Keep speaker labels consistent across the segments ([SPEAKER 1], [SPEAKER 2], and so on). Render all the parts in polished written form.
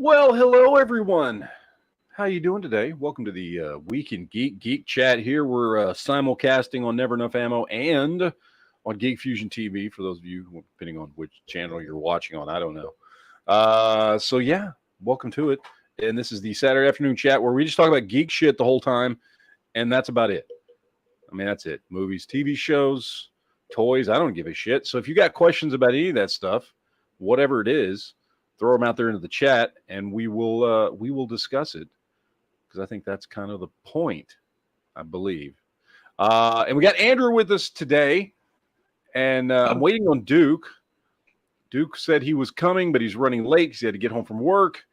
[SPEAKER 1] Well, hello everyone. How you doing today? Welcome to the Week in Geek Chat. Here we're simulcasting on Never Enough Ammo and on Geek Fusion TV. For those of you, depending on which channel you're watching on, I don't know. So yeah, welcome to it. And this is the Saturday afternoon chat where we just talk about geek shit the whole time, and that's about it. I mean, that's it. Movies, TV shows, toys. I don't give a shit. So if you got questions about any of that stuff, whatever it is, throw them out there into the chat, and we will discuss it because I think that's kind of the point, I believe. And we got Andrew with us today, and I'm waiting on Duke. Duke said he was coming, but he's running late because he had to get home from work.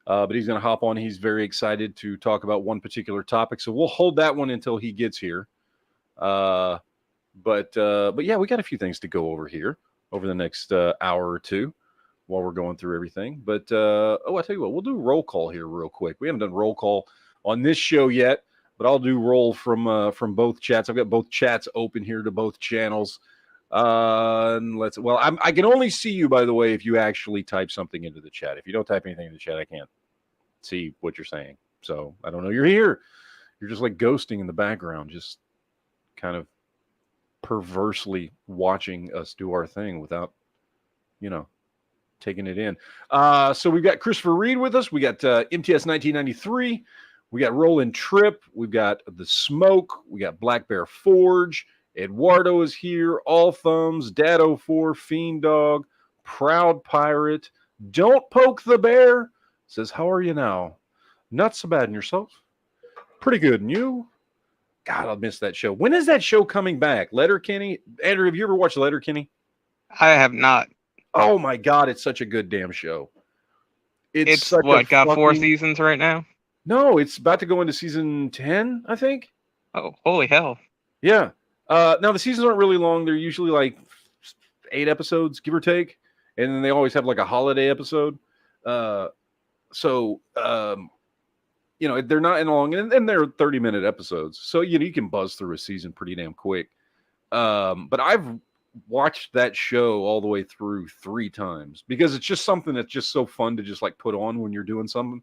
[SPEAKER 1] But he's going to hop on. He's very excited to talk about one particular topic, so we'll hold that one until he gets here. But yeah, we got a few things to go over here over the next hour or two while we're going through everything. But I tell you what, we'll do roll call here real quick. We haven't done roll call on this show yet, but I'll do roll from both chats. I've got both chats open here to both channels. And I can only see you, by the way, if you actually type something into the chat. If you don't type anything in the chat, I can't see what you're saying. So I don't know you're here. You're just like ghosting in the background, just kind of perversely watching us do our thing without, taking it in. So we've got Christopher Reed with us. We got MTS 1993. We got Roland Tripp. We've got The Smoke. We got Black Bear Forge. Eduardo is here. All Thumbs. Dad04. Fiend Dog. Proud Pirate. Don't Poke the Bear. Says, how are you now? Not so bad in yourself. Pretty good. And you? God, I'll miss that show. When is that show coming back? Letterkenny? Andrew, have you ever watched Letterkenny?
[SPEAKER 2] I have not.
[SPEAKER 1] Oh my God, it's such a good damn show.
[SPEAKER 2] It's what, got 4 seasons right now?
[SPEAKER 1] No, it's about to go into season 10, I think.
[SPEAKER 2] Oh, holy hell.
[SPEAKER 1] Yeah. Now the seasons aren't really long. They're usually like 8 episodes, give or take. And then they always have like a holiday episode. They're not in long, and they're 30-minute episodes. So, you can buzz through a season pretty damn quick. But I've watched that show all the way through 3 times because it's just something that's just so fun to just like put on when you're doing something. And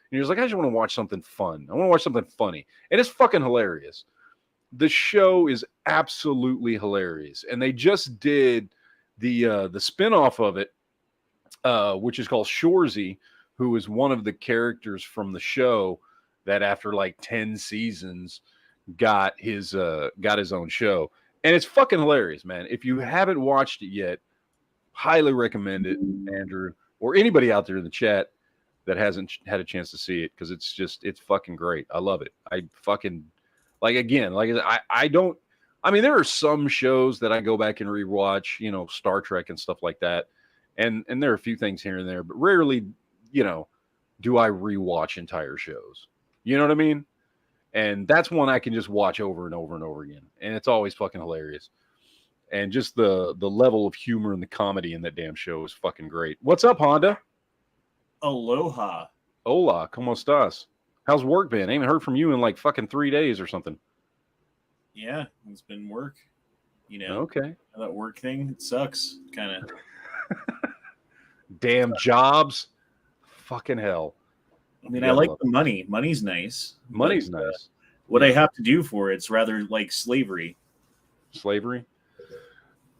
[SPEAKER 1] you're just like, I just want to watch something fun. I want to watch something funny. And it's fucking hilarious. The show is absolutely hilarious. And they just did the spinoff of it, which is called Shorzy, who is one of the characters from the show that after like 10 seasons got his own show. And it's fucking hilarious, man. If you haven't watched it yet, highly recommend it, Andrew, or anybody out there in the chat that hasn't had a chance to see it, because it's fucking great. I love it. I fucking, there are some shows that I go back and rewatch, Star Trek and stuff like that. And there are a few things here and there, but rarely, do I rewatch entire shows. You know what I mean? And that's one I can just watch over and over and over again. And it's always fucking hilarious. And just the level of humor and the comedy in that damn show is fucking great. What's up, Honda?
[SPEAKER 3] Aloha.
[SPEAKER 1] Hola, ¿cómo estás? How's work been? I haven't heard from you in like fucking 3 days or something.
[SPEAKER 3] Yeah, it's been work.
[SPEAKER 1] Okay.
[SPEAKER 3] That work thing, it sucks, kind of.
[SPEAKER 1] Damn jobs. Fucking hell.
[SPEAKER 3] I mean, I like the money. Money's nice.
[SPEAKER 1] Money's nice.
[SPEAKER 3] What I have to do for it's rather like slavery.
[SPEAKER 1] Slavery?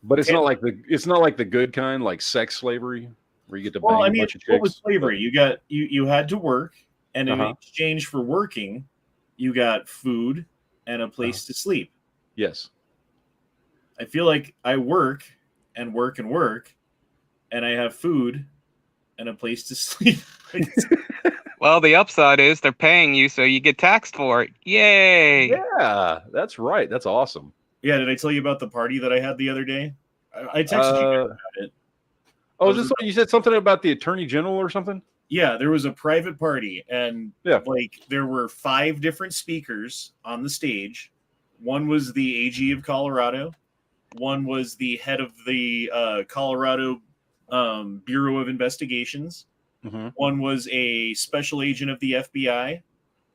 [SPEAKER 1] But it's not like the good kind, like sex slavery, where you get to bang a bunch of chicks.
[SPEAKER 3] What was slavery? You had to work, and in exchange for working, you got food and a place to sleep.
[SPEAKER 1] Yes.
[SPEAKER 3] I feel like I work and work and work, and I have food and a place to sleep.
[SPEAKER 2] Well, the upside is they're paying you, so you get taxed for it. Yay!
[SPEAKER 1] Yeah, that's right. That's awesome.
[SPEAKER 3] Yeah, did I tell you about the party that I had the other day? I texted you guys about it.
[SPEAKER 1] Oh, is this what you said something about the Attorney General or something?
[SPEAKER 3] Yeah, there was a private party, and there were 5 different speakers on the stage. One was the AG of Colorado. One was the head of the Colorado Bureau of Investigations.
[SPEAKER 1] Mm-hmm.
[SPEAKER 3] One was a special agent of the FBI.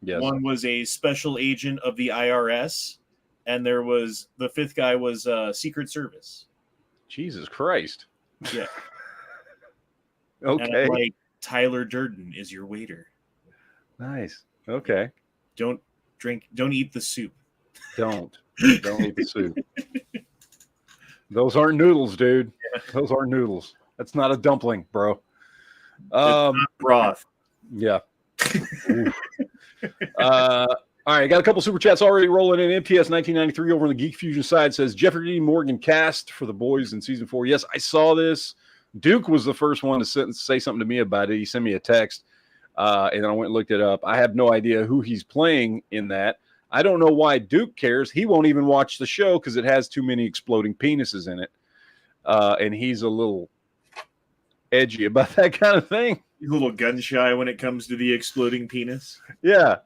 [SPEAKER 1] Yes.
[SPEAKER 3] One was a special agent of the IRS. And the 5th guy was Secret Service.
[SPEAKER 1] Jesus Christ.
[SPEAKER 3] Yeah.
[SPEAKER 1] Okay.
[SPEAKER 3] Tyler Durden is your waiter.
[SPEAKER 1] Nice. Okay.
[SPEAKER 3] Don't eat the soup.
[SPEAKER 1] Don't eat the soup. Those aren't noodles, dude. Yeah. Those aren't noodles. That's not a dumpling, bro.
[SPEAKER 3] It's not broth.
[SPEAKER 1] Yeah. All right, got a couple super chats already rolling in. MTS 1993 over on the Geek Fusion side says Jeffrey Dean Morgan cast for The Boys in season 4. Yes, I saw this. Duke was the first one to say something to me about it. He sent me a text, and I went and looked it up. I have no idea who he's playing in that. I don't know why Duke cares. He won't even watch the show because it has too many exploding penises in it, and he's a little edgy about that kind of thing.
[SPEAKER 3] He's a little gun shy when it comes to the exploding penis.
[SPEAKER 1] Yeah.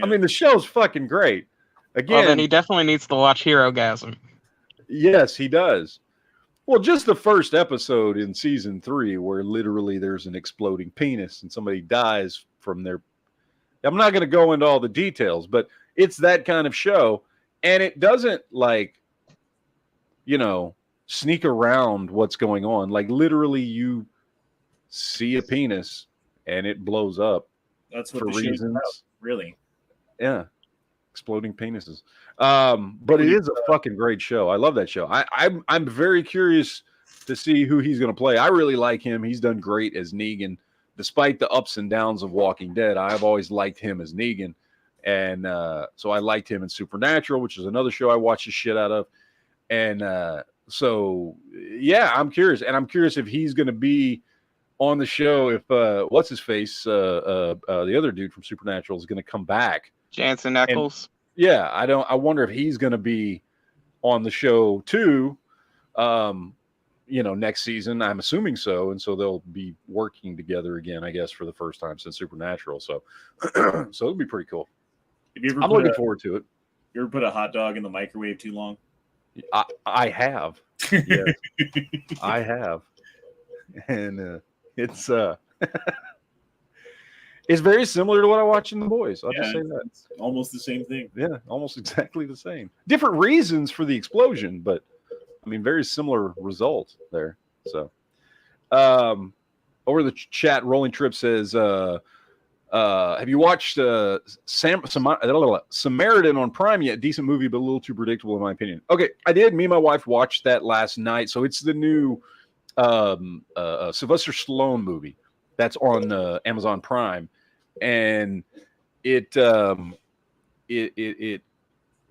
[SPEAKER 1] I mean, the show's fucking great. Again,
[SPEAKER 2] well, then he definitely needs to watch Herogasm.
[SPEAKER 1] Yes, he does. Well, just the first episode in season 3 where literally there's an exploding penis and somebody dies from their... I'm not going to go into all the details, but it's that kind of show. And it doesn't, like, you know, sneak around what's going on. Like, literally you see a penis and it blows up.
[SPEAKER 3] That's what the show's about, really.
[SPEAKER 1] Yeah, exploding penises. But it is a fucking great show. I love that show. I'm very curious to see who he's going to play. I really like him. He's done great as Negan, despite the ups and downs of Walking Dead. I've always liked him as Negan, and so I liked him in Supernatural, which is another show I watch the shit out of. And so yeah, I'm curious, and I'm curious if he's going to be on the show. If what's his face, the other dude from Supernatural is going to come back.
[SPEAKER 2] Jansen Eccles.
[SPEAKER 1] Yeah, I wonder if he's going to be on the show too. Next season. I'm assuming so, and so they'll be working together again, I guess, for the first time since Supernatural. So, so it'll be pretty cool. I'm looking forward to it.
[SPEAKER 3] You ever put a hot dog in the microwave too long?
[SPEAKER 1] I have. Yes, I have, and it's it's very similar to what I watch in The Boys. I'll just say that.
[SPEAKER 3] It's almost the same thing.
[SPEAKER 1] Yeah, almost exactly the same. Different reasons for the explosion, but I mean, very similar result there. So, over the chat, Rolling Trip says, have you watched Samaritan on Prime yet? Decent movie, but a little too predictable in my opinion. Okay, I did. Me and my wife watched that last night. So it's the new Sylvester Stallone movie that's on Amazon Prime, and it's kind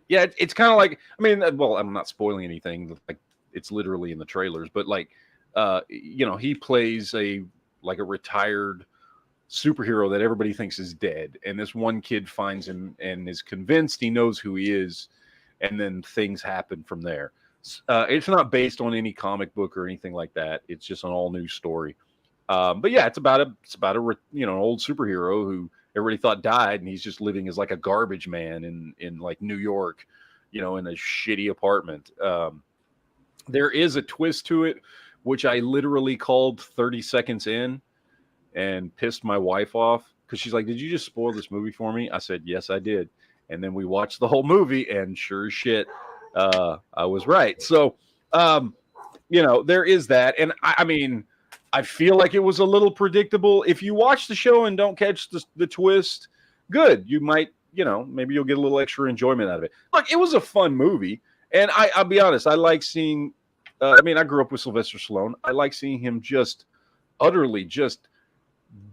[SPEAKER 1] of like, I mean, well, I'm not spoiling anything, like it's literally in the trailers, but like he plays a retired superhero that everybody thinks is dead, and this one kid finds him and is convinced he knows who he is, and then things happen from there. It's not based on any comic book or anything like that. It's just an all new story. But yeah, it's about an old superhero who everybody thought died, and he's just living as like a garbage man in like New York, in a shitty apartment. There is a twist to it, which I literally called 30 seconds in and pissed my wife off because she's like, "Did you just spoil this movie for me?" I said, "Yes, I did." And then we watched the whole movie, and sure as shit, I was right. So, there is that. And I mean, I feel like it was a little predictable. If you watch the show and don't catch the twist, good. You might, maybe you'll get a little extra enjoyment out of it. Look, it was a fun movie. And I'll be honest, I like seeing, I grew up with Sylvester Stallone. I like seeing him just utterly just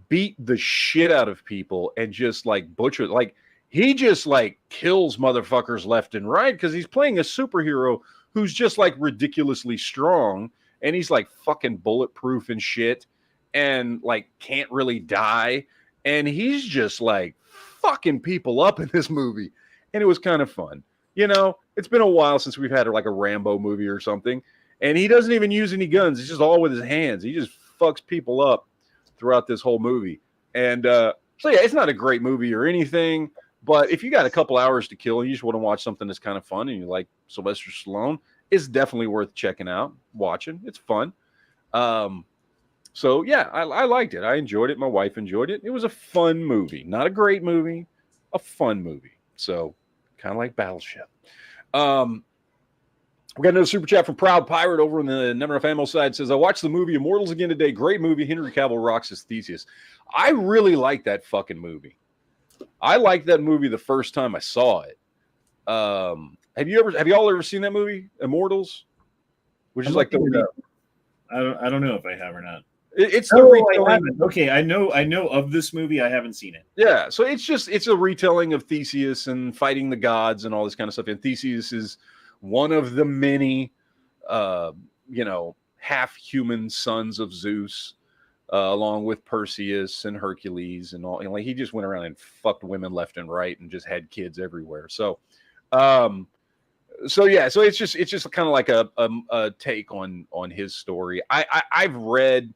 [SPEAKER 1] beat the shit out of people and just like butcher. Like he just like kills motherfuckers left and right because he's playing a superhero who's just like ridiculously strong. And he's like fucking bulletproof and shit and like can't really die. And he's just like fucking people up in this movie. And it was kind of fun. It's been a while since we've had like a Rambo movie or something. And he doesn't even use any guns. It's just all with his hands. He just fucks people up throughout this whole movie. And so, yeah, it's not a great movie or anything. But if you got a couple hours to kill and you just want to watch something that's kind of fun and you like Sylvester Stallone, it's definitely worth checking out, watching. It's fun. So, yeah, I liked it. I enjoyed it. My wife enjoyed it. It was a fun movie. Not a great movie, a fun movie. So, kind of like Battleship. We got another super chat from Proud Pirate over on the Never Enough Ammo side. Says, I watched the movie Immortals again today. Great movie. Henry Cavill rocks as Theseus. I really like that fucking movie. I liked that movie the first time I saw it. Have y'all ever seen that movie, Immortals? Which is like the
[SPEAKER 3] I don't know if I have or not.
[SPEAKER 1] It's the retelling.
[SPEAKER 3] Okay, I know of this movie. I haven't seen it.
[SPEAKER 1] Yeah, so it's a retelling of Theseus and fighting the gods and all this kind of stuff. And Theseus is one of the many, half human sons of Zeus, along with Perseus and Hercules and all. And like he just went around and fucked women left and right and just had kids everywhere. So it's just kind of like a take on his story. I've read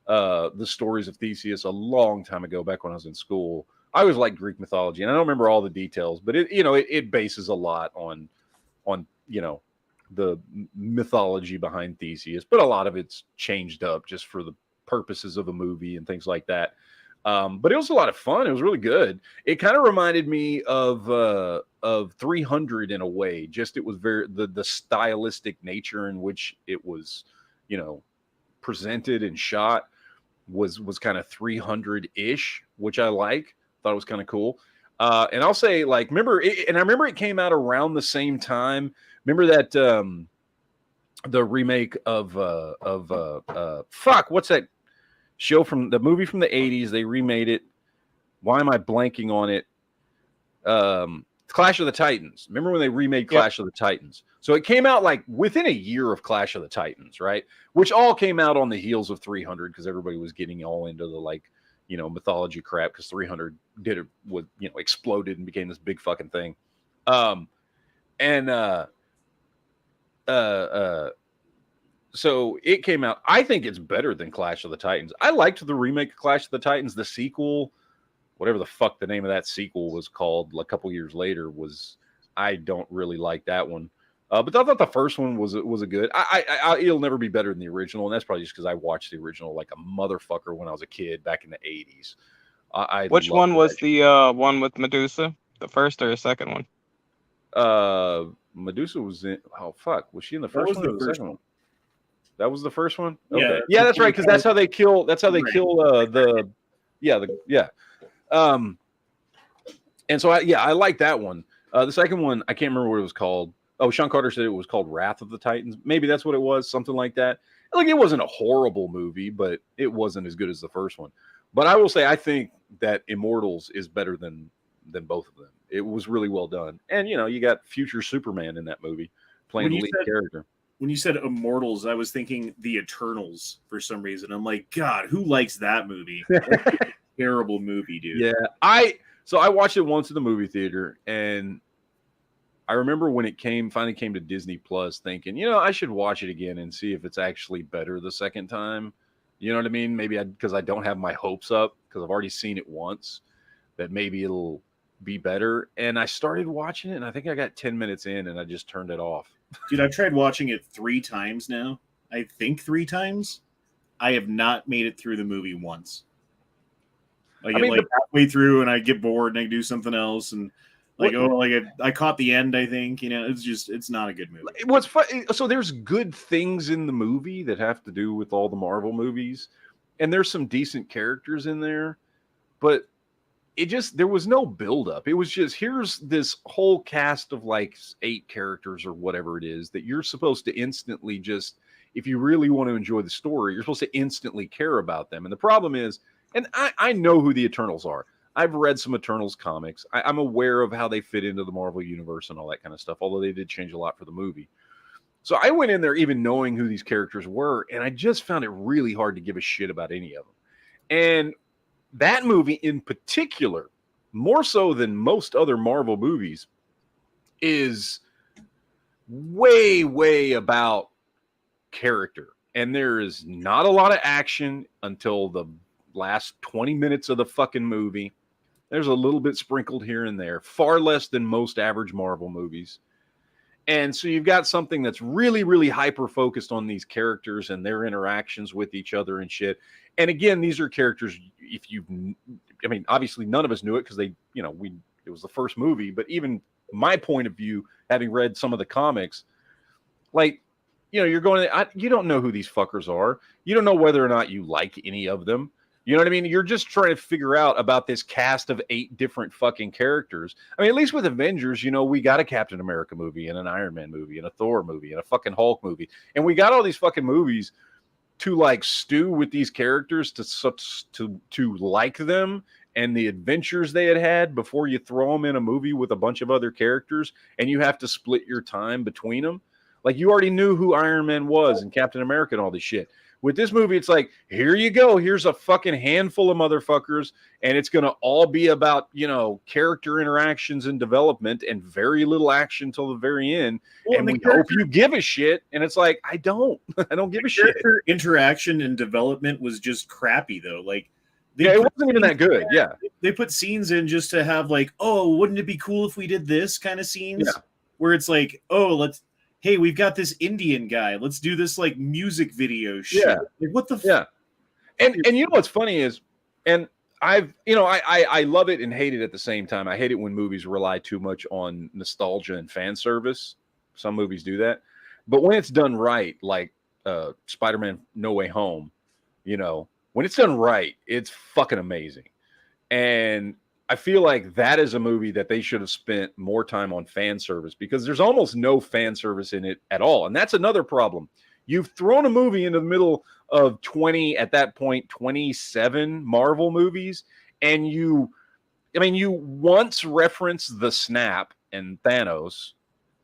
[SPEAKER 1] the stories of Theseus a long time ago, back when I was in school. I always liked Greek mythology, and I don't remember all the details, but it bases a lot on the mythology behind Theseus, but a lot of it's changed up just for the purposes of a movie and things like that. But it was a lot of fun. It was really good. It kind of reminded me of 300 in a way. Just it was very the stylistic nature in which it was, presented and shot was kind of 300-ish, which I like. Thought it was kind of cool. And I'll say, like, I remember it came out around the same time. Remember that the remake of what's that show from the movie from the 80s? They remade it. Why am I blanking on it? Clash of the Titans. Remember when they remade Clash of the Titans? So it came out like within a year of Clash of the Titans, right? Which all came out on the heels of 300 because everybody was getting all into the mythology crap because 300 exploded and became this big fucking thing. So it came out. I think it's better than Clash of the Titans. I liked the remake of Clash of the Titans. The sequel, whatever the fuck the name of that sequel was called a couple years later, I don't really like that one. But I thought the first one was a good. It'll never be better than the original, and that's probably just because I watched the original like a motherfucker when I was a kid back in the 80s.
[SPEAKER 2] Which one was the one with Medusa? The first or the second one?
[SPEAKER 1] Medusa was in. Oh fuck, was she in the first one or the second one? That was the first one.
[SPEAKER 3] Yeah,
[SPEAKER 1] okay. Yeah, that's right. Because that's how they kill. That's how they kill the. And so I like that one. The second one, I can't remember what it was called. Oh, Sean Carter said it was called Wrath of the Titans. Maybe that's what it was, something like that. Like, it wasn't a horrible movie, but it wasn't as good as the first one. But I will say, I think that Immortals is better than both of them. It was really well done. And, you got future Superman in that movie playing the lead character.
[SPEAKER 3] When you said Immortals, I was thinking The Eternals for some reason. I'm like, God, who likes that movie? Terrible movie, dude.
[SPEAKER 1] Yeah. I watched it once in the movie theater, and I remember when it finally came to Disney Plus, thinking, I should watch it again and see if it's actually better the second time. You know what I mean? Maybe because I don't have my hopes up because I've already seen it once, that maybe it'll be better. And I started watching it, and I think I got 10 minutes in, and I just turned it off.
[SPEAKER 3] Dude, I've tried watching it 3 times now. I think 3 times. I have not made it through the movie once. I get halfway through and I get bored and I do something else and I caught the end. I think it's not a good movie.
[SPEAKER 1] What's funny? So there's good things in the movie that have to do with all the Marvel movies, and there's some decent characters in there, but there was no buildup. It was just, here's this whole cast of like 8 characters or whatever it is that you're supposed to instantly just, if you really want to enjoy the story, you're supposed to instantly care about them. And the problem is, and I know who the Eternals are. I've read some Eternals comics. I'm aware of how they fit into the Marvel universe and all that kind of stuff, although they did change a lot for the movie. So I went in there even knowing who these characters were, and I just found it really hard to give a shit about any of them. And that movie in particular, more so than most other Marvel movies, is way, way about character. And there is not a lot of action until the last 20 minutes of the fucking movie. There's a little bit sprinkled here and there, far less than most average Marvel movies. And so you've got something that's really, really hyper focused on these characters and their interactions with each other and shit. And again, these are characters, obviously none of us knew it because it was the first movie, but even my point of view, having read some of the comics, Like, you're going, you don't know who these fuckers are. You don't know whether or not you like any of them. You know what I mean? You're just trying to figure out about this cast of 8 different fucking characters. I mean, at least with Avengers, we got a Captain America movie and an Iron Man movie and a Thor movie and a fucking Hulk movie. And we got all these fucking movies to like stew with these characters to like them and the adventures they had before you throw them in a movie with a bunch of other characters and you have to split your time between them. Like, you already knew who Iron Man was and Captain America and all this shit. With this movie, it's like, here you go. Here's a fucking handful of motherfuckers, and it's going to all be about, character interactions and development and very little action till the very end. Well, and we hope you give a shit. And it's like, I don't give a shit.
[SPEAKER 3] Character interaction and development was just crappy, though. Like,
[SPEAKER 1] it wasn't even that good. Yeah.
[SPEAKER 3] They put scenes in just to have, like, oh, wouldn't it be cool if we did this kind of scenes? Yeah. Where it's like, oh, hey, we've got this Indian guy. Let's do this like music video shit.
[SPEAKER 1] Yeah.
[SPEAKER 3] Like, what the?
[SPEAKER 1] Yeah. And what's funny is, and I love it and hate it at the same time. I hate it when movies rely too much on nostalgia and fan service. Some movies do that, but when it's done right, like Spider-Man: No Way Home, when it's done right, it's fucking amazing. And I feel like that is a movie that they should have spent more time on fan service, because there's almost no fan service in it at all. And that's another problem. You've thrown a movie into the middle of 27 Marvel movies, and you once reference the Snap and Thanos,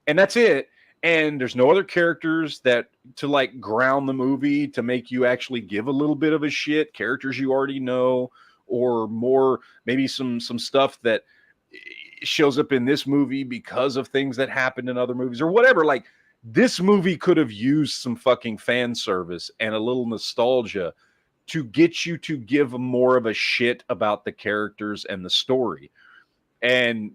[SPEAKER 1] and that's it. And there's no other characters that to like ground the movie to make you actually give a little bit of a shit. Characters you already know, or more, maybe some stuff that shows up in this movie because of things that happened in other movies or whatever. Like, this movie could have used some fucking fan service and a little nostalgia to get you to give more of a shit about the characters and the story. And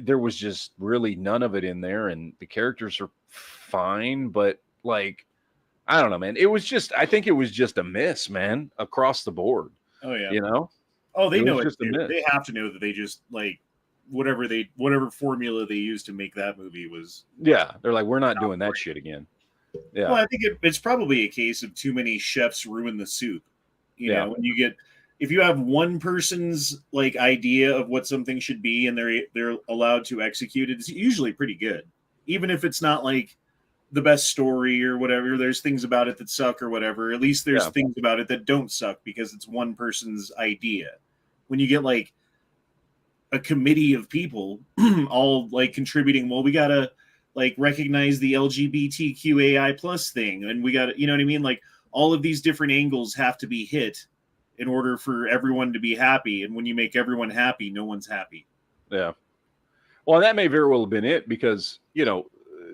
[SPEAKER 1] there was just really none of it in there. And the characters are fine, but like, I don't know, man. I think it was just a miss, man, across the board.
[SPEAKER 3] Oh yeah,
[SPEAKER 1] Oh,
[SPEAKER 3] they know it. They have to know that they just like whatever formula they used to make that movie was.
[SPEAKER 1] Yeah, they're like, we're not doing that shit again. Yeah.
[SPEAKER 3] Well, I think it's probably a case of too many chefs ruin the soup. You know, if you have one person's like idea of what something should be and they're allowed to execute it, it's usually pretty good, even if it's not like the best story or whatever. There's things about it that suck or whatever. At least there's things about it that don't suck because it's one person's idea. When you get like a committee of people all like contributing, well, we gotta like recognize the LGBTQAI plus thing, and we gotta, you know what I mean? Like, all of these different angles have to be hit in order for everyone to be happy. And when you make everyone happy, no one's happy.
[SPEAKER 1] Yeah. Well, that may very well have been it, because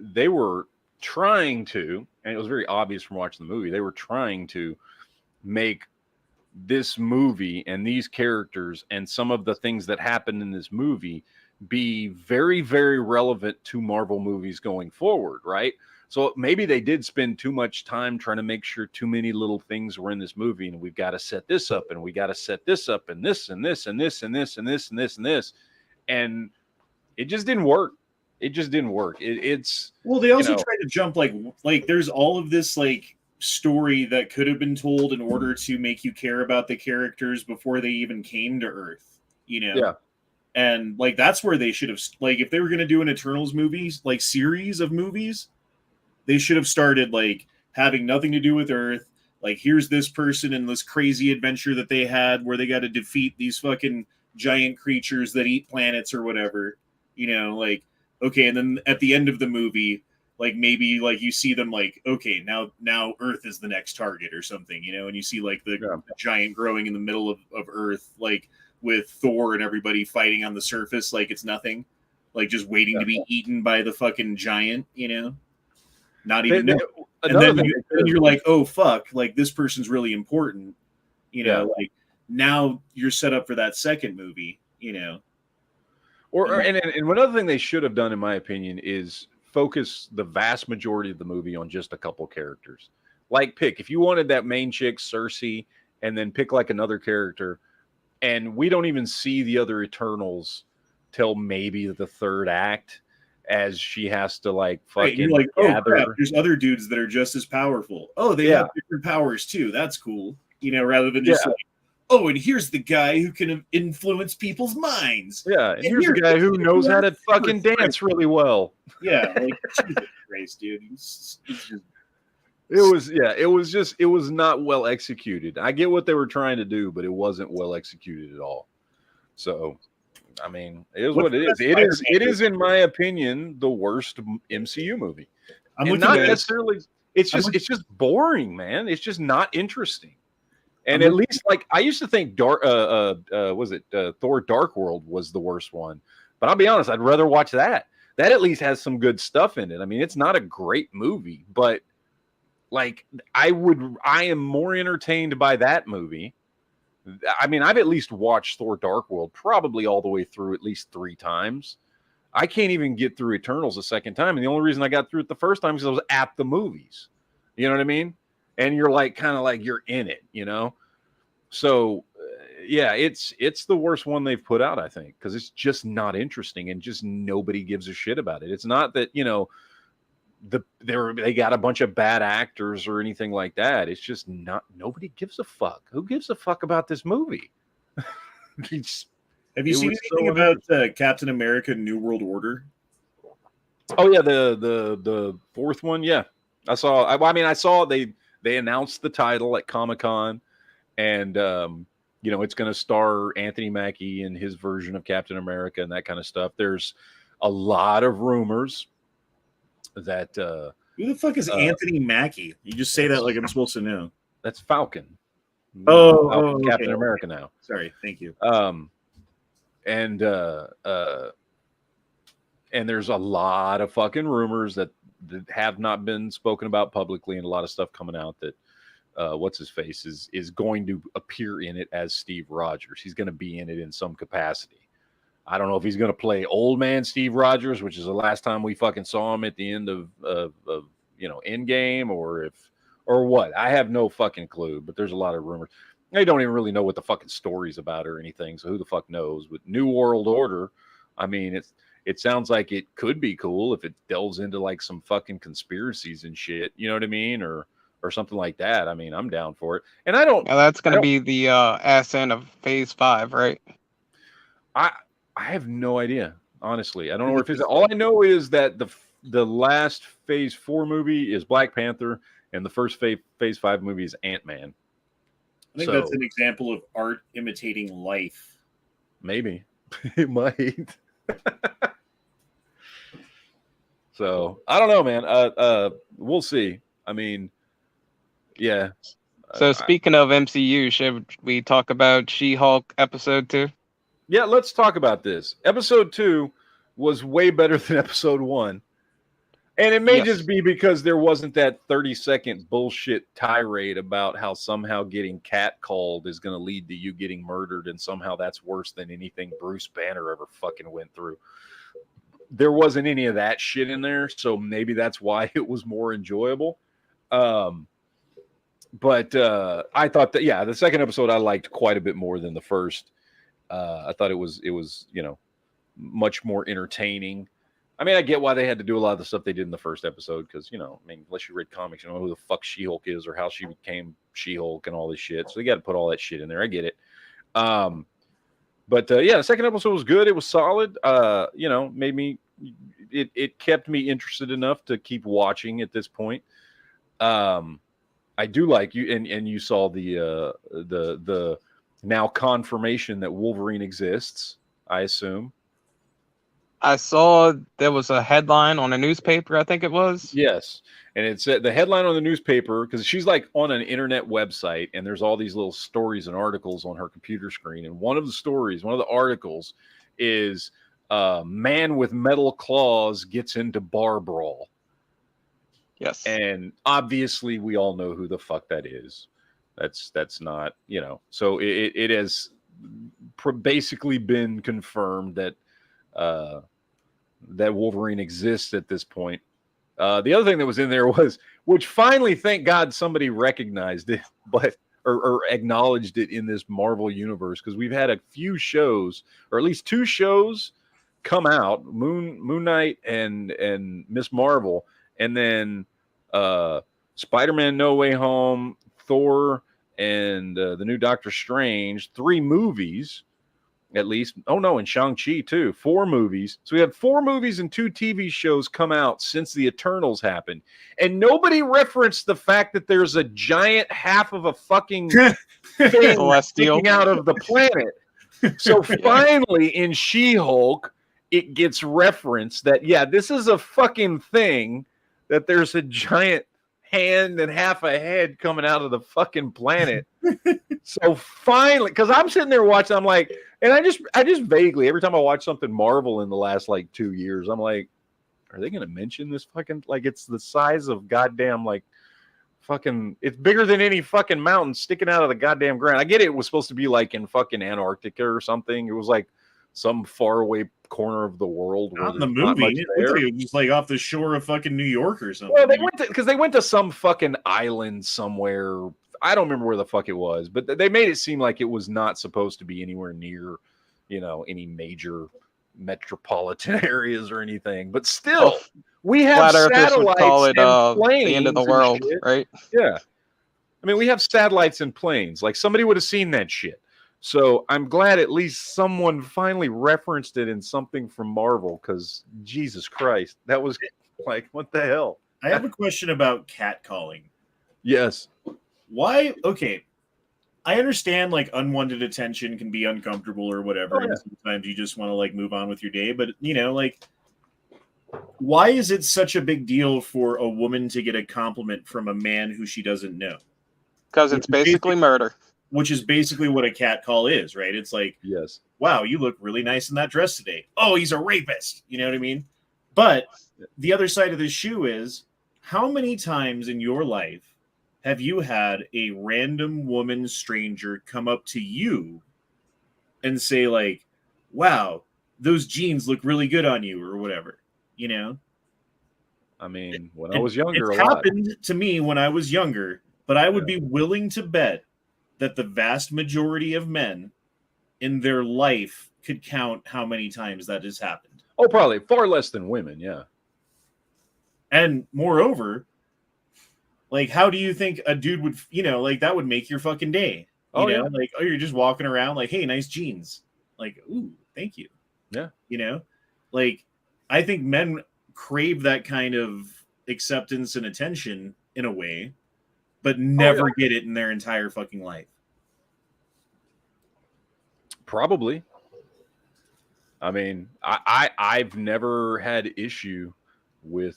[SPEAKER 1] they were trying to, and it was very obvious from watching the movie, they were trying to make this movie and these characters and some of the things that happened in this movie be very, very relevant to Marvel movies going forward, right? So maybe they did spend too much time trying to make sure too many little things were in this movie, and we've got to set this up, and we got to set this up, and this and this and this and this and this and this and this, and it just didn't work. It just didn't work. It's
[SPEAKER 3] well, they also tried to jump like there's all of this like story that could have been told in order to make you care about the characters before they even came to Earth,
[SPEAKER 1] Yeah.
[SPEAKER 3] And like that's where they should have, like, if they were going to do an Eternals movies, like series of movies, they should have started like having nothing to do with Earth. Like, here's this person and this crazy adventure that they had where they got to defeat these fucking giant creatures that eat planets or whatever, like, okay. And then at the end of the movie, like maybe like you see them like, okay, now Earth is the next target or something, and you see like the giant growing in the middle of Earth, like with Thor and everybody fighting on the surface like it's nothing, like just waiting to be eaten by the fucking giant, not even and then you're like, oh fuck, like this person's really important, like now you're set up for that second movie, and
[SPEAKER 1] one other thing they should have done, in my opinion, is focus the vast majority of the movie on just a couple characters. Like, if you wanted that main chick, Cersei, and then pick like another character, and we don't even see the other Eternals till maybe the third act. as she has to like
[SPEAKER 3] Right,
[SPEAKER 1] fucking
[SPEAKER 3] you're like, oh
[SPEAKER 1] gather.
[SPEAKER 3] crap, there's other dudes that are just as powerful. Oh, they have different powers too. That's cool. You know, rather than just like, oh, and here's the guy who can influence people's minds.
[SPEAKER 1] Yeah, and here's the guy who knows how to fucking dance really well.
[SPEAKER 3] Yeah, like Jesus Christ, dude. It's just...
[SPEAKER 1] It was not well executed. I get what they were trying to do, but it wasn't well executed at all. So, I mean, it is what it is. It is, in my opinion, the worst MCU movie. And not necessarily. It's just boring, man. It's just not interesting. And at least, like, I used to think Thor: Dark World was the worst one, but I'll be honest, I'd rather watch that. That at least has some good stuff in it. I mean, it's not a great movie, but like, I am more entertained by that movie. I mean, I've at least watched Thor: Dark World probably all the way through at least 3 times. I can't even get through Eternals a second time, and the only reason I got through it the first time is I was at the movies. You know what I mean? And you're like, kind of like you're in it, you know? So, yeah, it's the worst one they've put out, I think, because it's just not interesting and just nobody gives a shit about it. It's not that, you know, they got a bunch of bad actors or anything like that. It's just not, nobody gives a fuck. Who gives a fuck about this movie?
[SPEAKER 3] Have you seen anything about Captain America: New World Order?
[SPEAKER 1] Oh yeah, the 4th one. Yeah, I saw. I saw they announced the title at Comic-Con, and you know, it's going to star Anthony Mackie in his version of Captain America and that kind of stuff. There's a lot of rumors that
[SPEAKER 3] who the fuck is Anthony Mackie? You just say that like I'm supposed to know.
[SPEAKER 1] That's Falcon.
[SPEAKER 3] Falcon,
[SPEAKER 1] Captain America now.
[SPEAKER 3] Sorry, thank you.
[SPEAKER 1] And there's a lot of fucking rumors that have not been spoken about publicly, and a lot of stuff coming out that what's his face is going to appear in it as Steve Rogers. He's going to be in it in some capacity. I don't know if he's going to play old man Steve Rogers, which is the last time we fucking saw him at the end of you know, Endgame, or what. I have no fucking clue, but there's a lot of rumors. They don't even really know what the fucking story's about or anything, so who the fuck knows? With New World Order, I mean, it sounds like it could be cool if it delves into like some fucking conspiracies and shit, you know what I mean, or something like that. I mean, I'm down for it. And I don't.
[SPEAKER 2] Now that's going to be the ass end of Phase 5, right?
[SPEAKER 1] I have no idea, honestly. I don't know if it's. All I know is that the last Phase 4 movie is Black Panther, and the first Phase 5 movie is Ant-Man.
[SPEAKER 3] I think that's an example of art imitating life.
[SPEAKER 1] Maybe. It might. So, I don't know, man. We'll see. I mean, yeah.
[SPEAKER 2] So, speaking of MCU, should we talk about She-Hulk Episode 2?
[SPEAKER 1] Yeah, let's talk about this. Episode 2 was way better than Episode 1. And it may just be because there wasn't that 30-second bullshit tirade about how somehow getting catcalled is going to lead to you getting murdered, and somehow that's worse than anything Bruce Banner ever fucking went through. There wasn't any of that shit in there, so maybe that's why it was more enjoyable. But I thought that, yeah, the second episode I liked quite a bit more than the first. I thought it was, you know, much more entertaining. I mean, I get why they had to do a lot of the stuff they did in the first episode, because, you know, I mean, unless you read comics, you don't know who the fuck She-Hulk is or how she became She-Hulk and all this shit. So they got to put all that shit in there. I get it. But yeah, the second episode was good. It was solid. You know, made me, it kept me interested enough to keep watching at this point. I do like you, and you saw the now confirmation that Wolverine exists, I assume.
[SPEAKER 2] I saw there was a headline on a newspaper, I think it was.
[SPEAKER 1] Yes. And it said the headline on the newspaper, because she's like on an internet website, and there's all these little stories and articles on her computer screen. And one of the articles is man with metal claws gets into bar brawl.
[SPEAKER 2] Yes.
[SPEAKER 1] And obviously we all know who the fuck that is. That's not, you know, so it has basically been confirmed that that Wolverine exists at this point. The other thing that was in there was, which finally, thank God, somebody recognized it, or acknowledged it in this Marvel universe, because we've had a few shows, or at least 2 shows, come out, Moon Knight and Miss Marvel, and then Spider-Man No Way Home, Thor, and the new Doctor Strange, 3 movies at least. Oh no, and Shang-Chi too, 4 movies. So we had 4 movies and 2 TV shows come out since the Eternals happened, and nobody referenced the fact that there's a giant half of a fucking thing sticking out of the planet. So finally in She-Hulk it gets referenced that this is a fucking thing, that there's a giant hand and half a head coming out of the fucking planet. So finally, because I'm sitting there watching, I'm like, and I just vaguely, every time I watch something Marvel in the last like 2 years, I'm like, are they going to mention this fucking, like, it's the size of goddamn, like, fucking, it's bigger than any fucking mountain sticking out of the goddamn ground. I get it was supposed to be like in fucking Antarctica or something. It was like some faraway corner of the world.
[SPEAKER 3] Not in the movie. It was like off the shore of fucking New York or something.
[SPEAKER 1] Well, they went to some fucking island somewhere. I don't remember where the fuck it was, but they made it seem like it was not supposed to be anywhere near, any major metropolitan areas or anything. But still, we have satellites call it, and planes.
[SPEAKER 2] The end of the world, right?
[SPEAKER 1] Yeah. I mean, we have satellites and planes. Like, somebody would have seen that shit. So I'm glad at least someone finally referenced it in something from Marvel, because Jesus Christ, that was like, what the hell?
[SPEAKER 3] I have a question about catcalling.
[SPEAKER 1] Yes.
[SPEAKER 3] Why? Okay. I understand like unwanted attention can be uncomfortable or whatever. And sometimes you just want to like move on with your day. But, like, why is it such a big deal for a woman to get a compliment from a man who she doesn't know?
[SPEAKER 2] Because it's basically murder.
[SPEAKER 3] Which is basically what a catcall is, right? It's like,
[SPEAKER 1] yes,
[SPEAKER 3] wow, you look really nice in that dress today. Oh, he's a rapist. You know what I mean? But the other side of the shoe is, how many times in your life have you had a random woman stranger come up to you and say like, wow, those jeans look really good on you or whatever,
[SPEAKER 1] I mean, when I was younger,
[SPEAKER 3] it happened to me when I was younger, but I would be willing to bet that the vast majority of men in their life could count how many times that has happened.
[SPEAKER 1] Oh, probably far less than women, yeah.
[SPEAKER 3] And moreover, like, how do you think a dude would, like, that would make your fucking day? Like, oh, you're just walking around like, hey, nice jeans. Like, ooh, thank you.
[SPEAKER 1] Yeah.
[SPEAKER 3] Like, I think men crave that kind of acceptance and attention in a way, but never get it in their entire fucking life.
[SPEAKER 1] Probably. I mean, I've never had issue with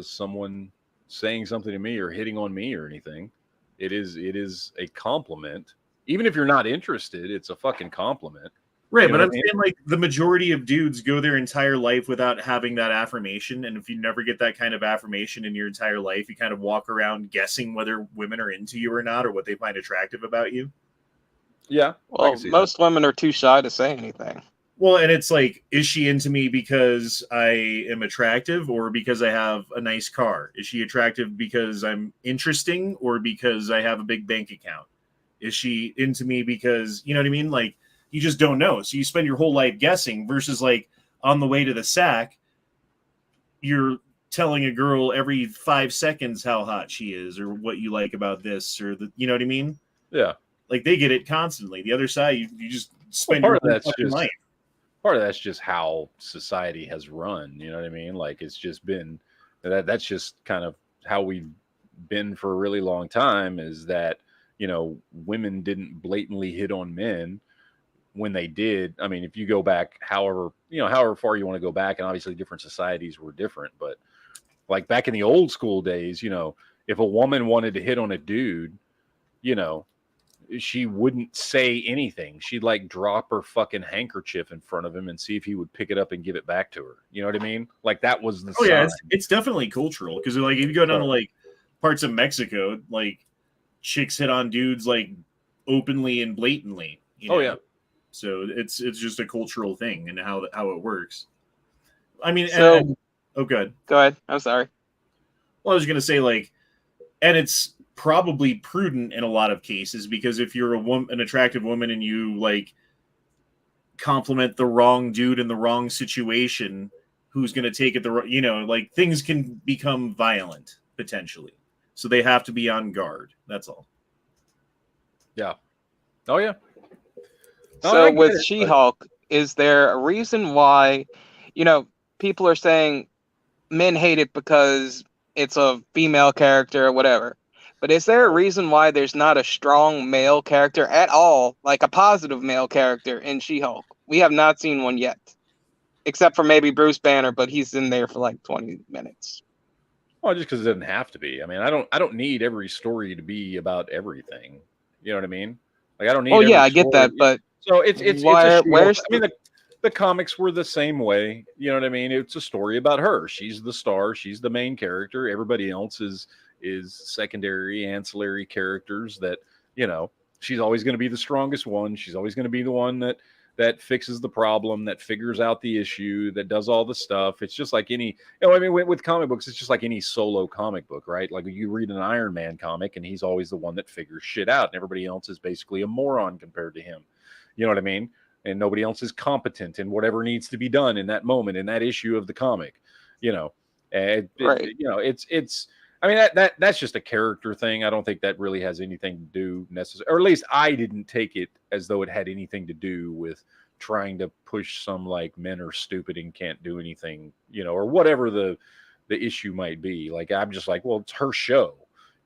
[SPEAKER 1] someone saying something to me or hitting on me or anything. It is a compliment. Even if you're not interested, it's a fucking compliment.
[SPEAKER 3] Right, but I'm saying like the majority of dudes go their entire life without having that affirmation, and if you never get that kind of affirmation in your entire life, you kind of walk around guessing whether women are into you or not, or what they find attractive about you.
[SPEAKER 1] Yeah.
[SPEAKER 2] Well, most women are too shy to say anything.
[SPEAKER 3] Well, and it's like, is she into me because I am attractive or because I have a nice car? Is she attractive because I'm interesting or because I have a big bank account? Is she into me because, you know what I mean? Like, you just don't know. So you spend your whole life guessing versus like on the way to the sack, you're telling a girl every 5 seconds how hot she is or what you like about this or you know what I mean?
[SPEAKER 1] Yeah.
[SPEAKER 3] Like they get it constantly. The other side, you just spend your whole fucking life.
[SPEAKER 1] Part of that's just how society has run. You know what I mean? Like it's just been that's just kind of how we've been for a really long time, is that, women didn't blatantly hit on men. When they did, I mean, if you go back however far you want to go back, and obviously different societies were different, but like back in the old school days, if a woman wanted to hit on a dude, she wouldn't say anything. She'd like drop her fucking handkerchief in front of him and see if he would pick it up and give it back to her. You know what I mean? Like that was the sign.
[SPEAKER 3] Yeah, it's definitely cultural, because like if you go down to like parts of Mexico, like chicks hit on dudes like openly and blatantly. So it's just a cultural thing and how it works. I mean, good.
[SPEAKER 2] Go ahead. I'm sorry.
[SPEAKER 3] Well, I was going to say like, and it's probably prudent in a lot of cases, because if you're an attractive woman and you like compliment the wrong dude in the wrong situation who's going to take it like things can become violent potentially. So they have to be on guard. That's all.
[SPEAKER 1] Yeah. Oh, yeah.
[SPEAKER 2] So with She-Hulk, is there a reason why, people are saying men hate it because it's a female character or whatever? But is there a reason why there's not a strong male character at all, like a positive male character in She-Hulk? We have not seen one yet, except for maybe Bruce Banner, but he's in there for like 20 minutes.
[SPEAKER 1] Well, just because it doesn't have to be. I mean, I don't need every story to be about everything. You know what I mean? Like, I don't need.
[SPEAKER 2] Oh yeah, I get that, but
[SPEAKER 1] so it's
[SPEAKER 2] where's
[SPEAKER 1] I mean, the comics were the same way. You know what I mean? It's a story about her. She's the star. She's the main character. Everybody else is secondary, ancillary characters that, she's always going to be the strongest one. She's always going to be the one that fixes the problem, that figures out the issue, that does all the stuff. It's just like any, I mean, with comic books, it's just like any solo comic book, right? Like you read an Iron Man comic and he's always the one that figures shit out and everybody else is basically a moron compared to him. You know what I mean? And nobody else is competent in whatever needs to be done in that moment, in that issue of the comic, right. It's, I mean, that's just a character thing. I don't think that really has anything to do necessarily, or at least I didn't take it as though it had anything to do with trying to push some like men are stupid and can't do anything, or whatever the issue might be. Like, I'm just like, well, it's her show.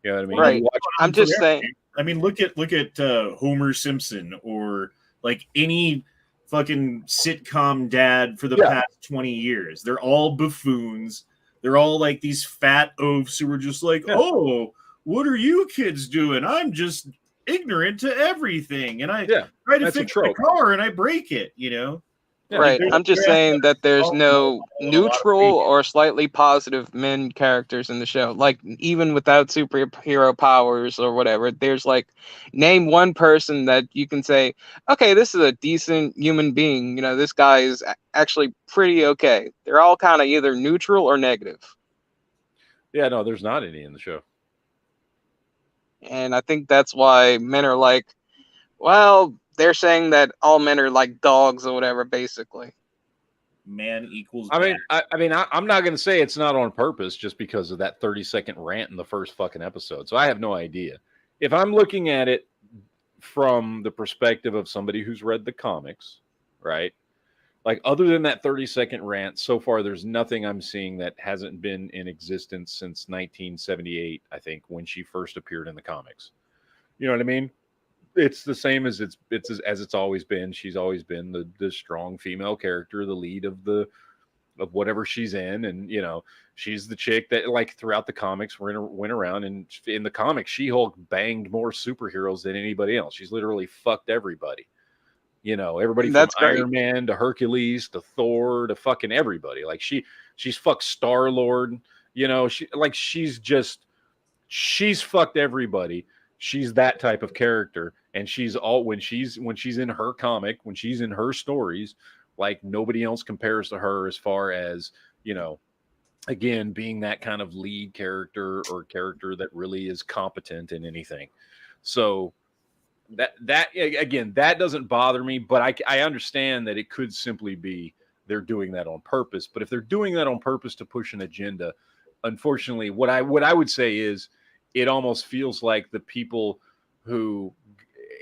[SPEAKER 1] You know what I mean?
[SPEAKER 2] Right. I'm just saying.
[SPEAKER 3] I mean, look at Homer Simpson or like any fucking sitcom dad for the past 20 years. They're all buffoons. They're all like these fat oafs who were just like, oh, what are you kids doing? I'm just ignorant to everything. And I try to fix my car and I break it,
[SPEAKER 2] Yeah, right. I'm just saying that there's no neutral or slightly positive men characters in the show. Like, even without superhero powers or whatever, there's like, name one person that you can say, okay, this is a decent human being. This guy is actually pretty okay. They're all kind of either neutral or negative.
[SPEAKER 1] Yeah, no, there's not any in the show.
[SPEAKER 2] And I think that's why men are like, well, they're saying that all men are like dogs or whatever, basically.
[SPEAKER 3] Man equals.
[SPEAKER 1] I'm not going to say it's not on purpose just because of that 30-second rant in the first fucking episode. So I have no idea. If I'm looking at it from the perspective of somebody who's read the comics, right? Like, other than that 30-second rant, so far there's nothing I'm seeing that hasn't been in existence since 1978, I think, when she first appeared in the comics. You know what I mean? It's the same as it's always been. She's always been the strong female character, the lead of whatever she's in, and she's the chick that, like, throughout the comics went around, and in the comics, She-Hulk banged more superheroes than anybody else. She's literally fucked everybody. Everybody from Iron Man to Hercules to Thor to fucking everybody. Like, she's fucked Star-Lord. She's fucked everybody. She's that type of character, and she's all when she's in her comic, when she's in her stories, like, nobody else compares to her as far as, again, being that kind of lead character or character that really is competent in anything. So that again, that doesn't bother me, but I understand that it could simply be they're doing that on purpose. But if they're doing that on purpose to push an agenda, unfortunately, what I would say is, it almost feels like the people who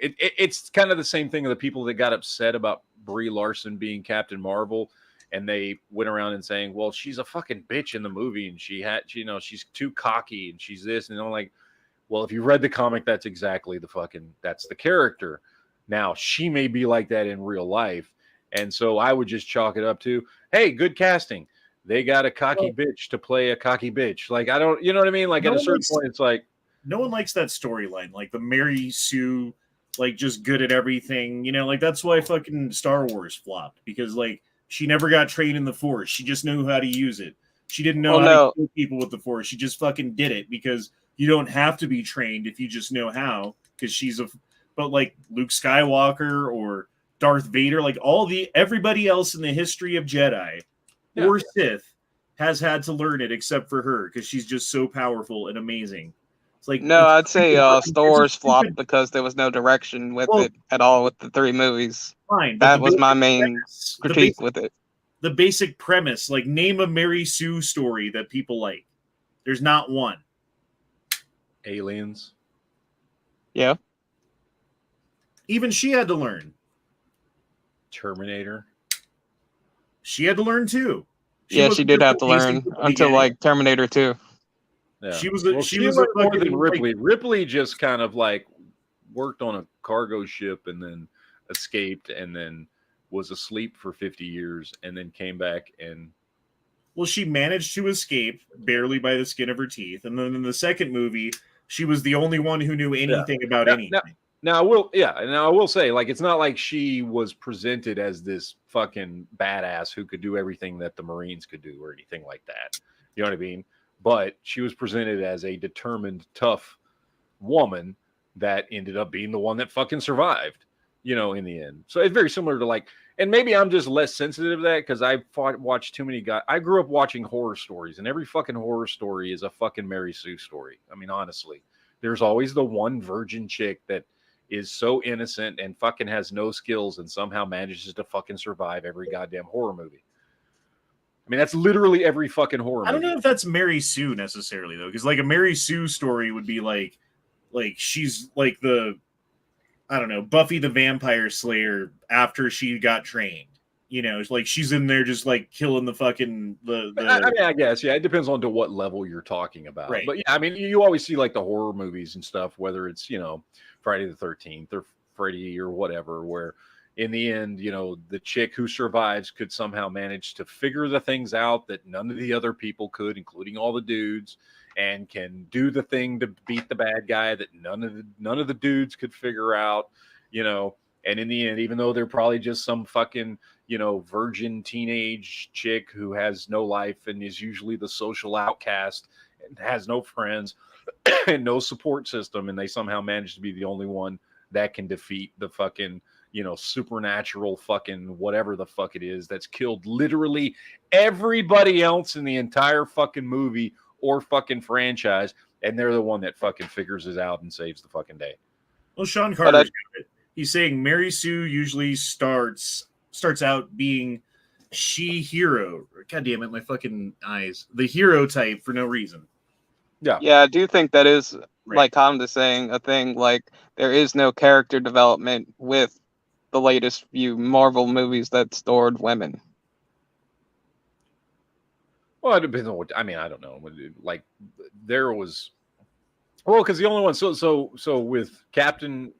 [SPEAKER 1] it's kind of the same thing of the people that got upset about Brie Larson being Captain Marvel, and they went around and saying, well, she's a fucking bitch in the movie, and she's too cocky, and she's this, and I'm like, well, if you read the comic, that's exactly that's the character. Now, she may be like that in real life, and so I would just chalk it up to, hey, good casting. They got a cocky bitch to play a cocky bitch. Like, I don't, you know what I mean? Like, at a certain point, it's like,
[SPEAKER 3] no one likes that storyline. Like, the Mary Sue, like, just good at everything. Like, that's why fucking Star Wars flopped, because, like, she never got trained in the Force. She just knew how to use it. She didn't know how to kill people with the Force. She just fucking did it, because you don't have to be trained if you just know how. Because but like Luke Skywalker or Darth Vader, like everybody else in the history of Jedi or Sith has had to learn it except for her, because she's just so powerful and amazing. It's like
[SPEAKER 2] no, I'd say Star Wars flopped because there was no direction with it at all with the 3 movies.
[SPEAKER 3] Fine,
[SPEAKER 2] that was my main critique with it.
[SPEAKER 3] The basic premise, like name a Mary Sue story that people like. There's not one.
[SPEAKER 1] Aliens.
[SPEAKER 2] Yeah.
[SPEAKER 3] Even she had to learn.
[SPEAKER 1] Terminator.
[SPEAKER 3] She had to learn too.
[SPEAKER 2] She did have to learn until like Terminator 2.
[SPEAKER 1] Yeah.
[SPEAKER 3] She was
[SPEAKER 1] more than Ripley. Ripley just kind of like worked on a cargo ship and then escaped and then was asleep for 50 years and then came back and.
[SPEAKER 3] Well, she managed to escape barely by the skin of her teeth, and then in the second movie, she was the only one who knew anything about anything.
[SPEAKER 1] Now I will say, like, it's not like she was presented as this fucking badass who could do everything that the Marines could do or anything like that. You know what I mean? But she was presented as a determined, tough woman that ended up being the one that fucking survived, you know, in the end. So it's very similar to like, and maybe I'm just less sensitive to that because I watched too many guys. I grew up watching horror stories, and every fucking horror story is a fucking Mary Sue story. I mean, honestly, there's always the one virgin chick that is so innocent and fucking has no skills and somehow manages to fucking survive every goddamn horror movie. I mean, that's literally every fucking horror movie.
[SPEAKER 3] I don't know if that's Mary Sue necessarily, though, because like a Mary Sue story would be like she's like the, I don't know, Buffy the Vampire Slayer after she got trained. You know, it's like she's in there just like killing the fucking the.
[SPEAKER 1] I mean, I guess it depends on to what level you're talking about.
[SPEAKER 3] Right.
[SPEAKER 1] But yeah, I mean, you always see like the horror movies and stuff, whether it's Friday the 13th or Freddy or whatever, where in the end, the chick who survives could somehow manage to figure the things out that none of the other people could, including all the dudes, and can do the thing to beat the bad guy that none of the dudes could figure out, and in the end, even though they're probably just some fucking, virgin teenage chick who has no life and is usually the social outcast and has no friends and no support system, and they somehow manage to be the only one that can defeat the fucking, supernatural fucking whatever the fuck it is that's killed literally everybody else in the entire fucking movie or fucking franchise, and they're the one that fucking figures it out and saves the fucking day.
[SPEAKER 3] Well, Sean Carter's got it. He's saying Mary Sue usually starts out being she hero. God damn it, my fucking eyes. The hero type for no reason.
[SPEAKER 2] Yeah, I do think that is, like Hamda saying, a thing. Like, there is no character development with the latest few Marvel movies that stored women.
[SPEAKER 1] Well, it depends on what, I mean, I don't know. Like, there was, because the only one, so with Captain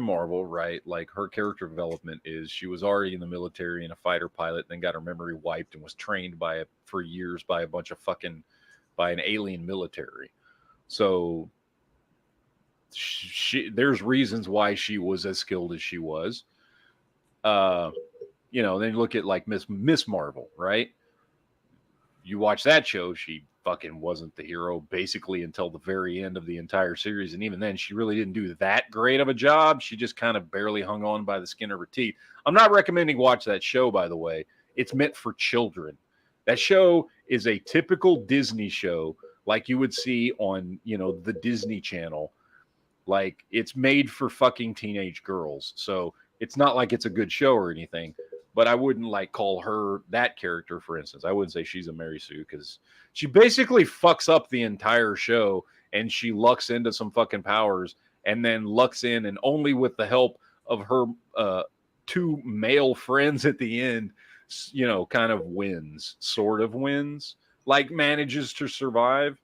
[SPEAKER 1] Marvel, right? Like, her character development is she was already in the military and a fighter pilot, then got her memory wiped and was trained for years by a bunch of fucking, by an alien military. So there's reasons why she was as skilled as she was. Then you look at like Miss Marvel, right? You watch that show, she fucking wasn't the hero basically until the very end of the entire series. And even then, she really didn't do that great of a job. She just kind of barely hung on by the skin of her teeth. I'm not recommending watch that show, by the way. It's meant for children. That show is a typical Disney show like you would see on, the Disney Channel. Like, it's made for fucking teenage girls. So it's not like it's a good show or anything. But I wouldn't like call her that character, for instance. I wouldn't say she's a Mary Sue because she basically fucks up the entire show and she lucks into some fucking powers and then lucks in, and only with the help of her 2 male friends at the end, kind of wins, like manages to survive.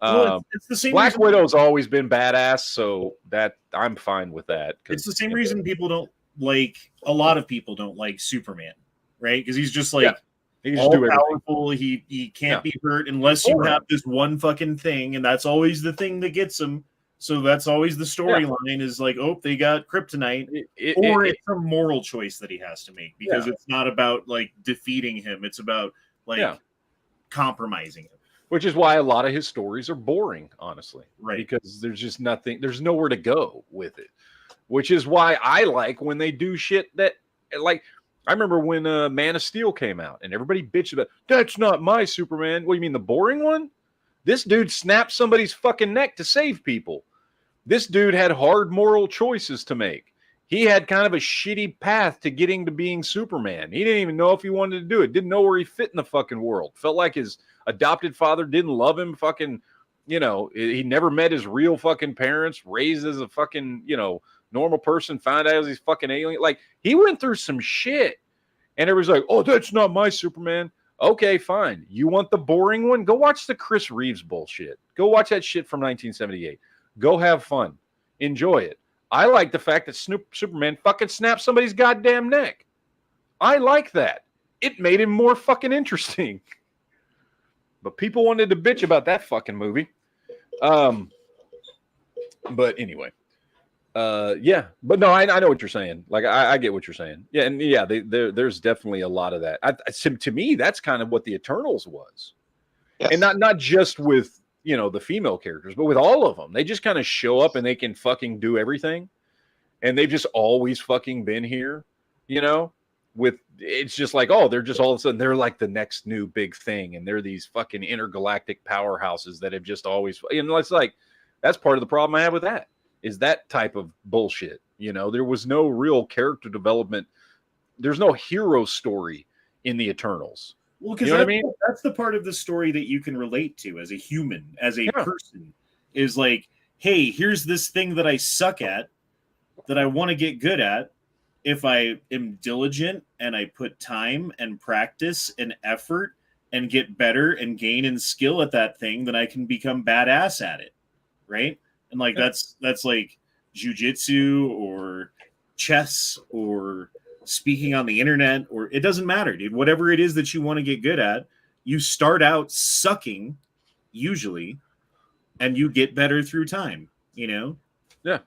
[SPEAKER 3] Well, it's the same
[SPEAKER 1] Black Widow's always been badass, so that I'm fine with that.
[SPEAKER 3] It's the same reason people don't like, a lot of people don't like Superman, right? Because he's just like
[SPEAKER 1] he
[SPEAKER 3] all powerful. He can't be hurt unless you have this one fucking thing, and that's always the thing that gets him. So that's always the storyline is like, oh, they got kryptonite, or it's a moral choice that he has to make because it's not about like defeating him; it's about like compromising him.
[SPEAKER 1] Which is why a lot of his stories are boring, honestly,
[SPEAKER 3] right?
[SPEAKER 1] Because there's just nothing, there's nowhere to go with it. Which is why I like when they do shit that, like, I remember when Man of Steel came out and everybody bitched about, that's not my Superman. What do you mean, the boring one? This dude snapped somebody's fucking neck to save people. This dude had hard moral choices to make. He had kind of a shitty path to getting to being Superman. He didn't even know if he wanted to do it. Didn't know where he fit in the fucking world. Felt like his adopted father didn't love him. Fucking, you know, he never met his real fucking parents. Raised as a fucking, you know, normal person. Found out he's fucking alien. Like, he went through some shit. And it was like, oh, that's not my Superman. Okay, fine. You want the boring one? Go watch the Chris Reeves bullshit. Go watch that shit from 1978. Go have fun. Enjoy it. I like the fact that Superman fucking snapped somebody's goddamn neck. I like that. It made him more fucking interesting. But people wanted to bitch about that fucking movie. But anyway. Yeah. But no, I know what you're saying. Like, I get what you're saying. Yeah, and yeah, there's definitely a lot of that. To me, that's kind of what the Eternals was. Yes. And not just with, you know, the female characters, but with all of them. They just kind of show up and they can fucking do everything. And they've just always fucking been here, you know, it's just like, oh, they're just all of a sudden, they're like the next new big thing. And they're these fucking intergalactic powerhouses that have just always, you know, it's like, that's part of the problem I have with that, is that type of bullshit. You know, there was no real character development. There's no hero story in the Eternals.
[SPEAKER 3] Well, because you know what I mean? That's the part of the story that you can relate to as a human, as a person, is like, hey, here's this thing that I suck at, that I want to get good at. If I am diligent and I put time and practice and effort and get better and gain in skill at that thing, then I can become badass at it, right? And like that's like jujitsu or chess or speaking on the internet, or it doesn't matter, dude. Whatever it is that you want to get good at, you start out sucking usually, and you get better through time, you know?
[SPEAKER 1] Yeah.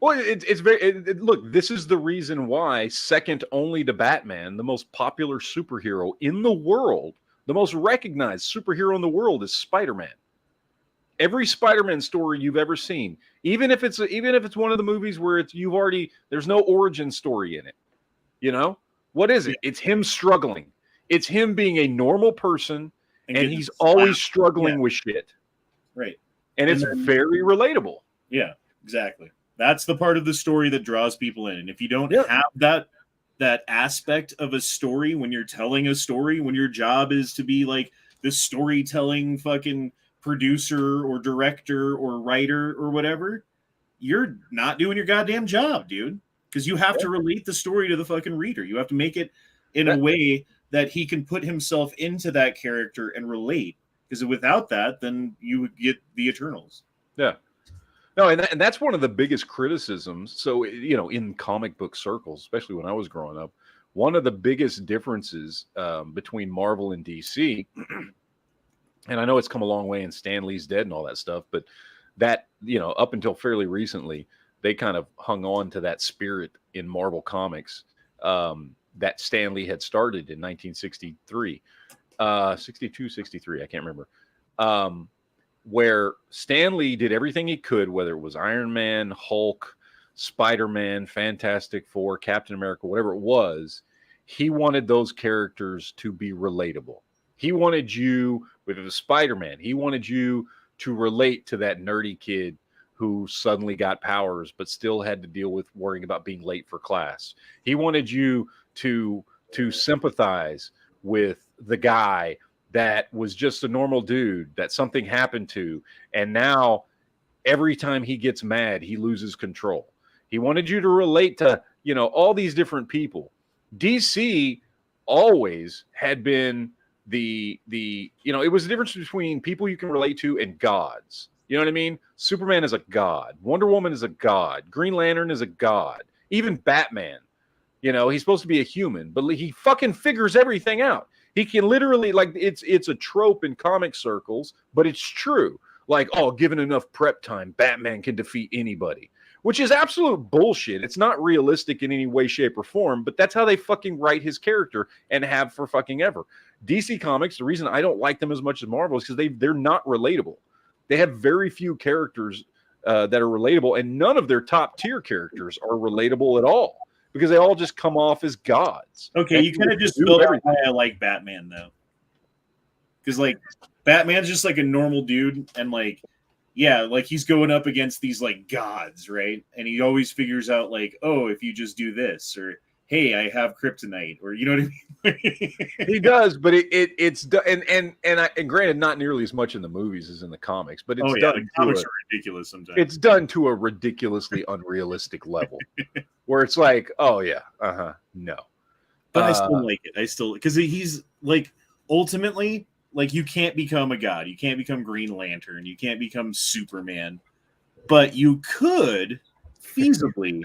[SPEAKER 1] Well, it's very look, this is the reason why, second only to Batman, the most popular superhero in the world, the most recognized superhero in the world is Spider-Man. Every Spider-Man story you've ever seen, even if it's one of the movies where there's no origin story in it. You know, what is it? It's him struggling. It's him being a normal person, and he's always struggling with shit.
[SPEAKER 3] Right.
[SPEAKER 1] And it's very relatable.
[SPEAKER 3] Yeah, exactly. That's the part of the story that draws people in. And if you don't have that aspect of a story when you're telling a story, when your job is to be like the storytelling fucking producer or director or writer or whatever, you're not doing your goddamn job, dude. Because you have to relate the story to the fucking reader. You have to make it in a way that he can put himself into that character and relate. Because without that, then you would get the Eternals.
[SPEAKER 1] Yeah. No, and that's one of the biggest criticisms. So, you know, in comic book circles, especially when I was growing up, one of the biggest differences between Marvel and DC, and I know it's come a long way and Stan Lee's dead and all that stuff, but that, you know, up until fairly recently, they kind of hung on to that spirit in Marvel Comics that Stan Lee had started in 1963, 62, 63, I can't remember, where Stan Lee did everything he could, whether it was Iron Man, Hulk, Spider-Man, Fantastic Four, Captain America, whatever it was, he wanted those characters to be relatable. He wanted you, if it was Spider-Man, he wanted you to relate to that nerdy kid who suddenly got powers, but still had to deal with worrying about being late for class. He wanted you to sympathize with the guy that was just a normal dude that something happened to, and now every time he gets mad, he loses control. He wanted you to relate to, you know, all these different people. DC always had been the you know, it was the difference between people you can relate to and gods. You know what I mean? Superman is a god. Wonder Woman is a god. Green Lantern is a god. Even Batman, you know, he's supposed to be a human, but he fucking figures everything out. He can literally, like, it's a trope in comic circles, but it's true. Like, oh, given enough prep time, Batman can defeat anybody, which is absolute bullshit. It's not realistic in any way, shape, or form, but that's how they fucking write his character and have for fucking ever. DC Comics, the reason I don't like them as much as Marvel is because they're not relatable. They have very few characters that are relatable, and none of their top tier characters are relatable at all because they all just come off as gods.
[SPEAKER 3] Okay, you kind of just spilled out why I like Batman, though. Because, like, Batman's just like a normal dude, and like, yeah, like he's going up against these like gods, right? And he always figures out like, oh, if you just do this, or hey, I have kryptonite, or you know what I mean?
[SPEAKER 1] He does, but it's done, and granted, not nearly as much in the movies as in the comics, but it's done.
[SPEAKER 3] The comics are ridiculous sometimes.
[SPEAKER 1] It's done to a ridiculously unrealistic level, where it's like, oh yeah, no.
[SPEAKER 3] But I still like it. I still, because he's like, ultimately, like, you can't become a god. You can't become Green Lantern. You can't become Superman. But you could feasibly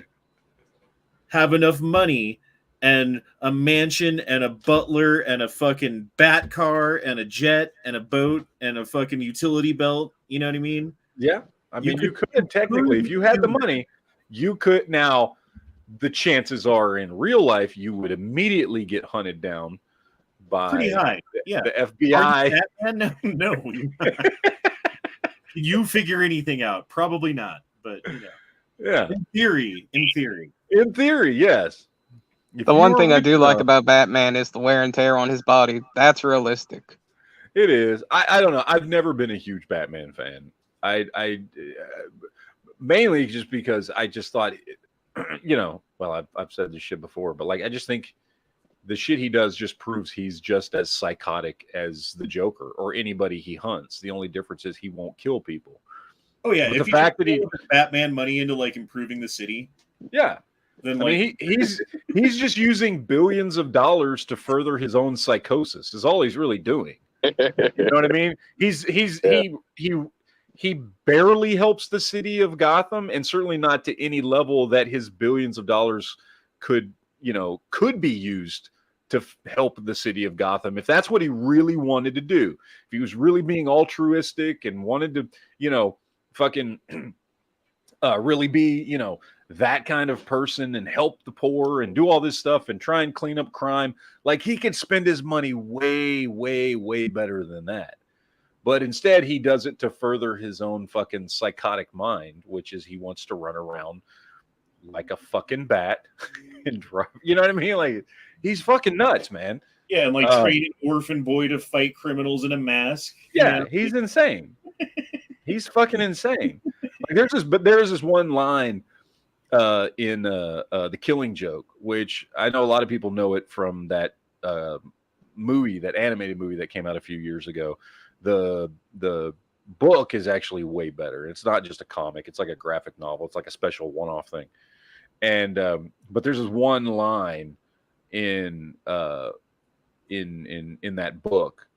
[SPEAKER 3] have enough money and a mansion and a butler and a fucking bat car and a jet and a boat and a fucking utility belt. You know what I mean?
[SPEAKER 1] Yeah. I mean, you could technically, if you had the money, you could. Now, the chances are in real life, you would immediately get hunted down by
[SPEAKER 3] pretty high.
[SPEAKER 1] The FBI.
[SPEAKER 3] No. You figure anything out? Probably not. But
[SPEAKER 1] yeah.
[SPEAKER 3] In theory,
[SPEAKER 1] yes.
[SPEAKER 2] The one thing I do like about Batman is the wear and tear on his body. That's realistic.
[SPEAKER 1] It is. I don't know. I've never been a huge Batman fan. I mainly just because I just thought, well, I've said this shit before, but like I just think the shit he does just proves he's just as psychotic as the Joker or anybody he hunts. The only difference is he won't kill people.
[SPEAKER 3] Oh yeah,
[SPEAKER 1] but the fact that he
[SPEAKER 3] Batman money into like improving the city.
[SPEAKER 1] Yeah.
[SPEAKER 3] Then
[SPEAKER 1] he's just using billions of dollars to further his own psychosis. Is all he's really doing. You know what I mean? He barely helps the city of Gotham, and certainly not to any level that his billions of dollars could be used to help the city of Gotham. If that's what he really wanted to do, if he was really being altruistic and wanted to, fucking really be, that kind of person and help the poor and do all this stuff and try and clean up crime, like he could spend his money way, way, way better than that. But instead, he does it to further his own fucking psychotic mind, which is he wants to run around like a fucking bat and drive. You know what I mean? Like, he's fucking nuts, man.
[SPEAKER 3] Yeah, and like train an orphan boy to fight criminals in a mask.
[SPEAKER 1] Yeah, he's insane. He's fucking insane. Like there's this one line in The Killing Joke, which I know a lot of people know it from that movie, that animated movie that came out a few years ago. The book is actually way better. It's not just a comic; it's like a graphic novel. It's like a special one-off thing. And but there's this one line in that book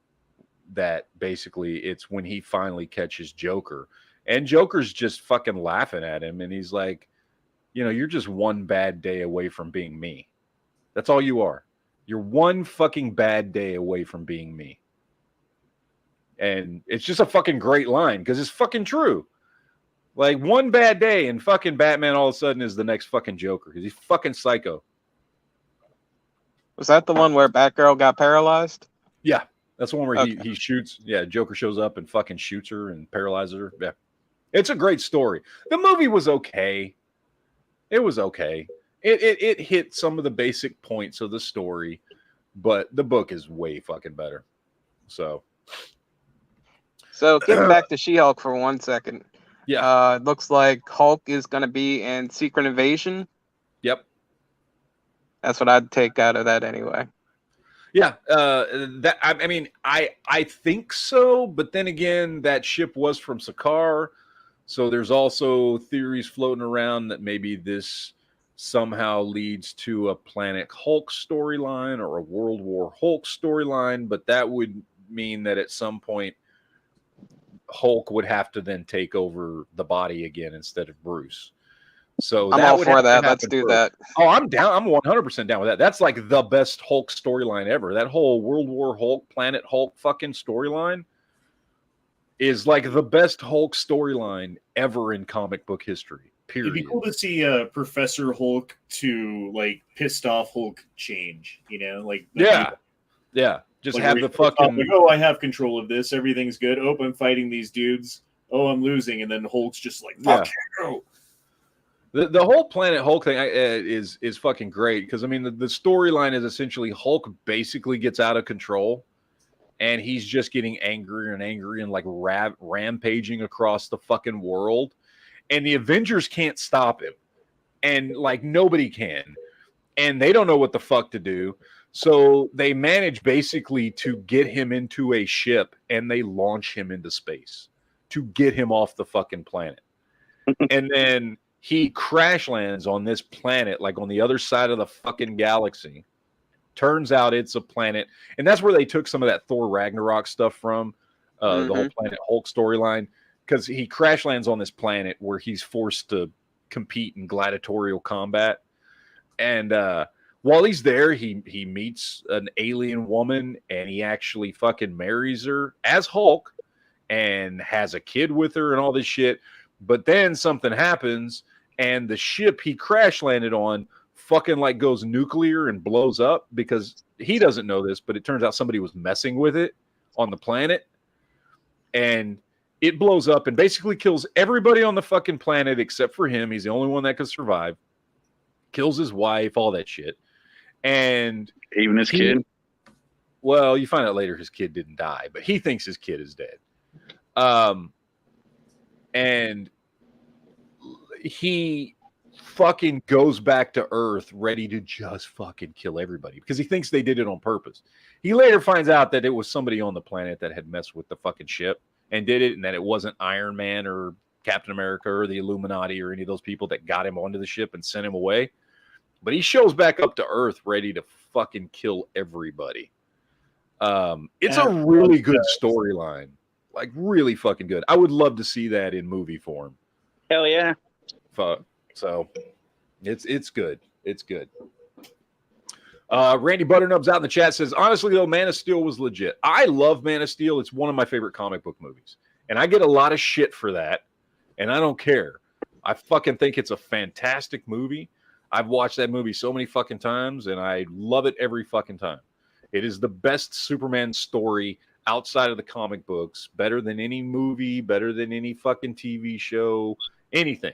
[SPEAKER 1] that basically it's when he finally catches Joker, and Joker's just fucking laughing at him, and he's like, you're just one bad day away from being me. That's all you are. You're one fucking bad day away from being me. And it's just a fucking great line because it's fucking true. Like, one bad day and fucking Batman all of a sudden is the next fucking Joker because he's fucking psycho.
[SPEAKER 2] Was that the one where Batgirl got paralyzed?
[SPEAKER 1] Yeah, that's the one where he shoots. Yeah, Joker shows up and fucking shoots her and paralyzes her. Yeah, it's a great story. The movie was okay. It was okay. It hit some of the basic points of the story, but the book is way fucking better. So
[SPEAKER 2] getting back to She-Hulk for 1 second.
[SPEAKER 1] Yeah.
[SPEAKER 2] It looks like Hulk is going to be in Secret Invasion.
[SPEAKER 1] Yep.
[SPEAKER 2] That's what I'd take out of that anyway.
[SPEAKER 1] Yeah. I think so, but then again, that ship was from Sakaar. So there's also theories floating around that maybe this somehow leads to a Planet Hulk storyline or a World War Hulk storyline, but that would mean that at some point Hulk would have to then take over the body again instead of Bruce. So
[SPEAKER 2] I'm all for that. Let's do that.
[SPEAKER 1] Oh, I'm down. I'm 100% down with that. That's like the best Hulk storyline ever. That whole World War Hulk, Planet Hulk fucking storyline is like the best Hulk storyline ever in comic book history. Period.
[SPEAKER 3] It'd be cool to see Professor Hulk to like pissed off Hulk change.
[SPEAKER 1] Yeah. Just like have the fucking
[SPEAKER 3] like, oh, I have control of this. Everything's good. Oh, I'm fighting these dudes. Oh, I'm losing, and then Hulk's just like, fuck you.
[SPEAKER 1] The whole Planet Hulk thing is fucking great because I mean the storyline is essentially Hulk basically gets out of control and he's just getting angrier and angrier and like rampaging across the fucking world. And the Avengers can't stop him. And like nobody can. And they don't know what the fuck to do. So they manage basically to get him into a ship and they launch him into space to get him off the fucking planet. And then he crash lands on this planet, like on the other side of the fucking galaxy. Turns out it's a planet. And that's where they took some of that Thor Ragnarok stuff from, the whole Planet Hulk storyline. Because he crash lands on this planet where he's forced to compete in gladiatorial combat. And while he's there, he meets an alien woman and he actually fucking marries her as Hulk and has a kid with her and all this shit. But then something happens and the ship he crash landed on fucking like goes nuclear and blows up because he doesn't know this, but it turns out somebody was messing with it on the planet. And it blows up and basically kills everybody on the fucking planet except for him. He's the only one that could survive. Kills his wife, all that shit. And
[SPEAKER 4] even his kid?
[SPEAKER 1] Well, you find out later his kid didn't die, but he thinks his kid is dead. And he fucking goes back to Earth ready to just fucking kill everybody because he thinks they did it on purpose. He later finds out that it was somebody on the planet that had messed with the fucking ship and did it, and that it wasn't Iron Man or Captain America or the Illuminati or any of those people that got him onto the ship and sent him away. But he shows back up to Earth ready to fucking kill everybody. It's a really good storyline. Like, really fucking good. I would love to see that in movie form.
[SPEAKER 4] Hell yeah.
[SPEAKER 1] So, it's good. It's good. Randy Butternub's out in the chat says, honestly, though, Man of Steel was legit. I love Man of Steel. It's one of my favorite comic book movies. And I get a lot of shit for that. And I don't care. I fucking think it's a fantastic movie. I've watched that movie so many fucking times, and I love it every fucking time. It is the best Superman story outside of the comic books. Better than any movie, better than any fucking TV show, anything.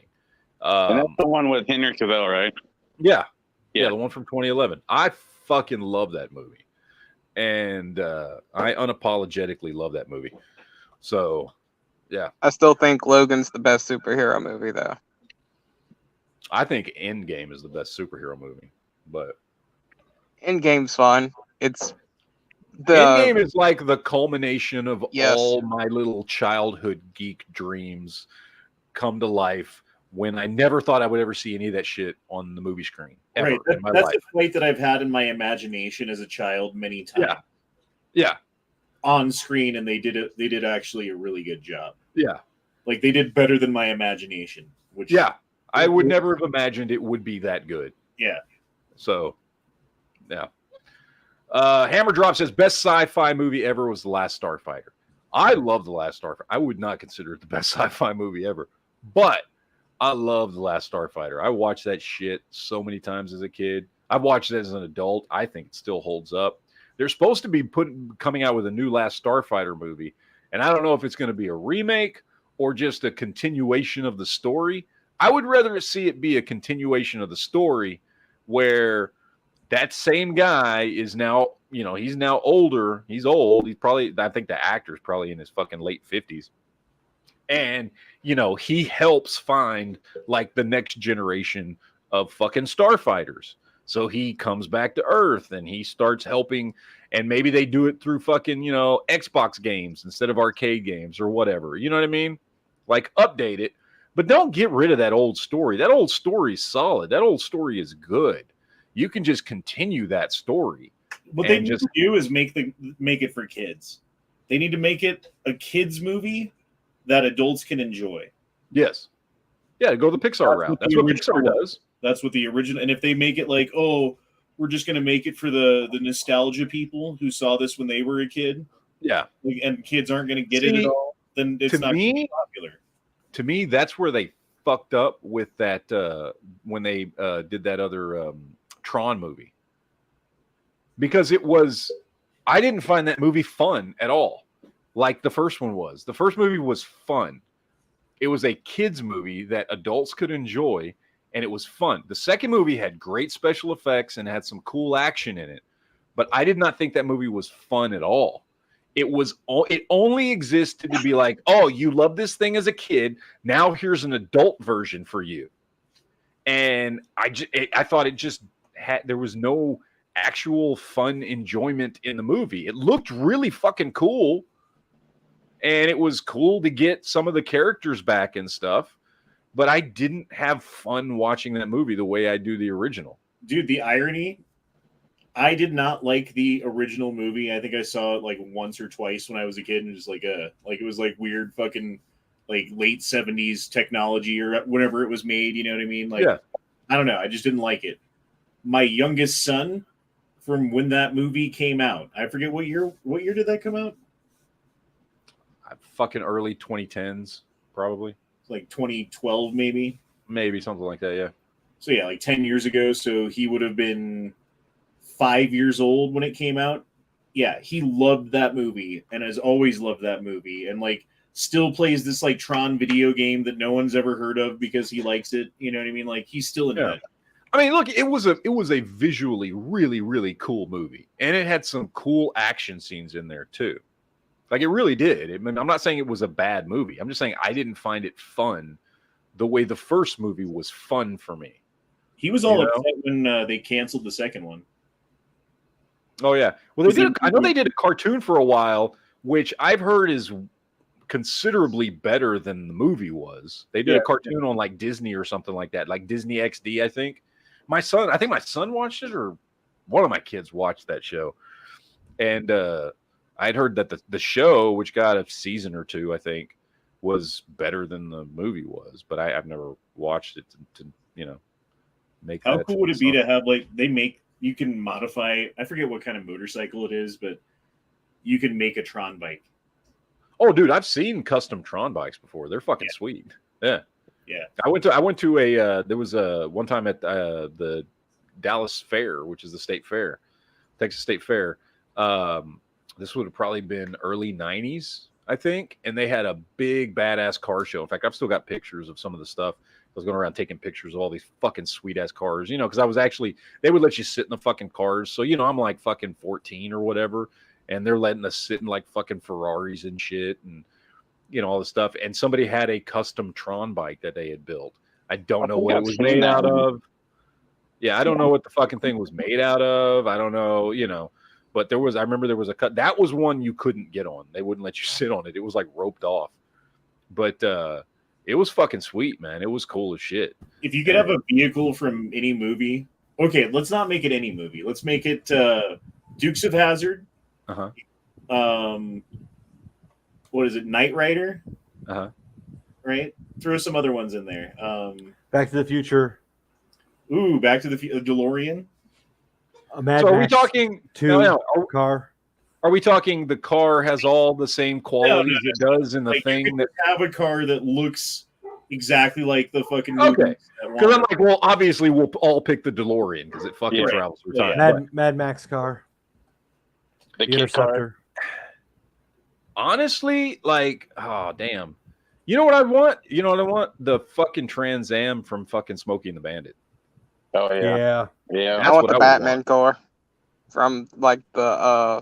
[SPEAKER 4] And that's the one with Henry Cavill, right?
[SPEAKER 1] Yeah, the one from 2011. I fucking love that movie. And I unapologetically love that movie. So, yeah.
[SPEAKER 2] I still think Logan's the best superhero movie, though.
[SPEAKER 1] I think Endgame is the best superhero movie, but
[SPEAKER 2] Endgame's fun. It's
[SPEAKER 1] Endgame is like the culmination of all my little childhood geek dreams come to life when I never thought I would ever see any of that shit on the movie screen ever in my life.
[SPEAKER 3] That's a fight that I've had in my imagination as a child many times.
[SPEAKER 1] Yeah.
[SPEAKER 3] On screen, and they did actually a really good job.
[SPEAKER 1] Yeah.
[SPEAKER 3] Like, they did better than my imagination. Which
[SPEAKER 1] I would never have imagined it would be that good.
[SPEAKER 3] Yeah.
[SPEAKER 1] So, yeah. Hammer Drop says, best sci-fi movie ever was The Last Starfighter. I love The Last Starfighter. I would not consider it the best sci-fi movie ever. But I love The Last Starfighter. I watched that shit so many times as a kid. I've watched it as an adult. I think it still holds up. They're supposed to be coming out with a new Last Starfighter movie. And I don't know if it's going to be a remake or just a continuation of the story. I would rather see it be a continuation of the story where that same guy is now, he's now older. He's old. He's probably, I think the actor's probably in his fucking late 50s. And, he helps find like the next generation of fucking starfighters. So he comes back to Earth and he starts helping, and maybe they do it through fucking, Xbox games instead of arcade games or whatever. You know what I mean? Like, update it. But don't get rid of that old story. That old story is solid. That old story is good. You can just continue that story.
[SPEAKER 3] What they need to do is make it for kids. They need to make it a kids movie that adults can enjoy.
[SPEAKER 1] Yes. Yeah, go the Pixar route. That's what Pixar does.
[SPEAKER 3] That's what the original. And if they make it like, oh, we're just going to make it for the nostalgia people who saw this when they were a kid.
[SPEAKER 1] Yeah.
[SPEAKER 3] And kids aren't going to get it at all. Then it's not going to be popular.
[SPEAKER 1] To me, that's where they fucked up with that when they did that other Tron movie. Because I didn't find that movie fun at all, like the first one was. The first movie was fun. It was a kids movie that adults could enjoy, and it was fun. The second movie had great special effects and had some cool action in it, but I did not think that movie was fun at all. it only existed to be like, oh, you love this thing as a kid. Now here's an adult version for you. And I thought it just there was no actual fun enjoyment in the movie. It looked really fucking cool. And it was cool to get some of the characters back and stuff. But I didn't have fun watching that movie the way I do the original.
[SPEAKER 3] Dude, the irony, I did not like the original movie. I think I saw it like once or twice when I was a kid, and just like it was like weird fucking like late 70s technology or whatever it was made, you know what I mean? Like, yeah. I don't know, I just didn't like it. My youngest son, from when that movie came out, I forget what year did that come out?
[SPEAKER 1] Fucking early 2010s, probably.
[SPEAKER 3] Like 2012, maybe
[SPEAKER 1] something like that. Yeah.
[SPEAKER 3] So yeah, like 10 years ago. So he would have been 5 years old when it came out. Yeah, he loved that movie and has always loved that movie, and like still plays this like Tron video game that no one's ever heard of because he likes it. You know what I mean? Like he's still into it.
[SPEAKER 1] I mean, look, it was a visually really, really cool movie, and it had some cool action scenes in there too. Like it really did. I mean, I'm not saying it was a bad movie. I'm just saying I didn't find it fun the way the first movie was fun for me.
[SPEAKER 3] He was all upset when they canceled the second one.
[SPEAKER 1] Oh yeah. Well, I know they did a cartoon for a while, which I've heard is considerably better than the movie was. They did a cartoon on like Disney or something like that, like Disney XD, I think. I think my son watched it, or one of my kids watched that show, and I'd heard that the show, which got a season or two, I think, was better than the movie was. But I've never watched it to make.
[SPEAKER 3] How cool would it be to have like you can modify? I forget what kind of motorcycle it is, but you can make a Tron bike.
[SPEAKER 1] Oh, dude, I've seen custom Tron bikes before. They're fucking sweet. Yeah.
[SPEAKER 3] Yeah.
[SPEAKER 1] I went to a there was a one time at the Dallas Fair, which is the state fair, Texas State Fair. This would have probably been early 90s, I think. And they had a big badass car show. In fact, I've still got pictures of some of the stuff. I was going around taking pictures of all these fucking sweet ass cars, because they would let you sit in the fucking cars. So, I'm like fucking 14 or whatever. And they're letting us sit in like fucking Ferraris and shit and, all this stuff. And somebody had a custom Tron bike that they had built. I don't know what it was made out of. Yeah, I don't know what the fucking thing was made out of. I don't know, But I remember there was a cut. That was one you couldn't get on. They wouldn't let you sit on it. It was like roped off. But it was fucking sweet, man. It was cool as shit.
[SPEAKER 3] If you could have a vehicle from any movie, okay, let's not make it any movie. Let's make it Dukes of Hazzard. What is it? Knight Rider. Right. Throw some other ones in there.
[SPEAKER 5] Back to the Future.
[SPEAKER 3] Ooh, Back to the DeLorean.
[SPEAKER 1] So are we talking
[SPEAKER 5] car?
[SPEAKER 1] Are we talking the car has all the same qualities it does in the
[SPEAKER 3] like
[SPEAKER 1] thing
[SPEAKER 3] that have a car that looks exactly like the fucking
[SPEAKER 1] okay? Because I'm like, well, obviously we'll all pick the DeLorean because it fucking travels through time.
[SPEAKER 5] Mad Max car.
[SPEAKER 4] The Interceptor.
[SPEAKER 1] Honestly, like, oh damn. You know what I want? The fucking Trans Am from fucking Smokey and the Bandit.
[SPEAKER 4] Oh yeah.
[SPEAKER 2] I want the Batman car from like the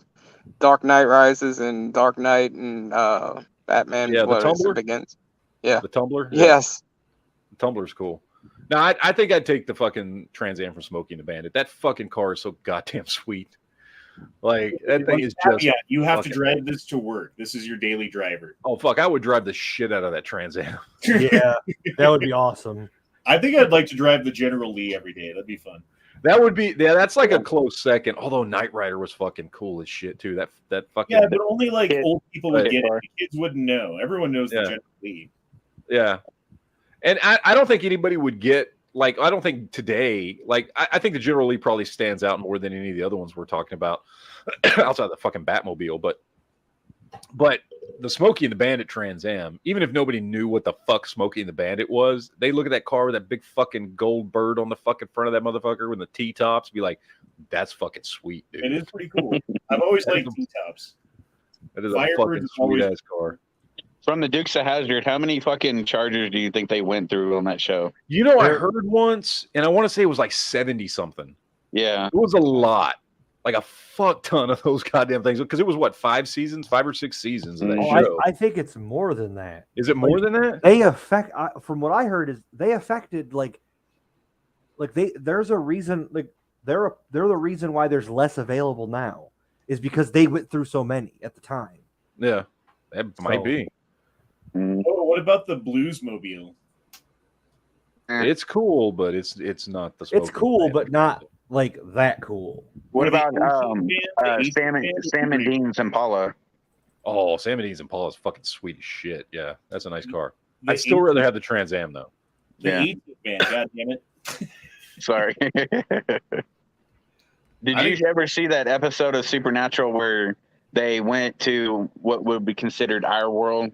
[SPEAKER 2] Dark Knight Rises and Dark Knight and Batman.
[SPEAKER 1] Yeah, the Tumbler
[SPEAKER 2] Begins. Yeah,
[SPEAKER 1] the Tumbler.
[SPEAKER 2] Yes,
[SPEAKER 1] the Tumbler's cool. No, I think I'd take the fucking Trans Am from Smokey and the Bandit. That fucking car is so goddamn sweet. Like that thing is just.
[SPEAKER 3] Yeah, you have to drive this to work. This is your daily driver.
[SPEAKER 1] Oh fuck! I would drive the shit out of that Trans Am.
[SPEAKER 5] Yeah, that would be awesome.
[SPEAKER 3] I think I'd like to drive the General Lee every day. That'd be fun.
[SPEAKER 1] That would be that's like a close second. Although Knight Rider was fucking cool as shit too. That fucking
[SPEAKER 3] but only like old people would get it. Kids wouldn't know. Everyone knows the General Lee.
[SPEAKER 1] Yeah, and I don't think anybody would get like I don't think today like I think the General Lee probably stands out more than any of the other ones we're talking about outside the fucking Batmobile, but the Smokey and the Bandit Trans Am, even if nobody knew what the fuck Smokey and the Bandit was, they look at that car with that big fucking gold bird on the fucking front of that motherfucker with the T-tops, be like, that's fucking sweet, dude.
[SPEAKER 3] It is pretty cool. I've always liked T-tops.
[SPEAKER 1] That is a fucking sweet-ass car.
[SPEAKER 4] From the Dukes of Hazzard, how many fucking Chargers do you think they went through on that show?
[SPEAKER 1] I heard once, and I want to say it was like 70-something.
[SPEAKER 4] Yeah.
[SPEAKER 1] It was a lot. like a fuck ton of those goddamn things because it was what 5 or 6 seasons of that
[SPEAKER 5] Oh,
[SPEAKER 1] show.
[SPEAKER 5] I think it's more than that.
[SPEAKER 1] Is it more than that?
[SPEAKER 5] They affect. From what I heard, is they affected like there's a reason they're the reason why there's less available now is because they went through so many at the time.
[SPEAKER 1] Yeah, that might be.
[SPEAKER 3] Oh, what about the Bluesmobile?
[SPEAKER 1] It's cool, but it's not the.
[SPEAKER 5] It's cool, but not like that cool.
[SPEAKER 4] What about Sam and Dean's Impala?
[SPEAKER 1] Oh, Sam and Dean's Impala is fucking sweet as shit. Yeah, that's a nice car. I'd still rather have the Trans Am though.
[SPEAKER 3] The 18 van, god damn it.
[SPEAKER 4] Sorry. Did you ever see that episode of Supernatural where they went to what would be considered our world?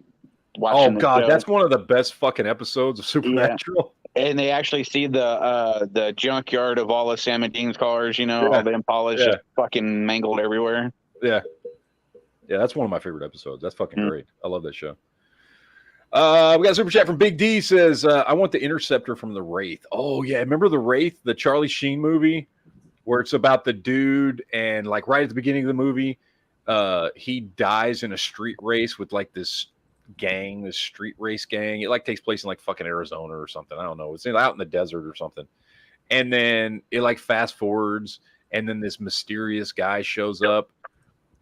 [SPEAKER 1] Oh God, that's one of the best fucking episodes of Supernatural.
[SPEAKER 4] Yeah. And they actually see the junkyard of all of Sam and Dean's cars, all the Impalas just fucking mangled everywhere.
[SPEAKER 1] Yeah. Yeah, that's one of my favorite episodes. That's fucking great. I love that show. We got a super chat from Big D says, I want the Interceptor from The Wraith. Oh, yeah. Remember The Wraith, the Charlie Sheen movie, where it's about the dude and like right at the beginning of the movie, he dies in a street race with like this street race gang. It like takes place in like fucking Arizona or something. I don't know. It's out in the desert or something. And then it like fast forwards and then this mysterious guy shows up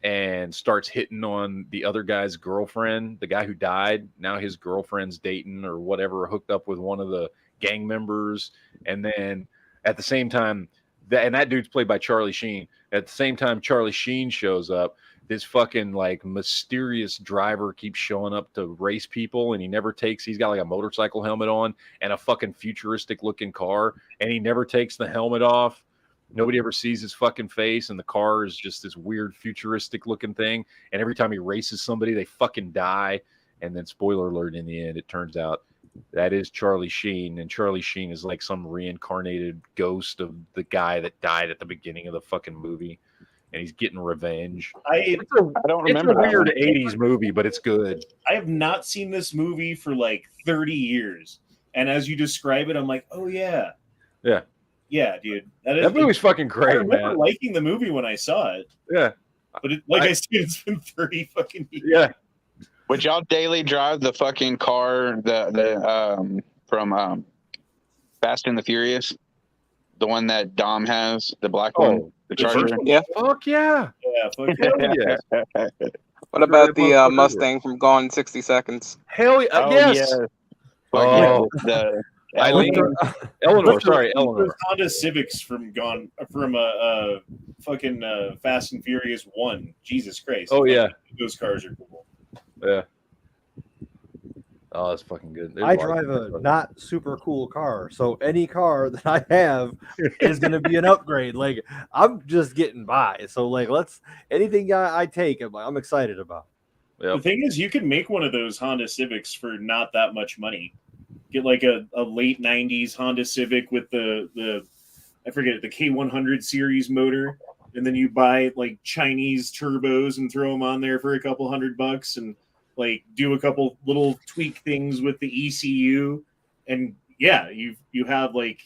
[SPEAKER 1] and starts hitting on the other guy's girlfriend, the guy who died. Now his girlfriend's dating or whatever, hooked up with one of the gang members. And then at the same time, that dude's played by Charlie Sheen. At the same time, Charlie Sheen shows up. This fucking like mysterious driver keeps showing up to race people and he's got like a motorcycle helmet on and a fucking futuristic looking car and he never takes the helmet off. Nobody ever sees his fucking face and the car is just this weird futuristic looking thing. And every time he races somebody, they fucking die. And then spoiler alert, in the end, it turns out that is Charlie Sheen. And Charlie Sheen is like some reincarnated ghost of the guy that died at the beginning of the fucking movie. And he's getting revenge.
[SPEAKER 3] I
[SPEAKER 4] don't remember.
[SPEAKER 1] It's a weird 80s movie, but it's good.
[SPEAKER 3] I have not seen this movie for like 30 years. And as you describe it, I'm like, oh, yeah.
[SPEAKER 1] Yeah.
[SPEAKER 3] Yeah, dude.
[SPEAKER 1] That movie's fucking great,
[SPEAKER 3] I remember
[SPEAKER 1] man.
[SPEAKER 3] liking the movie when I saw it.
[SPEAKER 1] Yeah.
[SPEAKER 3] But I said, it's been 30 fucking years.
[SPEAKER 1] Yeah.
[SPEAKER 4] Would y'all daily drive the fucking car from Fast and the Furious? The one that Dom has, the black one, the Charger.
[SPEAKER 2] Yeah.
[SPEAKER 1] Fuck yeah.
[SPEAKER 3] Yeah, fuck yeah.
[SPEAKER 2] What about the Mustang from Gone in 60 Seconds?
[SPEAKER 1] Hell yeah.
[SPEAKER 4] Oh,
[SPEAKER 1] yes.
[SPEAKER 4] Yeah.
[SPEAKER 1] The Eleanor. Sorry, Eleanor.
[SPEAKER 3] Honda Civics from fucking Fast and Furious 1. Jesus Christ.
[SPEAKER 1] Oh, yeah.
[SPEAKER 3] Those cars are cool.
[SPEAKER 1] Yeah. Oh, that's fucking good.
[SPEAKER 5] I drive a not super cool car, so any car that I have is going to be an upgrade. Like I'm just getting by, so like anything I take, I'm excited about.
[SPEAKER 1] Yep.
[SPEAKER 3] The thing is, you can make one of those Honda Civics for not that much money. Get like a late '90s Honda Civic with the I forget the K100 series motor, and then you buy like Chinese turbos and throw them on there for a couple $100 and like do a couple little tweak things with the ECU, and yeah, you have like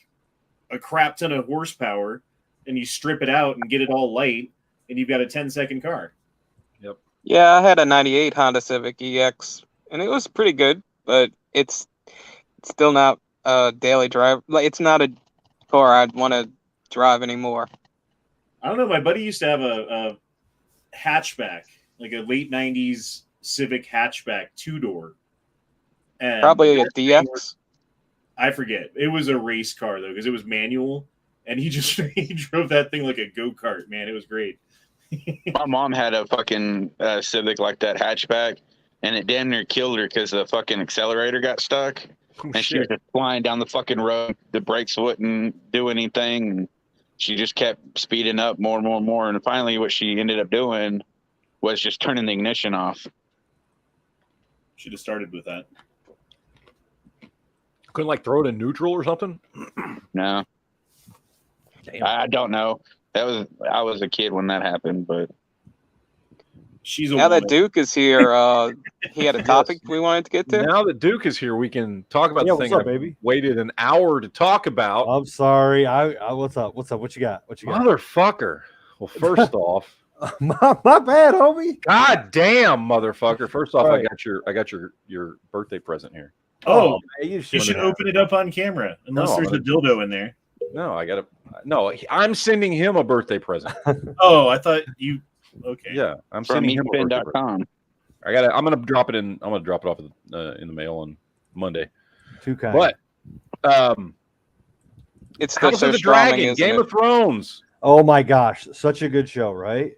[SPEAKER 3] a crap ton of horsepower, and you strip it out and get it all light, and you've got a 10-second car.
[SPEAKER 1] Yep.
[SPEAKER 2] Yeah, I had a '98 Honda Civic EX, and it was pretty good, but it's still not a daily drive. Like it's not a car I'd want to drive anymore.
[SPEAKER 3] I don't know. My buddy used to have a hatchback, like a late '90s Civic hatchback 2-door.
[SPEAKER 2] Probably a DX.
[SPEAKER 3] I forget. It was a race car though, because it was manual, and he drove that thing like a go-kart. Man, it was great.
[SPEAKER 4] My mom had a fucking Civic like that hatchback, and it damn near killed her because the fucking accelerator got stuck, and she was just flying down the fucking road. The brakes wouldn't do anything, and she just kept speeding up more and more and more. And finally, what she ended up doing was just turning the ignition off.
[SPEAKER 3] Should have started with that.
[SPEAKER 1] Couldn't like throw it in neutral or something?
[SPEAKER 4] No.
[SPEAKER 1] Damn.
[SPEAKER 4] I don't know. I was a kid when that happened, but
[SPEAKER 2] now that Duke is here, he had a topic we wanted to get to.
[SPEAKER 1] Now that Duke is here, we can talk about the thing
[SPEAKER 5] what's up, baby?
[SPEAKER 1] Waited an hour to talk about.
[SPEAKER 5] I'm sorry. What's up? What you got?
[SPEAKER 1] Motherfucker. Well, first off,
[SPEAKER 5] my bad, homie.
[SPEAKER 1] God damn, motherfucker! First off,
[SPEAKER 5] Right.
[SPEAKER 1] I got your birthday present here.
[SPEAKER 3] Oh,
[SPEAKER 5] man,
[SPEAKER 3] you should open it up on camera, unless there's a dildo in there.
[SPEAKER 1] No, I'm sending him a birthday present.
[SPEAKER 3] Oh, I thought you. Okay.
[SPEAKER 1] Yeah, I'm
[SPEAKER 4] From
[SPEAKER 1] sending him a birthday present.
[SPEAKER 4] meatspin.com.
[SPEAKER 1] I'm gonna drop it in. I'm gonna drop it off in the mail on Monday.
[SPEAKER 5] Too kind.
[SPEAKER 1] But
[SPEAKER 2] It's
[SPEAKER 1] House
[SPEAKER 2] so
[SPEAKER 1] of the
[SPEAKER 2] strong,
[SPEAKER 1] Dragon, Game of Thrones.
[SPEAKER 5] Oh my gosh, such a good show, right?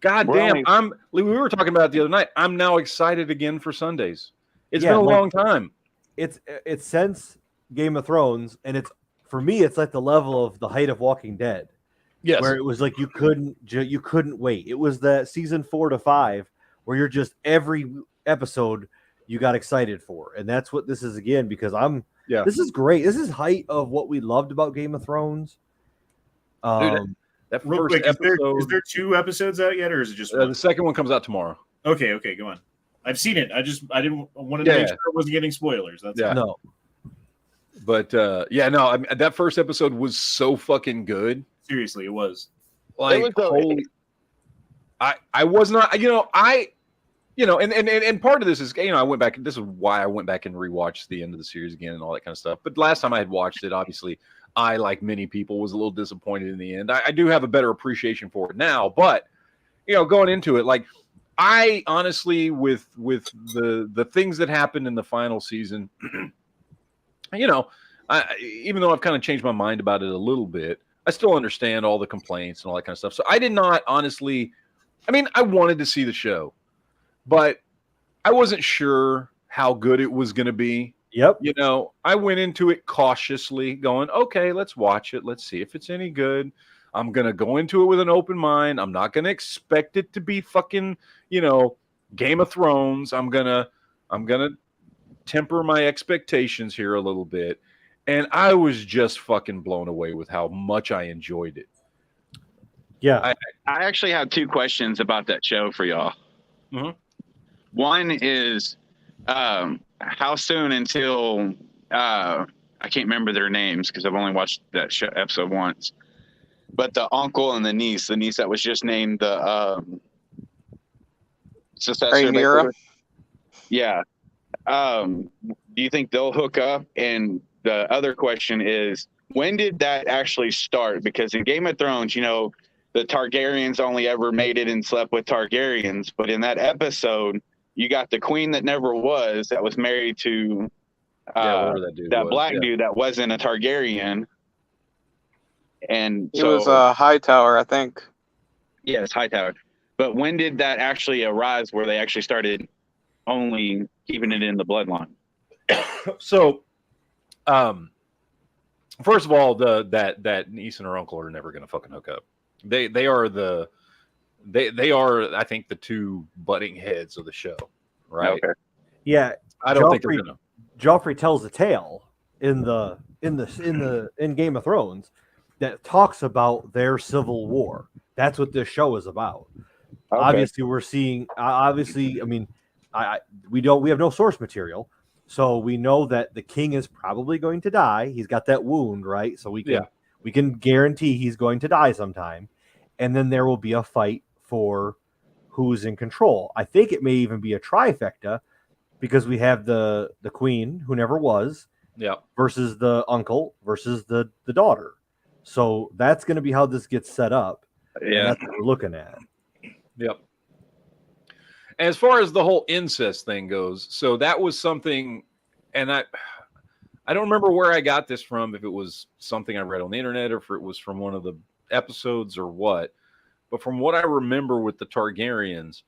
[SPEAKER 1] God damn, we were talking about it the other night. I'm now excited again for Sundays. It's been a long time.
[SPEAKER 5] It's since Game of Thrones, and it's for me, it's like the level of the height of Walking Dead.
[SPEAKER 1] Yes,
[SPEAKER 5] where it was like you couldn't wait. It was the season 4 to 5 where you're just every episode you got excited for, and that's what this is again because this is great. This is height of what we loved about Game of Thrones.
[SPEAKER 1] Dude, that
[SPEAKER 3] real
[SPEAKER 1] first
[SPEAKER 3] quick,
[SPEAKER 1] episode,
[SPEAKER 3] is there 2 episodes out yet, or is it just one?
[SPEAKER 1] The second one comes out tomorrow.
[SPEAKER 3] Okay, go on. I've seen it. I wanted to make sure I wasn't getting spoilers. That's all.
[SPEAKER 5] No.
[SPEAKER 1] But I mean, that first episode was so fucking good.
[SPEAKER 3] Seriously, it was.
[SPEAKER 1] Like, holy, I was not, and part of this is, I went back. This is why I went back and rewatched the end of the series again and all that kind of stuff. But last time I had watched it, obviously, I, like many people, was a little disappointed in the end. I do have a better appreciation for it now, but going into it, like, I honestly, with the things that happened in the final season, even though I've kind of changed my mind about it a little bit, I still understand all the complaints and all that kind of stuff. So I did not honestly, I wanted to see the show, but I wasn't sure how good it was going to be.
[SPEAKER 5] Yep.
[SPEAKER 1] I went into it cautiously going, okay, let's watch it. Let's see if it's any good. I'm going to go into it with an open mind. I'm not going to expect it to be fucking, Game of Thrones. I'm going to temper my expectations here a little bit. And I was just fucking blown away with how much I enjoyed it.
[SPEAKER 5] Yeah.
[SPEAKER 4] I actually have 2 questions about that show for y'all.
[SPEAKER 1] Mm-hmm.
[SPEAKER 4] One is how soon until I can't remember their names because I've only watched that episode once. But the uncle and the niece that was just named the successor.
[SPEAKER 2] Rhaenyra?
[SPEAKER 4] Yeah. Do you think they'll hook up? And the other question is, when did that actually start? Because in Game of Thrones, the Targaryens only ever mated and slept with Targaryens. But in that episode, you got the queen that never was, that was married to that black dude that wasn't a Targaryen. And
[SPEAKER 2] it was Hightower, I think.
[SPEAKER 4] Yes, Hightower. But when did that actually arise where they actually started only keeping it in the bloodline?
[SPEAKER 1] So, first of all, that niece and her uncle are never going to fucking hook up. They are I think the 2 butting heads of the show, right? Okay.
[SPEAKER 5] Yeah,
[SPEAKER 1] I don't think they're gonna.
[SPEAKER 5] Joffrey tells a tale in Game of Thrones that talks about their civil war. That's what this show is about. Okay. Obviously, we're seeing. We have no source material, so we know that the king is probably going to die. He's got that wound, right? So we can guarantee he's going to die sometime, and then there will be a fight for who's in control. I think it may even be a trifecta because we have the queen who never was, versus the uncle versus the daughter. So that's going to be how this gets set up. Yeah, that's what we're looking at.
[SPEAKER 1] Yep. As far as the whole incest thing goes, so that was something, and I don't remember where I got this from, if it was something I read on the internet or if it was from one of the episodes or what. But from what I remember with the Targaryens,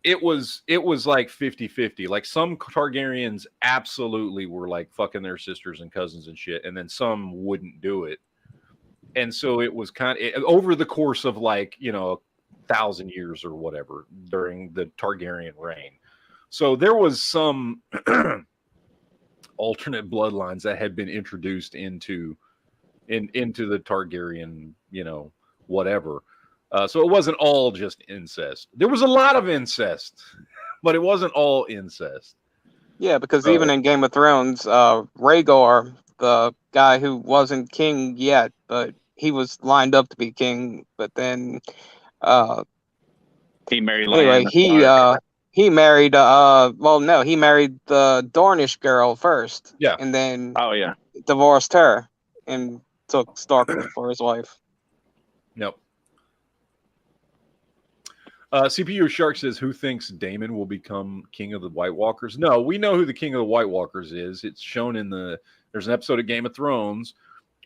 [SPEAKER 1] it was like 50-50. Like, some Targaryens absolutely were like fucking their sisters and cousins and shit, and then some wouldn't do it. And so it was over the course of 1,000 years or whatever during the Targaryen reign. So there was some alternate bloodlines that had been introduced into the Targaryen, whatever. So it wasn't all just incest. There was a lot of incest, but it wasn't all incest.
[SPEAKER 2] Yeah, because even in Game of Thrones, Rhaegar, the guy who wasn't king yet, but he was lined up to be king, but then
[SPEAKER 4] he married.
[SPEAKER 2] Anyway, he married he married the Dornish girl first.
[SPEAKER 1] Yeah.
[SPEAKER 2] And then
[SPEAKER 4] yeah,
[SPEAKER 2] divorced her and took Stark for his wife.
[SPEAKER 1] Yep. CPU Shark says, who thinks Daemon will become king of the White Walkers? No, we know who the king of the White Walkers is. It's shown there's an episode of Game of Thrones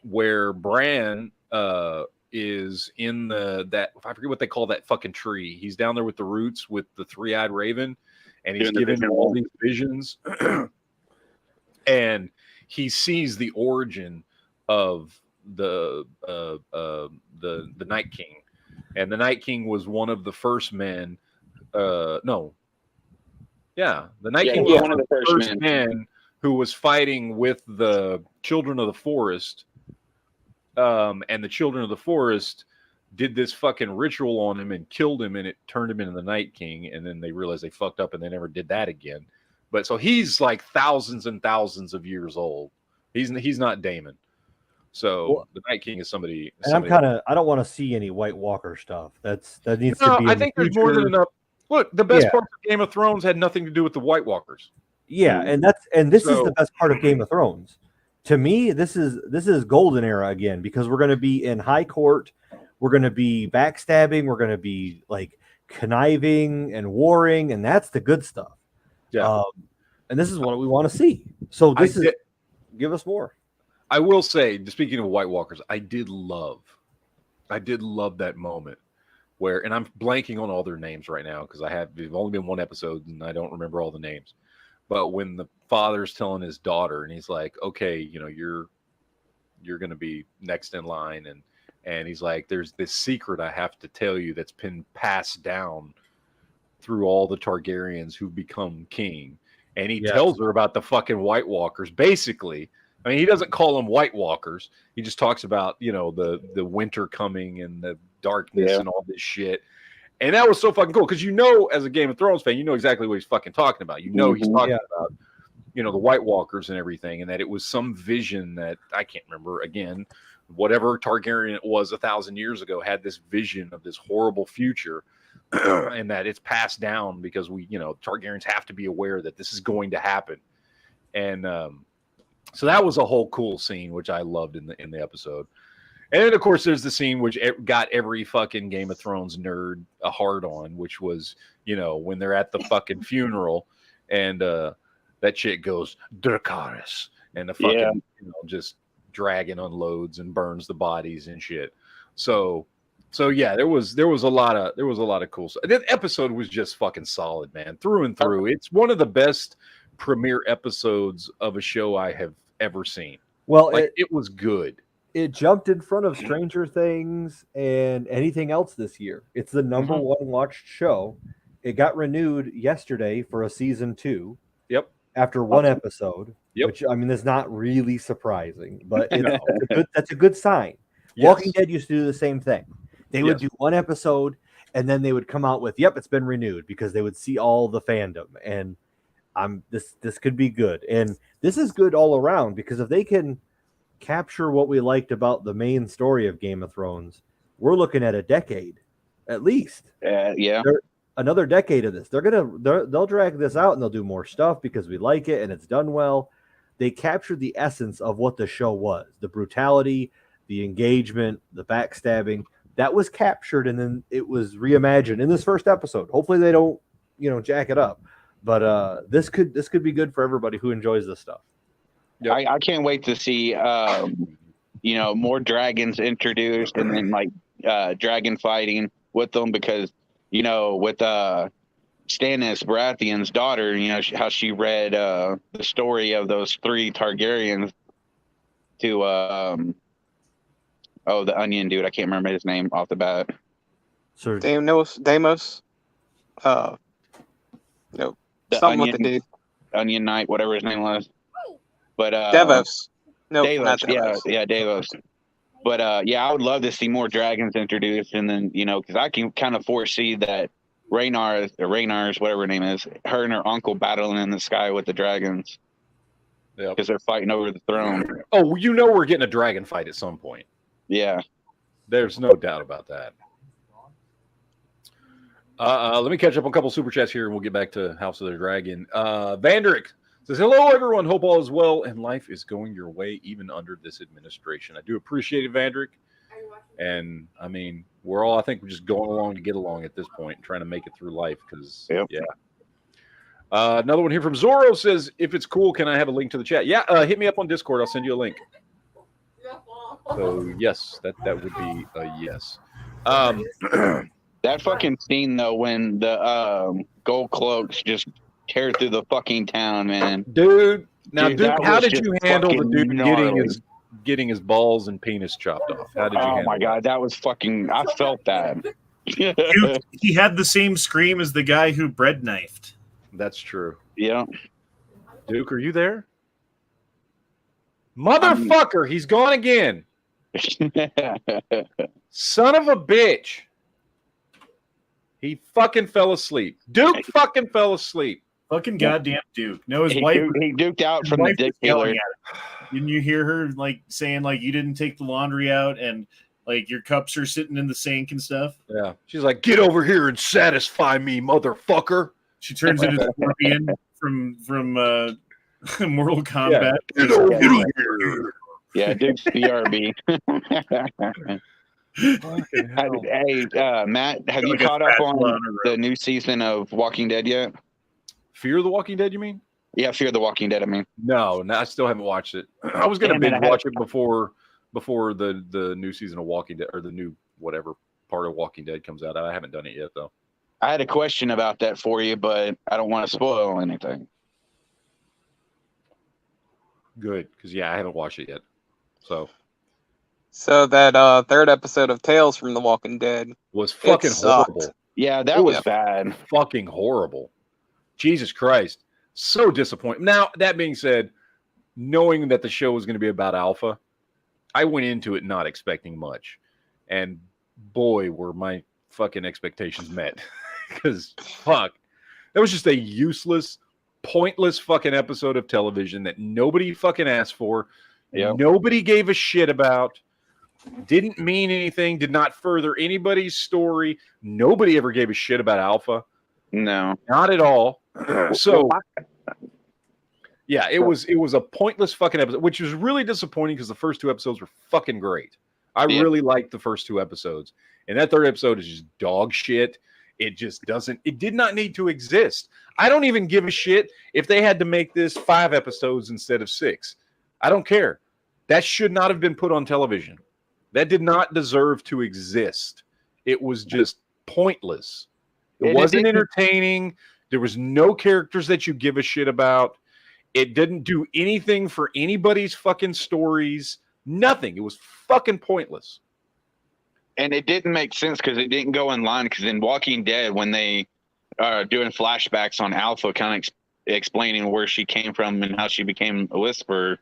[SPEAKER 1] where Bran is in I forget what they call that fucking tree. He's down there with the roots with the three-eyed raven, and he's given all these visions. And he sees the origin of the Night King. And the Night King was one of the first men. The Night King was one of the first men who was fighting with the Children of the Forest. And the Children of the Forest did this fucking ritual on him and killed him, and it turned him into the Night King. And then they realized they fucked up, and they never did that again. But so he's like thousands and thousands of years old. He's not Daemon. So the Night King is somebody.
[SPEAKER 5] And I don't want to see any White Walker stuff. That needs to be.
[SPEAKER 1] I think there's more than enough. Look, the best part of Game of Thrones had nothing to do with the White Walkers.
[SPEAKER 5] Yeah, and this is the best part of Game of Thrones. To me, this is golden era again, because we're going to be in high court, we're going to be backstabbing, we're going to be like conniving and warring, and that's the good stuff.
[SPEAKER 1] Yeah,
[SPEAKER 5] and this is what we want to see. So give us more.
[SPEAKER 1] I will say, speaking of White Walkers, I did love that moment where, and I'm blanking on all their names right now because there's only been one episode and I don't remember all the names. But when the father's telling his daughter, and he's like, "Okay, you're going to be next in line," and he's like, "There's this secret I have to tell you that's been passed down through all the Targaryens who've become king," and he tells her about the fucking White Walkers, basically. I mean, he doesn't call them White Walkers. He just talks about, the winter coming and the darkness and all this shit. And that was so fucking cool because as a Game of Thrones fan, you know exactly what he's fucking talking about. He's talking about, the White Walkers and everything, and that it was some vision that I can't remember. Again, whatever Targaryen it was 1,000 years ago had this vision of this horrible future, and that it's passed down because Targaryens have to be aware that this is going to happen. And so that was a whole cool scene, which I loved in the episode. And then, of course, there's the scene which got every fucking Game of Thrones nerd a hard on, which was, when they're at the fucking funeral and that chick goes, Dracarys, and the fucking, just dragon unloads and burns the bodies and shit. So yeah, there was a lot of cool stuff. That episode was just fucking solid, man, through and through. It's one of the best premiere episodes of a show I have ever seen.
[SPEAKER 5] Well,
[SPEAKER 1] it was good.
[SPEAKER 5] It jumped in front of Stranger Things and anything else this year. It's the number one watched show. It got renewed yesterday for a season 2.
[SPEAKER 1] Yep.
[SPEAKER 5] After one episode. Yep. Which, I mean, is not really surprising, but that's a good sign. Yes. Walking Dead used to do the same thing. They would do one episode and then they would come out with, "Yep, it's been renewed," because they would see all the fandom. And this could be good. And this is good all around, because if they can capture what we liked about the main story of Game of Thrones, we're looking at a decade at least. Another decade of this. They'll drag this out and they'll do more stuff because we like it and it's done well. They captured the essence of what the show was, the brutality, the engagement, the backstabbing. That was captured, and then it was reimagined in this first episode. Hopefully they don't, jack it up. But this could be good for everybody who enjoys this stuff.
[SPEAKER 4] Yep. I can't wait to see more dragons introduced, and then dragon fighting with them, because with Stannis Baratheon's daughter, how she read the story of those 3 Targaryens to the onion dude, I can't remember his name off the bat.
[SPEAKER 5] Sir
[SPEAKER 2] Deimos. No. Something with the dude.
[SPEAKER 4] Onion Knight, whatever his name was. But
[SPEAKER 2] Davos. No,
[SPEAKER 4] Davos. Yeah, Davos. But I would love to see more dragons introduced, and then because I can kind of foresee that Rhaenyr's whatever her name is, her and her uncle battling in the sky with the dragons. Yeah, because they're fighting over the throne.
[SPEAKER 1] Oh, we're getting a dragon fight at some point.
[SPEAKER 4] Yeah.
[SPEAKER 1] There's no doubt about that. Let me catch up on a couple super chats here, and we'll get back to House of the Dragon. Vanderick says, hello, everyone. Hope all is well, and life is going your way, even under this administration. I do appreciate it, Vanderick. And, I mean, we're all, I think, we're just going along to get along at this point and trying to make it through life because, yeah. Another one here from Zorro says, if it's cool, can I have a link to the chat? Yeah, hit me up on Discord. I'll send you a link. So, yes, that would be a yes.
[SPEAKER 4] That fucking scene, though, when the gold cloaks just tear through the fucking town, man.
[SPEAKER 1] Dude, how did you handle the dude getting his balls and penis chopped off? How did you handle
[SPEAKER 4] Oh, my God, that was fucking... I felt that.
[SPEAKER 3] Dude, he had the same scream as the guy who bread knifed.
[SPEAKER 1] That's true.
[SPEAKER 4] Yeah.
[SPEAKER 1] Duke, are you there? Motherfucker, he's gone again. Son of a bitch. He fucking fell asleep. Duke fucking fell asleep.
[SPEAKER 3] Fucking goddamn Duke. No, his wife.
[SPEAKER 4] He duked out from the dick dealer.
[SPEAKER 3] Didn't you hear her like saying like you didn't take the laundry out and like your cups are sitting in the sink and stuff?
[SPEAKER 1] Yeah. She's like, get over here and satisfy me, motherfucker.
[SPEAKER 3] She turns into Scorpion from Mortal Kombat.
[SPEAKER 1] Yeah. Get over here.
[SPEAKER 4] Yeah, Duke's BRB. Hey, Matt, have you caught up on the new season of Walking Dead yet?
[SPEAKER 1] Fear the Walking Dead, you mean?
[SPEAKER 4] Yeah, Fear the Walking Dead, I mean.
[SPEAKER 1] No, I still haven't watched it. I was going to binge watch it before the new season of Walking Dead, or the new whatever part of Walking Dead comes out. I haven't done it yet, though.
[SPEAKER 4] I had a question about that for you, but I don't want to spoil anything.
[SPEAKER 1] Good, because, I haven't watched it yet.
[SPEAKER 2] So that third episode of Tales from the Walking Dead
[SPEAKER 1] was fucking horrible.
[SPEAKER 4] Yeah, that was bad.
[SPEAKER 1] Fucking horrible. Jesus Christ. So disappointing. Now, that being said, knowing that the show was going to be about Alpha, I went into it not expecting much. And boy, were my fucking expectations met. Because, fuck, that was just a useless, pointless fucking episode of television that nobody fucking asked for. Yep. Nobody gave a shit about. Didn't mean anything. Did not further anybody's story. Nobody ever gave a shit about Alpha.
[SPEAKER 4] No.
[SPEAKER 1] Not at all. So, yeah, it was a pointless fucking episode, which was really disappointing because the first two episodes were fucking great. I really liked the first two episodes. And that third episode is just dog shit. It just doesn't, it did not need to exist. I don't even give a shit if they had to make this 5 episodes instead of 6. I don't care. That should not have been put on television. That did not deserve to exist. It was just pointless. It wasn't entertaining. There was no characters that you give a shit about. It didn't do anything for anybody's fucking stories. Nothing. It was fucking pointless.
[SPEAKER 4] And it didn't make sense because it didn't go in line. Because in Walking Dead, when they are doing flashbacks on Alpha, kind of explaining where she came from and how she became a Whisperer,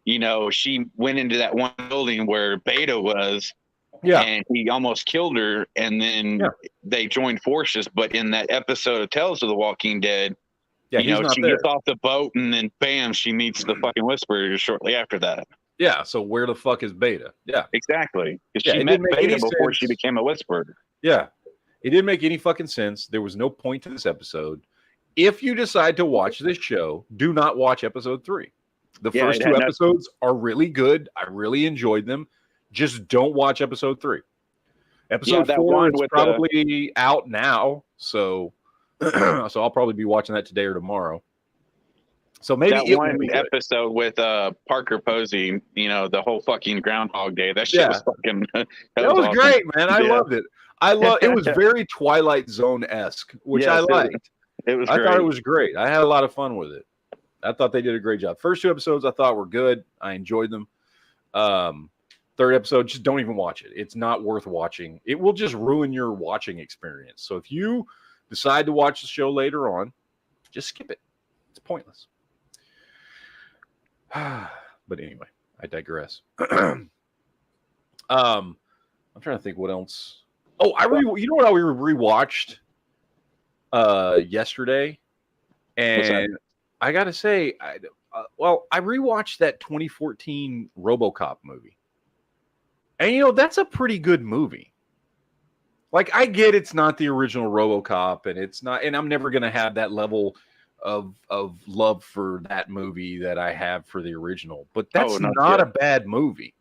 [SPEAKER 4] you know, she went into that one building where Beta was, and he almost killed her, and then they joined forces. But in that episode of Tales of the Walking Dead, you know, she gets off the boat, and then bam, she meets the fucking Whisperer shortly after that.
[SPEAKER 1] Yeah, so where the fuck is Beta? Yeah.
[SPEAKER 4] Exactly. Because she met Beta before she became a Whisperer.
[SPEAKER 1] Yeah. It didn't make any fucking sense. There was no point to this episode. If you decide to watch this show, do not watch episode 3. The first 2 episodes are really good. I really enjoyed them. Just don't watch episode 3. Episode 4 is probably out now, so I'll probably be watching that today or tomorrow. So maybe
[SPEAKER 4] that one episode with Parker Posey, you know, the whole fucking Groundhog Day. That shit was fucking.
[SPEAKER 1] That was awesome. Great, man. I loved it. It was very Twilight Zone-esque, which I liked.
[SPEAKER 4] It was.
[SPEAKER 1] I thought it was great. I had a lot of fun with it. I thought they did a great job. First 2 episodes I thought were good. I enjoyed them. Third episode, just don't even watch it. It's not worth watching. It will just ruin your watching experience. So if you decide to watch the show later on, just skip it. It's pointless. But anyway, I digress. I'm trying to think what else. Oh, you know what I rewatched yesterday, and I gotta say, I rewatched that 2014 RoboCop movie, And that's a pretty good movie. Like, I get it's not the original RoboCop, and it's not, and I'm never gonna have that level of love for that movie that I have for the original. But that's not a bad movie.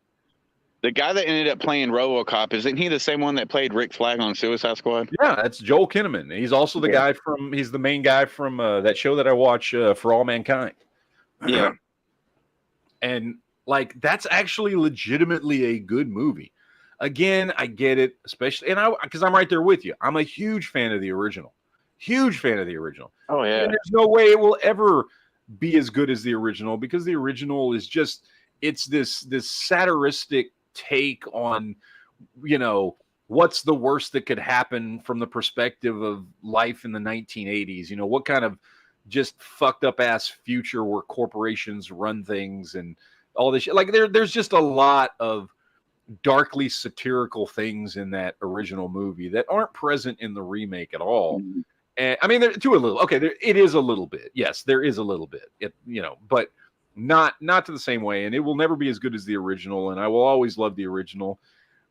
[SPEAKER 4] The guy that ended up playing RoboCop, isn't he the same one that played Rick Flag on Suicide Squad?
[SPEAKER 1] Yeah, that's Joel Kinnaman. He's also the guy he's the main guy from that show that I watch, For All Mankind.
[SPEAKER 4] Yeah.
[SPEAKER 1] And like, that's actually legitimately a good movie. Again, I get it, especially, because I'm right there with you. I'm a huge fan of the original. Huge fan of the original.
[SPEAKER 4] Oh, yeah.
[SPEAKER 1] And there's no way it will ever be as good as the original, because the original is just, it's this satiristic take on, what's the worst that could happen from the perspective of life in the 1980s. What kind of just fucked up ass future where corporations run things and all this shit. Like, there's just a lot of darkly satirical things in that original movie that aren't present in the remake at all. Mm-hmm. And I mean, it is a little bit. Yes, there is a little bit. But not to the same way, and it will never be as good as the original, and I will always love the original.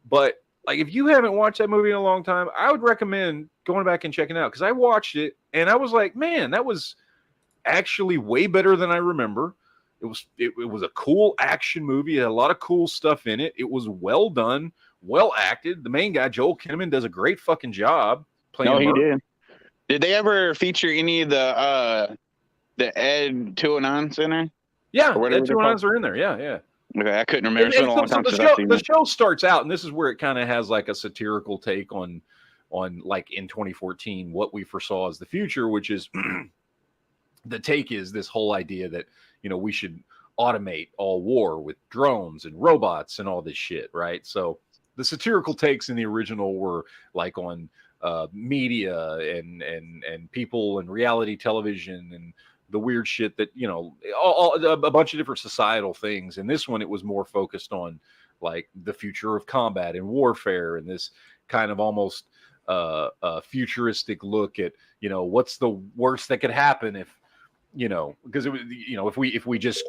[SPEAKER 1] But like, if you haven't watched that movie in a long time, I would recommend going back and checking it out, because I watched it and I was like, man, that was actually way better than I remember. It was a cool action movie. It had a lot of cool stuff in it. It was well done, well acted. The main guy, Joel Kinnaman, does a great fucking job playing.
[SPEAKER 4] No, he did. Did they ever feature any of the Ed 209s in there?
[SPEAKER 1] Yeah, Ed 209s are in there. Yeah.
[SPEAKER 4] Okay, I couldn't remember. It's been a long time since I've seen
[SPEAKER 1] the show starts out, and this is where it kind of has like a satirical take on like in 2014 what we foresaw as the future, which is the take is this whole idea that we should automate all war with drones and robots and all this shit, right? So the satirical takes in the original were like on media and people and reality television and the weird shit that a bunch of different societal things. And this one, it was more focused on like the future of combat and warfare, and this kind of almost futuristic look at what's the worst that could happen if because it was if we just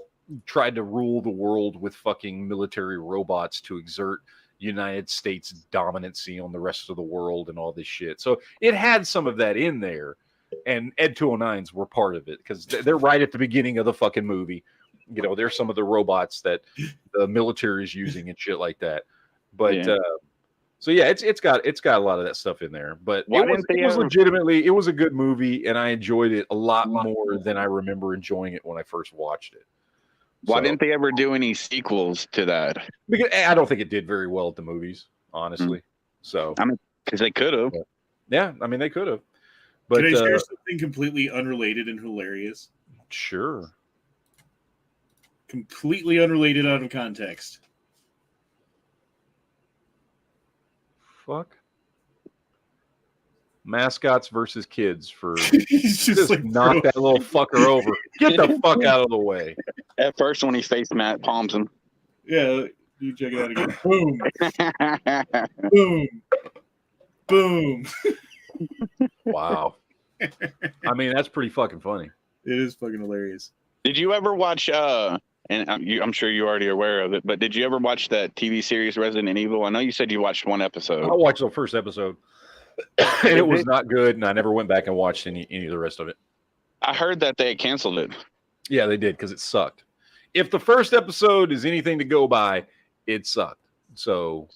[SPEAKER 1] tried to rule the world with fucking military robots to exert United States dominancy on the rest of the world and all this shit. So it had some of that in there. And Ed 209s were part of it, because they're right at the beginning of the fucking movie. They're some of the robots that the military is using and shit like that. But so yeah, it's got a lot of that stuff in there. But it was legitimately, it was a good movie, and I enjoyed it a lot more than I remember enjoying it when I first watched it.
[SPEAKER 4] Why didn't they ever do any sequels to that?
[SPEAKER 1] Because I don't think it did very well at the movies, honestly. So
[SPEAKER 4] I mean, because they could have.
[SPEAKER 1] Yeah, I mean, they could have. But,
[SPEAKER 3] can I share something completely unrelated and hilarious?
[SPEAKER 1] Sure.
[SPEAKER 3] Completely unrelated, out of context.
[SPEAKER 1] Fuck. Mascots versus kids for just like knock that little fucker over. Get the fuck out of the way.
[SPEAKER 4] At first, when he faced Matt, palms him.
[SPEAKER 3] Yeah, you check it out again. Boom. Boom. Boom.
[SPEAKER 1] Wow. I mean, that's pretty fucking funny.
[SPEAKER 3] It is fucking hilarious.
[SPEAKER 4] Did you ever watch, and I'm sure you're already aware of it, but did you ever watch that TV series Resident Evil? I know you said you watched one episode.
[SPEAKER 1] I watched the first episode, and it was not good, and I never went back and watched any of the rest of it.
[SPEAKER 4] I heard that they canceled it.
[SPEAKER 1] Yeah, they did, because it sucked. If the first episode is anything to go by, it sucked. So,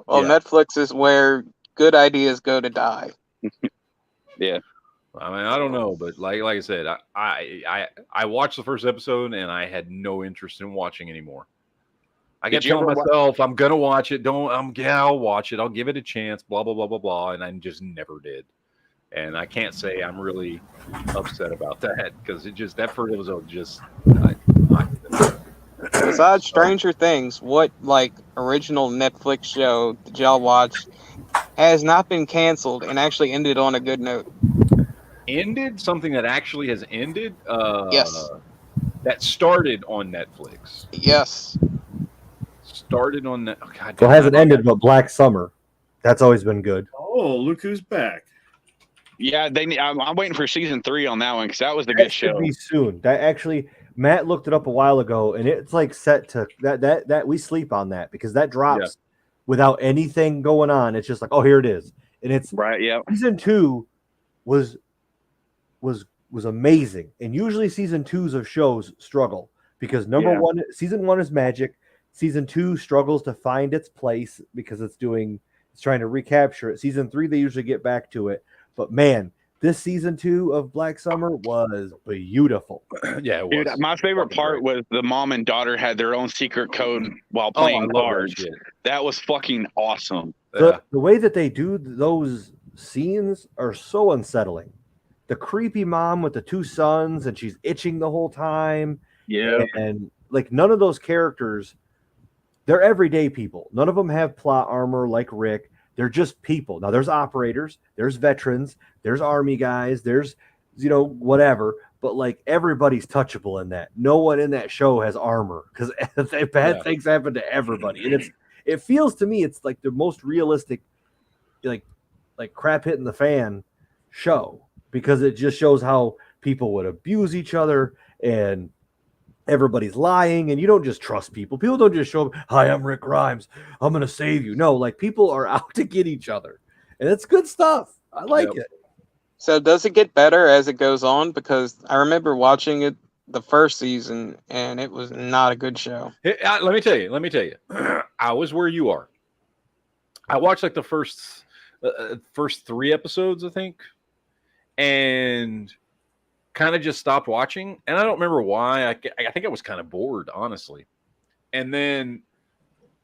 [SPEAKER 2] well, yeah. Netflix is where good ideas go to die.
[SPEAKER 4] Yeah.
[SPEAKER 1] I mean, I don't know, but like I said, I watched the first episode and I had no interest in watching anymore. I kept telling myself, I'm gonna watch it. I'll watch it. I'll give it a chance. Blah blah blah blah blah, and I just never did. And I can't say I'm really upset about that, because that first episode just.
[SPEAKER 2] Besides Stranger Things, what original Netflix show did y'all watch has not been canceled and actually ended on a good note?
[SPEAKER 1] Ended? Something that actually has ended?
[SPEAKER 2] Yes.
[SPEAKER 1] That started on Netflix.
[SPEAKER 2] Yes.
[SPEAKER 1] Started on that. Oh, God,
[SPEAKER 5] well, it hasn't ended, but Black Summer. That's always been good.
[SPEAKER 3] Oh, look who's back.
[SPEAKER 4] Yeah, I'm waiting for season 3 on that one, because that was the good show.
[SPEAKER 5] Should be soon. That actually, Matt looked it up a while ago, and it's set to that we sleep on that, because that drops without anything going on. It's just like, oh, here it is, and it's
[SPEAKER 4] right. Yeah,
[SPEAKER 5] season 2 was amazing, and usually season 2s of shows struggle because season 1 is magic. Season 2 struggles to find its place because it's trying to recapture it. Season 3 they usually get back to it, but man, this season 2 of Black Summer was beautiful.
[SPEAKER 1] Yeah, it was.
[SPEAKER 4] Dude, my favorite part was the mom and daughter had their own secret code while playing cards. That was fucking awesome.
[SPEAKER 5] The way that they do those scenes are so unsettling. The creepy mom with the 2 sons, and she's itching the whole time.
[SPEAKER 4] Yeah,
[SPEAKER 5] and like none of those characters, they're everyday people. None of them have plot armor like Rick. They're just people. Now there's operators, there's veterans, there's army guys, there's whatever. But like everybody's touchable in that. No one in that show has armor because bad things happen to everybody, and it feels to me it's like the most realistic, like crap hitting the fan show, because it just shows how people would abuse each other and everybody's lying, and you don't just trust people. People don't just show up, hi, I'm Rick Grimes, I'm going to save you. No, like people are out to get each other, and it's good stuff. I like it.
[SPEAKER 2] So does it get better as it goes on? Because I remember watching it the first season, and it was not a good show.
[SPEAKER 1] Let me tell you. I was where you are. I watched like the first 3 episodes, I think, and kind of just stopped watching. And I don't remember why. I think I was kind of bored, honestly. And then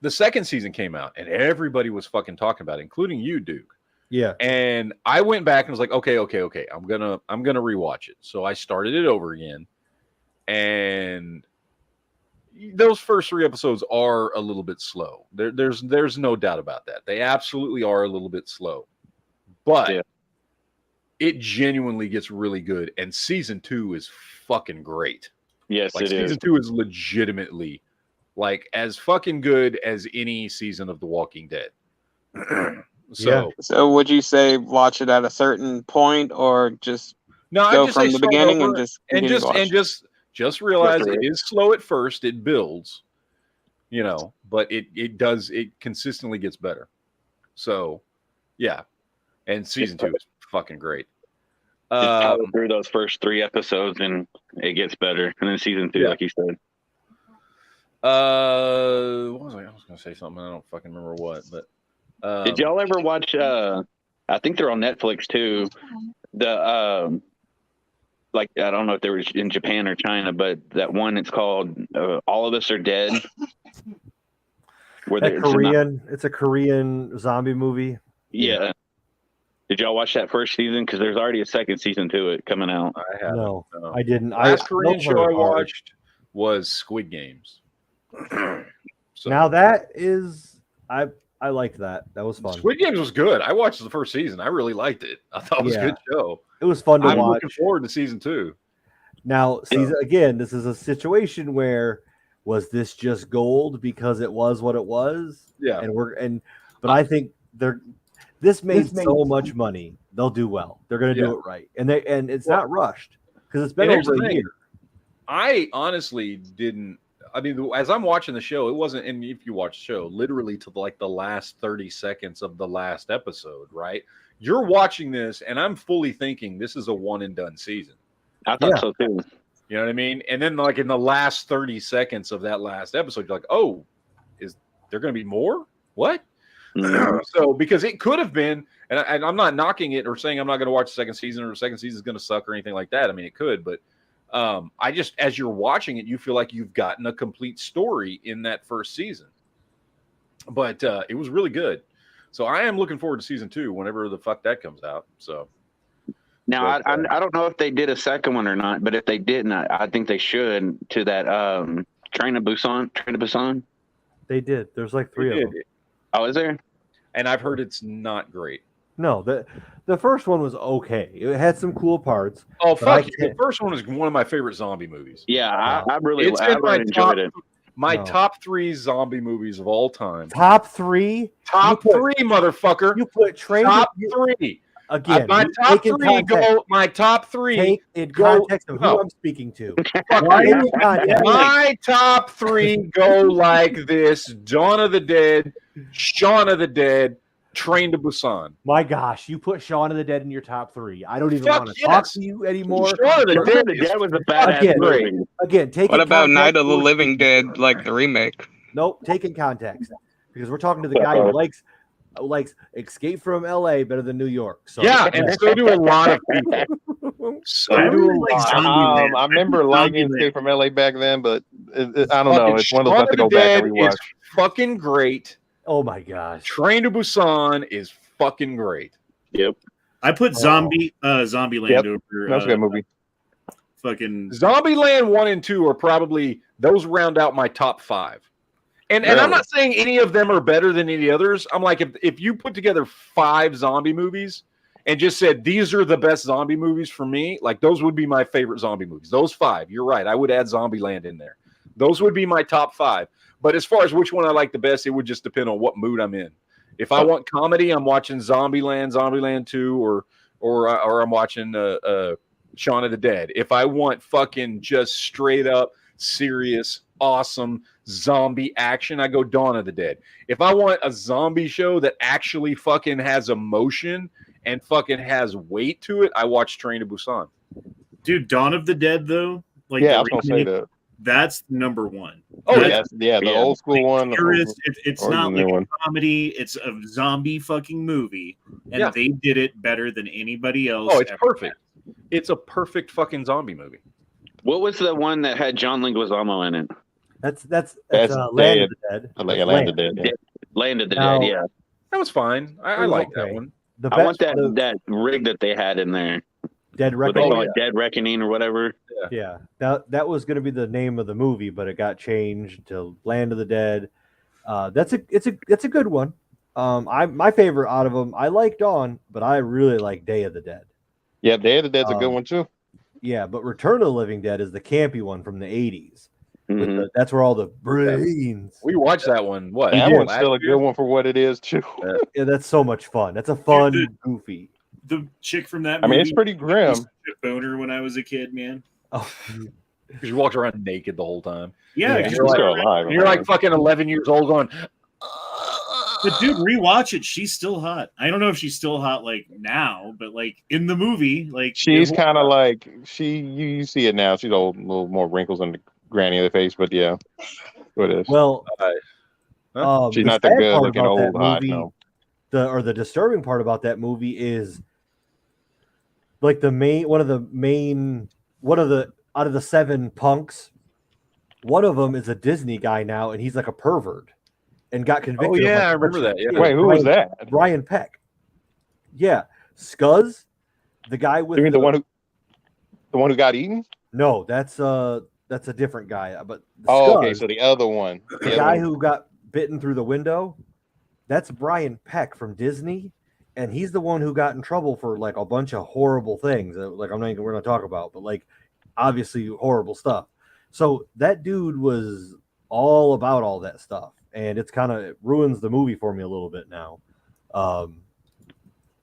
[SPEAKER 1] the second season came out, and everybody was fucking talking about it, including you, Duke.
[SPEAKER 5] Yeah.
[SPEAKER 1] And I went back and was like, okay. I'm gonna rewatch it. So I started it over again. And those first 3 episodes are a little bit slow. There's no doubt about that. They absolutely are a little bit slow. But it genuinely gets really good. And season 2 is fucking great.
[SPEAKER 4] Yes,
[SPEAKER 1] like, season 2 is legitimately like as fucking good as any season of The Walking Dead.
[SPEAKER 2] So would you say watch it at a certain point, or just go from the beginning and
[SPEAKER 1] just realize it is slow at first, it builds, but it consistently gets better. So yeah. And season 2 is fucking great.
[SPEAKER 4] Power through those first 3 episodes and it gets better. And then season 2, like you said.
[SPEAKER 1] What was I was gonna say something, I don't fucking remember what, but
[SPEAKER 4] did y'all ever watch I think they're on Netflix too, the like I don't know if they were in Japan or China, but that one, it's called All of Us Are Dead.
[SPEAKER 5] It's a Korean zombie movie.
[SPEAKER 4] Yeah. Did y'all watch that first season? Because there's already a second season to it coming out.
[SPEAKER 1] I haven't.
[SPEAKER 5] No, I didn't.
[SPEAKER 1] Last Korean show I watched was Squid Games.
[SPEAKER 5] So now that is I liked that. That was fun.
[SPEAKER 1] Squid Games was good. I watched the first season. I really liked it. I thought it was a good show.
[SPEAKER 5] It was fun to watch.
[SPEAKER 1] I'm looking forward to season 2.
[SPEAKER 5] Now, again, this is a situation where was this just gold because it was what it was?
[SPEAKER 1] Yeah.
[SPEAKER 5] But I think this made so much money. They'll do well. They're going to do it right. And it's not rushed because it's been over a year.
[SPEAKER 1] I honestly didn't. I mean, as I'm watching the show, it wasn't. And if you watch the show, literally to like the last 30 seconds of the last episode, right? You're watching this, and I'm fully thinking this is a one and done season.
[SPEAKER 4] I thought so too.
[SPEAKER 1] You know what I mean? And then, like in the last 30 seconds of that last episode, you're like, "Oh, is there going to be more? What?" Mm-hmm. So, because it could have been, and I'm not knocking it or saying I'm not going to watch the second season or the second season is going to suck or anything like that. I mean, it could, but I just, as you're watching it, you feel like you've gotten a complete story in that first season. But it was really good. So I am looking forward to season 2 whenever the fuck that comes out. So
[SPEAKER 4] now I don't know if they did a second one or not, but if they didn't, I think they should to that Train to Busan.
[SPEAKER 5] They did. There's like 3 of them.
[SPEAKER 4] Oh, is there?
[SPEAKER 1] And I've heard it's not great.
[SPEAKER 5] No, the first one was okay. It had some cool parts.
[SPEAKER 1] Oh, fuck you. The first one is one of my favorite zombie movies.
[SPEAKER 4] Yeah, I really enjoyed it.
[SPEAKER 1] My top 3 zombie movies of all time.
[SPEAKER 5] Top 3?
[SPEAKER 1] Top 3, motherfucker.
[SPEAKER 5] You put Train
[SPEAKER 1] top 3.
[SPEAKER 5] Again,
[SPEAKER 1] my top three go. My top three.
[SPEAKER 5] Take in context of who I'm speaking to.
[SPEAKER 1] My top three go like this: Dawn of the Dead, Shaun of the Dead, Train to Busan.
[SPEAKER 5] My gosh, you put Shaun of the Dead in your top three. I don't even want to talk to you anymore.
[SPEAKER 1] Shaun of the Dead
[SPEAKER 4] was a badass movie.
[SPEAKER 5] Again, take.
[SPEAKER 2] What about Night of the Living Dead, like the remake?
[SPEAKER 5] Nope, take in context because we're talking to the guy who likes Escape from LA better than New York. So
[SPEAKER 1] yeah, and so do a lot of people.
[SPEAKER 6] I remember liking Escape from LA back then, but I don't know. It's one of those I have to go back and rewatch.
[SPEAKER 1] Fucking great.
[SPEAKER 5] Oh my gosh.
[SPEAKER 1] Train to Busan is fucking great.
[SPEAKER 4] Yep.
[SPEAKER 3] I put Zombieland over.
[SPEAKER 6] That's a good movie.
[SPEAKER 3] Fucking
[SPEAKER 1] Zombieland 1 and 2 are probably those round out my top 5. And I'm not saying any of them are better than any others. I'm like, if you put together 5 zombie movies and just said these are the best zombie movies for me, like those would be my favorite zombie movies. Those 5, you're right. I would add Zombieland in there. Those would be my top 5. But as far as which one I like the best, it would just depend on what mood I'm in. If I want comedy, I'm watching Zombieland 2, or I'm watching Shaun of the Dead. If I want fucking just straight up serious, awesome zombie action, I go Dawn of the Dead. If I want a zombie show that actually fucking has emotion and fucking has weight to it, I watch Train to Busan.
[SPEAKER 3] Dude, Dawn of the Dead though, like
[SPEAKER 6] I was gonna say that.
[SPEAKER 3] That's number one.
[SPEAKER 1] Oh
[SPEAKER 6] the old school one.
[SPEAKER 3] It's not like a comedy; it's a zombie fucking movie, and they did it better than anybody else.
[SPEAKER 1] Oh, it's perfect. It's a perfect fucking zombie movie.
[SPEAKER 4] What was the one that had John Leguizamo in it?
[SPEAKER 5] That's Land of the Dead.
[SPEAKER 6] Land of the Dead. Yeah.
[SPEAKER 4] Land of the Dead. Yeah,
[SPEAKER 1] that was fine. I like that one.
[SPEAKER 4] I want that rig that they had in there.
[SPEAKER 5] Dead Reckoning.
[SPEAKER 4] Dead Reckoning or whatever.
[SPEAKER 5] Yeah. That was going to be the name of the movie, but it got changed to Land of the Dead. That's a good one. My favorite out of them, I like Dawn, but I really like Day of the Dead.
[SPEAKER 6] Yeah, Day of the Dead's a good one too.
[SPEAKER 5] Yeah, but Return of the Living Dead is the campy one from the 80s.
[SPEAKER 4] Mm-hmm.
[SPEAKER 5] That's where all the brains.
[SPEAKER 1] We watched that one. What?
[SPEAKER 6] That one's still a good one for what it is too.
[SPEAKER 5] Yeah, that's so much fun. That's a fun, goofy.
[SPEAKER 3] The chick from that
[SPEAKER 6] movie, I mean, it's pretty grim.
[SPEAKER 3] Boner when I was a kid, man.
[SPEAKER 1] Oh, because you walked around naked the whole time.
[SPEAKER 3] Yeah,
[SPEAKER 1] you're like fucking 11 years old going.
[SPEAKER 3] But dude, rewatch it. She's still hot. I don't know if she's still hot like now, but like in the movie, like
[SPEAKER 6] she's kind of like you see it now. She's a little more wrinkles on the granny of the face, but yeah, what it is.
[SPEAKER 5] Well,
[SPEAKER 6] she's not that good looking old hot. No.
[SPEAKER 5] The disturbing part about that movie is like out of the 7 punks, one of them is a Disney guy now, and he's like a pervert and got convicted.
[SPEAKER 1] Oh yeah, I remember that. Yeah.
[SPEAKER 6] Wait, who was that?
[SPEAKER 5] Brian Peck. Yeah, Scuzz, the guy with.
[SPEAKER 6] You mean the one who got eaten?
[SPEAKER 5] No, that's a different guy. But
[SPEAKER 6] Scuzz, okay, so the other one,
[SPEAKER 5] the guy who got bitten through the window, that's Brian Peck from Disney. And he's the one who got in trouble for like a bunch of horrible things. Like we're not going to talk about, but like obviously horrible stuff. So that dude was all about all that stuff, and it ruins the movie for me a little bit now.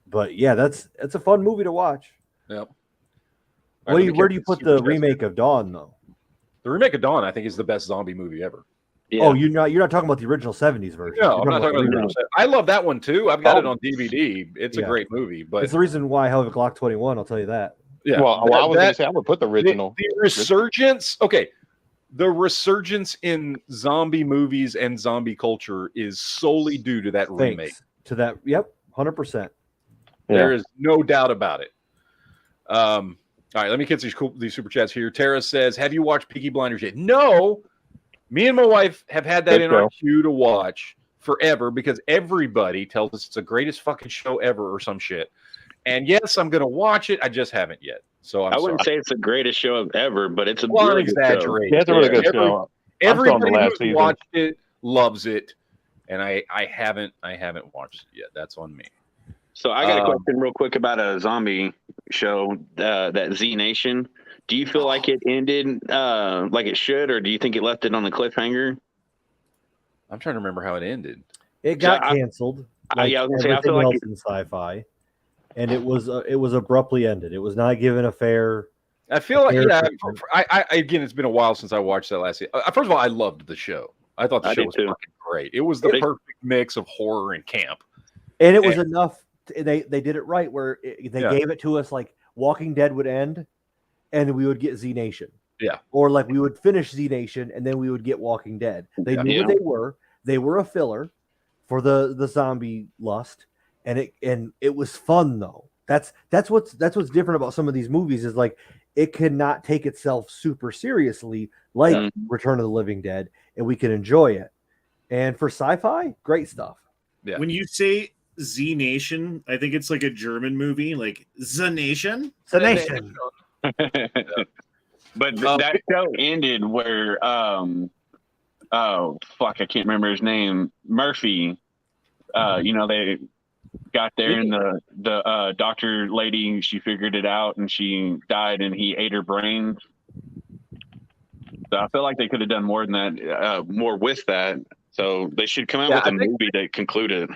[SPEAKER 5] But yeah, it's a fun movie to watch.
[SPEAKER 1] Yep.
[SPEAKER 5] Where do you put the remake of Dawn though?
[SPEAKER 1] The remake of Dawn, I think, is the best zombie movie ever.
[SPEAKER 5] Yeah. Oh, you're not talking about the original 70s version.
[SPEAKER 1] No, I'm not talking about the original. I love that one too. I've got it on DVD. It's a great movie, but
[SPEAKER 5] it's the reason why I have a Glock 21. I'll tell you that.
[SPEAKER 1] Yeah.
[SPEAKER 6] Well, I was going to say I would put the original.
[SPEAKER 1] The resurgence. Okay, the resurgence in zombie movies and zombie culture is solely due to that remake.
[SPEAKER 5] To that, yep, 100%.
[SPEAKER 1] There is no doubt about it. All right, let me get these super chats here. Tara says, "Have you watched Peaky Blinders yet?" No. Me and my wife have had that in our queue to watch forever because everybody tells us it's the greatest fucking show ever or some shit. And yes, I'm going to watch it. I just haven't yet. So I wouldn't
[SPEAKER 4] say it's the greatest show ever, but it's a really good show.
[SPEAKER 6] Yeah, it's a really good show.
[SPEAKER 1] Everybody who's watched it loves it, and I haven't watched it yet. That's on me.
[SPEAKER 4] So I got a question real quick about a zombie show, that Z Nation. Do you feel like it ended like it should, or do you think it left it on the cliffhanger?
[SPEAKER 1] I'm trying to remember how it ended.
[SPEAKER 5] It got canceled.
[SPEAKER 4] I was gonna say, I feel like
[SPEAKER 5] in sci-fi. and it was abruptly ended. It was not given a fair.
[SPEAKER 1] I feel like I again, it's been a while since I watched that last season. First of all, I loved the show. I thought the show was fucking great. It was the perfect mix of horror and camp,
[SPEAKER 5] and it was enough. They did it right where they gave it to us like Walking Dead would end, and we would get Z Nation.
[SPEAKER 1] Yeah,
[SPEAKER 5] or like we would finish Z Nation, and then we would get Walking Dead. They knew what they were. They were a filler for the zombie lust, and it was fun though. That's what's different about some of these movies is like it cannot take itself super seriously like Return of the Living Dead, and we can enjoy it. And for sci-fi, great stuff.
[SPEAKER 1] Yeah.
[SPEAKER 3] When you say Z Nation, I think it's like a German movie, like Z Nation.
[SPEAKER 5] Z Nation.
[SPEAKER 4] But that show ended where oh fuck, I can't remember his name. Murphy. They got there and the doctor lady, she figured it out and she died and he ate her brains. So I feel like they could have done more than that, more with that. So they should come out with a movie that concluded.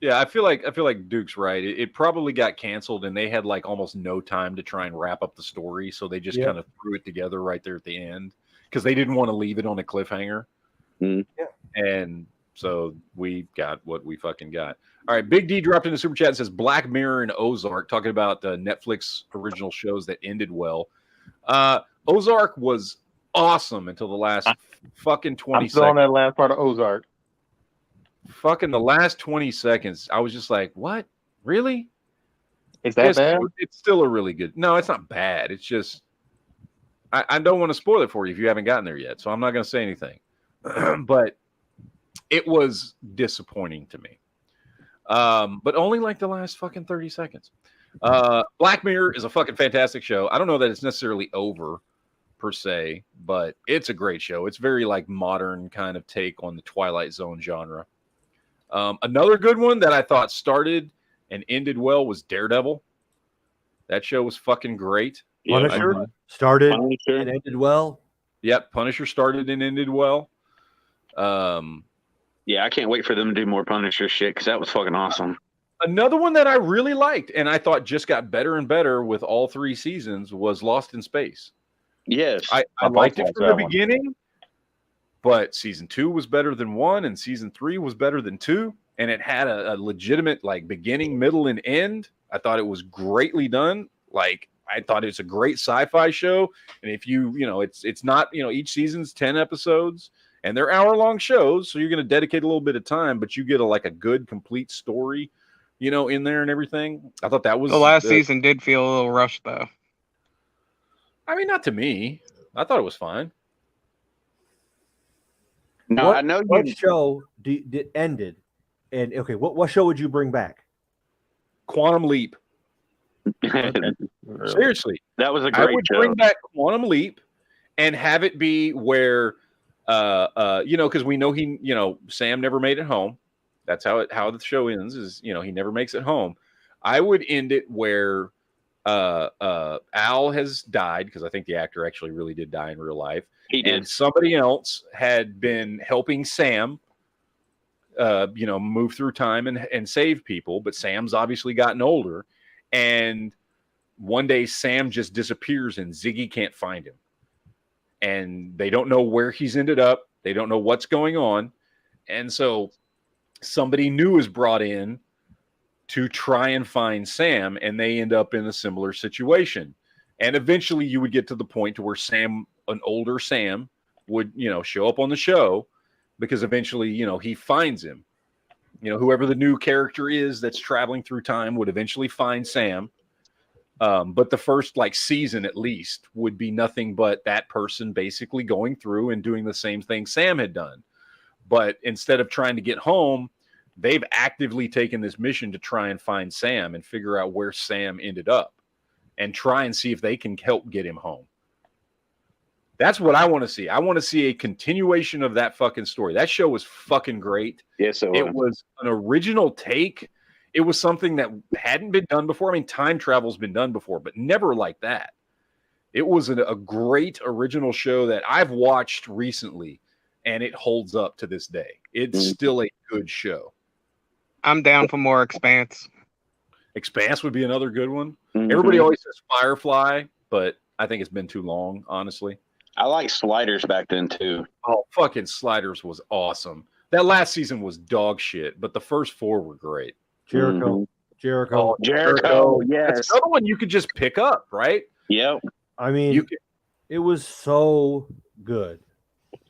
[SPEAKER 1] Yeah, I feel like Duke's right. It probably got canceled and they had like almost no time to try and wrap up the story, so they just kind of threw it together right there at the end because they didn't want to leave it on a cliffhanger.
[SPEAKER 5] Yeah.
[SPEAKER 1] And so we got what we fucking got. All right, Big D dropped in the super chat and says Black Mirror and Ozark, talking about Netflix original shows that ended well. Ozark was awesome until the last fucking 20 seconds. I'm still
[SPEAKER 6] on that last part of Ozark.
[SPEAKER 1] Fucking the last 20 seconds, I was just like, what? Really?
[SPEAKER 6] Is that bad?
[SPEAKER 1] It's still a really good... No, it's not bad. It's just... I don't want to spoil it for you if you haven't gotten there yet, so I'm not going to say anything. But it was disappointing to me. But only like the last fucking 30 seconds. Black Mirror is a fucking fantastic show. I don't know that it's necessarily over per se, but it's a great show. It's very like modern kind of take on the Twilight Zone genre. Another good one that I thought started and ended well was Daredevil. That show was fucking great.
[SPEAKER 5] Punisher started and ended well.
[SPEAKER 1] Yep, Punisher started and ended well.
[SPEAKER 4] Yeah, I can't wait for them to do more Punisher shit because that was fucking awesome.
[SPEAKER 1] Another one that I really liked and I thought just got better and better with all 3 seasons was Lost in Space.
[SPEAKER 4] Yes.
[SPEAKER 1] I liked it from the beginning, but season 2 was better than 1 and season 3 was better than 2. And it had a legitimate like beginning, middle, and end. I thought it was greatly done. Like I thought it was a great sci-fi show. And if it's not, each season's 10 episodes and they're hour-long shows. So you're going to dedicate a little bit of time, but you get a good, complete story, in there and everything. I thought that was
[SPEAKER 2] the last season did feel a little rushed though.
[SPEAKER 1] I mean, not to me. I thought it was fine.
[SPEAKER 4] No, I know
[SPEAKER 5] what show did ended, and okay, what show would you bring back?
[SPEAKER 1] Quantum Leap. Seriously,
[SPEAKER 4] that was a great show. I would
[SPEAKER 1] bring back Quantum Leap and have it be where, because we know Sam never made it home. That's how the show ends. Is he never makes it home. I would end it where Al has died because I think the actor actually really did die in real life.
[SPEAKER 4] He did.
[SPEAKER 1] And somebody else had been helping Sam, move through time and save people. But Sam's obviously gotten older. And one day Sam just disappears and Ziggy can't find him. And they don't know where he's ended up. They don't know what's going on. And so somebody new is brought in to try and find Sam, and they end up in a similar situation. And eventually you would get to the point to where Sam, an older Sam, would, show up on the show because eventually, he finds him. Whoever the new character is that's traveling through time would eventually find Sam. But the first season at least would be nothing but that person basically going through and doing the same thing Sam had done. But instead of trying to get home, they've actively taken this mission to try and find Sam and figure out where Sam ended up and try and see if they can help get him home. That's what I want to see. I want to see a continuation of that fucking story. That show was fucking great.
[SPEAKER 4] Yes,
[SPEAKER 1] it was an original take. It was something that hadn't been done before. I mean, time travel's been done before, but never like that. It was a great original show that I've watched recently, and it holds up to this day. It's still a good show.
[SPEAKER 2] I'm down for more Expanse.
[SPEAKER 1] Expanse would be another good one.
[SPEAKER 4] Mhm.
[SPEAKER 1] Everybody always says Firefly, but I think it's been too long, honestly.
[SPEAKER 4] I like Sliders back then too.
[SPEAKER 1] Oh, fucking Sliders was awesome. That last season was dog shit, but the first 4 were great.
[SPEAKER 5] Jericho.
[SPEAKER 4] Mhm.
[SPEAKER 5] Jericho.
[SPEAKER 1] Oh,
[SPEAKER 4] Jericho, yes.
[SPEAKER 1] That's another one you could just pick up, right?
[SPEAKER 4] Yep.
[SPEAKER 5] I mean,
[SPEAKER 1] You could,
[SPEAKER 5] it was so good.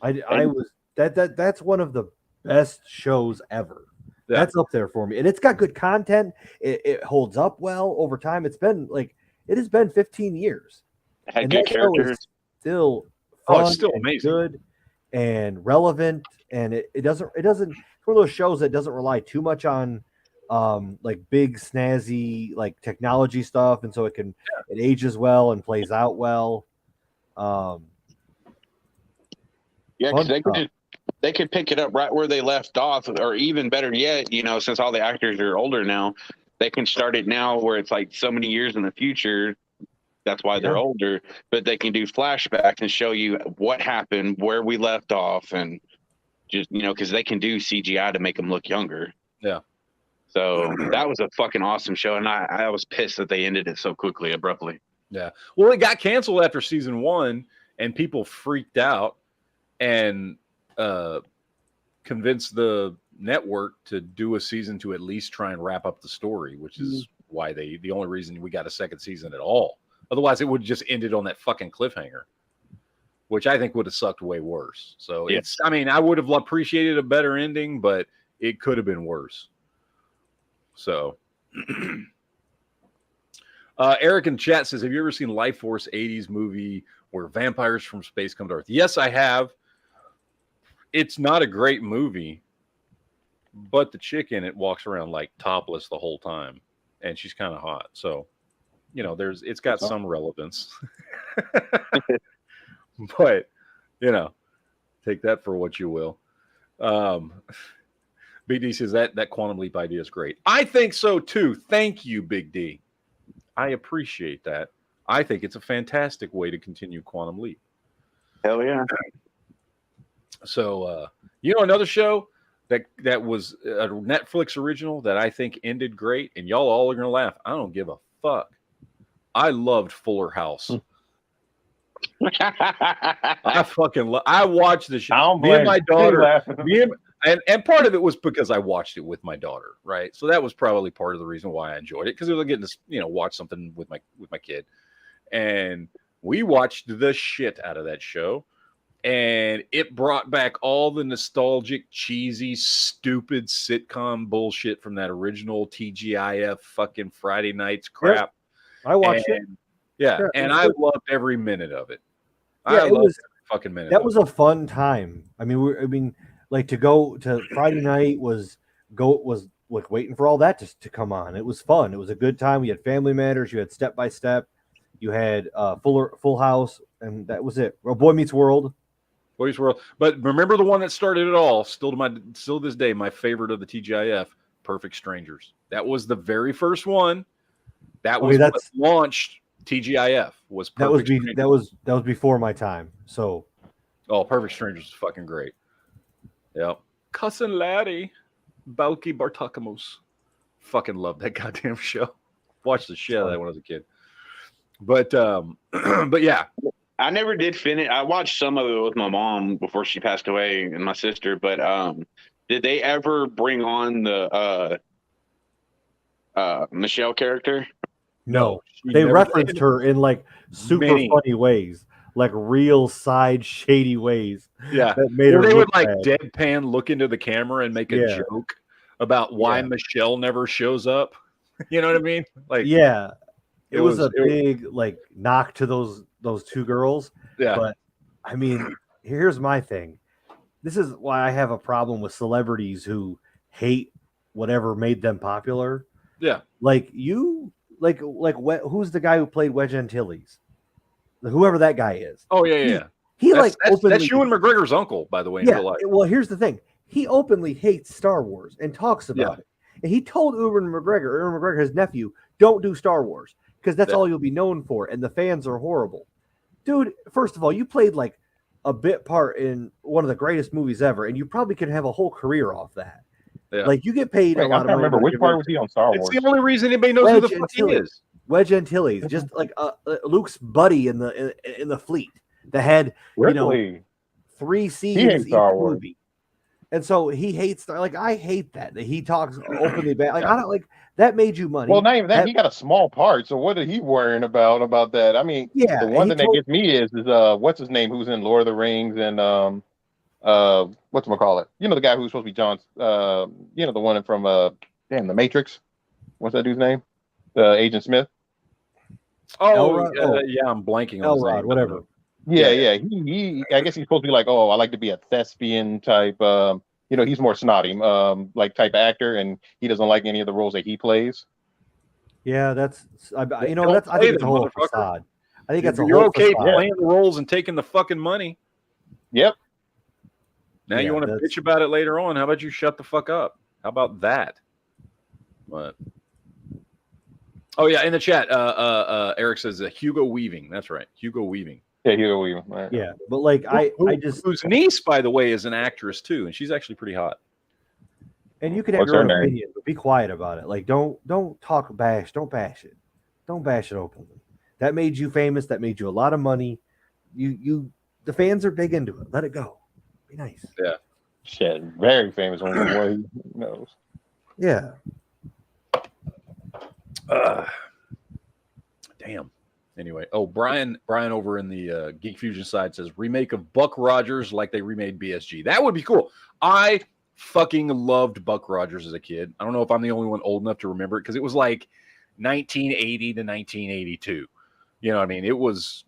[SPEAKER 5] I was that's one of the best shows ever.
[SPEAKER 1] Yeah.
[SPEAKER 5] That's up there for me, and it's got good content. It holds up well over time. It has been 15 years.
[SPEAKER 4] It had
[SPEAKER 5] And
[SPEAKER 4] good
[SPEAKER 5] that show is
[SPEAKER 4] characters.
[SPEAKER 5] still
[SPEAKER 1] Oh,
[SPEAKER 5] fun
[SPEAKER 1] it's still
[SPEAKER 5] and
[SPEAKER 1] amazing.
[SPEAKER 5] good and relevant, and it doesn't it's one of those shows that doesn't rely too much on like big snazzy like technology stuff, and so it ages well and plays out well.
[SPEAKER 4] Yeah, because
[SPEAKER 5] fun
[SPEAKER 4] they could pick it up right where they left off, or even better yet, since all the actors are older now, they can start it now where it's like so many years in the future. That's why they're older, but they can do flashbacks and show you what happened, where we left off, and just because they can do CGI to make them look younger.
[SPEAKER 1] Yeah.
[SPEAKER 4] So that was a fucking awesome show, and I was pissed that they ended it so quickly, abruptly.
[SPEAKER 1] Yeah. Well, it got canceled after season 1, and people freaked out and convinced the network to do a season to at least try and wrap up the story, which is why the only reason we got a second season at all. Otherwise, it would have just ended on that fucking cliffhanger, which I think would have sucked way worse. So I would have appreciated a better ending, but it could have been worse. So Eric in chat says, have you ever seen Life Force 80s movie where vampires from space come to Earth? Yes, I have. It's not a great movie, but the chick in it walks around like topless the whole time, and she's kind of hot. So, it's got some relevance. But, take that for what you will. Big D says that Quantum Leap idea is great. I think so too. Thank you, Big D. I appreciate that. I think it's a fantastic way to continue Quantum Leap.
[SPEAKER 4] Hell yeah.
[SPEAKER 1] So, another show that was a Netflix original that I think ended great, and y'all all are going to laugh. I don't give a fuck. I loved Fuller House. I fucking I watched the show. Me and my daughter. And part of it was because I watched it with my daughter, right? So that was probably part of the reason why I enjoyed it, because we were getting to, watch something with my kid, and we watched the shit out of that show, and it brought back all the nostalgic, cheesy, stupid sitcom bullshit from that original TGIF fucking Friday nights crap.
[SPEAKER 5] Yep. I watched it.
[SPEAKER 1] Yeah,
[SPEAKER 5] sure,
[SPEAKER 1] and I loved every minute of it.
[SPEAKER 5] Yeah,
[SPEAKER 1] I loved every fucking minute.
[SPEAKER 5] That was a fun time. Like to go to Friday night was like waiting for all that to come on. It was fun. It was a good time. We had Family Matters. You had Step by Step. You had Full House, and that was it. Well, Boy Meets World.
[SPEAKER 1] Boy's World. But remember the one that started it all, still to this day, my favorite of the TGIF, Perfect Strangers. That was the very first one. That was what launched TGIF. Was Perfect Strangers.
[SPEAKER 5] That was before my time. So
[SPEAKER 1] Perfect Strangers is fucking great. Yep. Cousin Laddie. Balky Bartakamos. Fucking loved that goddamn show. Watched the shit out of that when I was a kid. But yeah.
[SPEAKER 4] I never did finish. I watched some of it with my mom before she passed away, and my sister. But did they ever bring on the Michelle character?
[SPEAKER 5] No, they referenced her in like super funny ways, like real side shady ways.
[SPEAKER 1] Yeah,
[SPEAKER 5] that made her.
[SPEAKER 1] They would
[SPEAKER 5] bad.
[SPEAKER 1] deadpan look into the camera and make a joke about why Michelle never shows up. You know what I mean? Like,
[SPEAKER 5] yeah, it was a big like knock to those two girls.
[SPEAKER 1] Yeah,
[SPEAKER 5] but I mean, here's my thing. This is why I have a problem with celebrities who hate whatever made them popular.
[SPEAKER 1] Yeah,
[SPEAKER 5] like you. Like who's the guy who played Wedge Antilles? Whoever that guy is.
[SPEAKER 1] Oh yeah.
[SPEAKER 5] That's
[SPEAKER 1] Ewan McGregor's uncle, by the way.
[SPEAKER 5] Yeah. Well, here's the thing. He openly hates Star Wars and talks about it. And he told Ewan McGregor, his nephew, don't do Star Wars because that's all you'll be known for, and the fans are horrible. Dude, first of all, you played like a bit part in one of the greatest movies ever, and you probably could have a whole career off that.
[SPEAKER 1] Yeah.
[SPEAKER 5] Like you get paid a lot of money.
[SPEAKER 6] I remember which part was he on Star Wars.
[SPEAKER 1] It's the only reason anybody knows who the fuck he is.
[SPEAKER 5] Wedge Antilles, just like Luke's buddy in the fleet that had
[SPEAKER 6] really?
[SPEAKER 5] 3 scenes each movie. And so he hates I hate that he talks openly bad. Like I don't like that made you money.
[SPEAKER 6] Well, not even that, he got a small part. So what are he worrying about that? I mean, the one thing that gets me is what's his name, who's in Lord of the Rings and whatchamacallit? The guy who's supposed to be John's the one from The Matrix. What's that dude's name? Agent Smith.
[SPEAKER 1] Oh, yeah, I'm blanking on his name.
[SPEAKER 5] Whatever.
[SPEAKER 6] Yeah. He I guess he's supposed to be like, I like to be a thespian type. He's more snotty, like type actor, and he doesn't like any of the roles that he plays.
[SPEAKER 5] Yeah, I think it's a whole facade. I think that's
[SPEAKER 1] you're okay playing the roles and taking the fucking money.
[SPEAKER 6] Yep.
[SPEAKER 1] Now you want to bitch about it later on. How about you shut the fuck up? How about that? What? Oh yeah, in the chat, Eric says Hugo Weaving. That's right, Hugo Weaving.
[SPEAKER 6] Yeah, Hugo Weaving. Right.
[SPEAKER 5] Yeah, but like
[SPEAKER 1] whose niece, by the way, is an actress too, and she's actually pretty hot.
[SPEAKER 5] And you can have your own opinion, but be quiet about it. Like don't talk bash. Don't bash it. Don't bash it openly. That made you famous. That made you a lot of money. The fans are big into it. Let it go. Be nice.
[SPEAKER 1] Yeah.
[SPEAKER 6] Shit, very famous one. He knows.
[SPEAKER 5] Yeah.
[SPEAKER 1] Damn. Anyway, Brian over in the Geek Fusion side says remake of Buck Rogers like they remade BSG. That would be cool. I fucking loved Buck Rogers as a kid. I don't know if I'm the only one old enough to remember it because it was like 1980 to 1982. You know what I mean? It was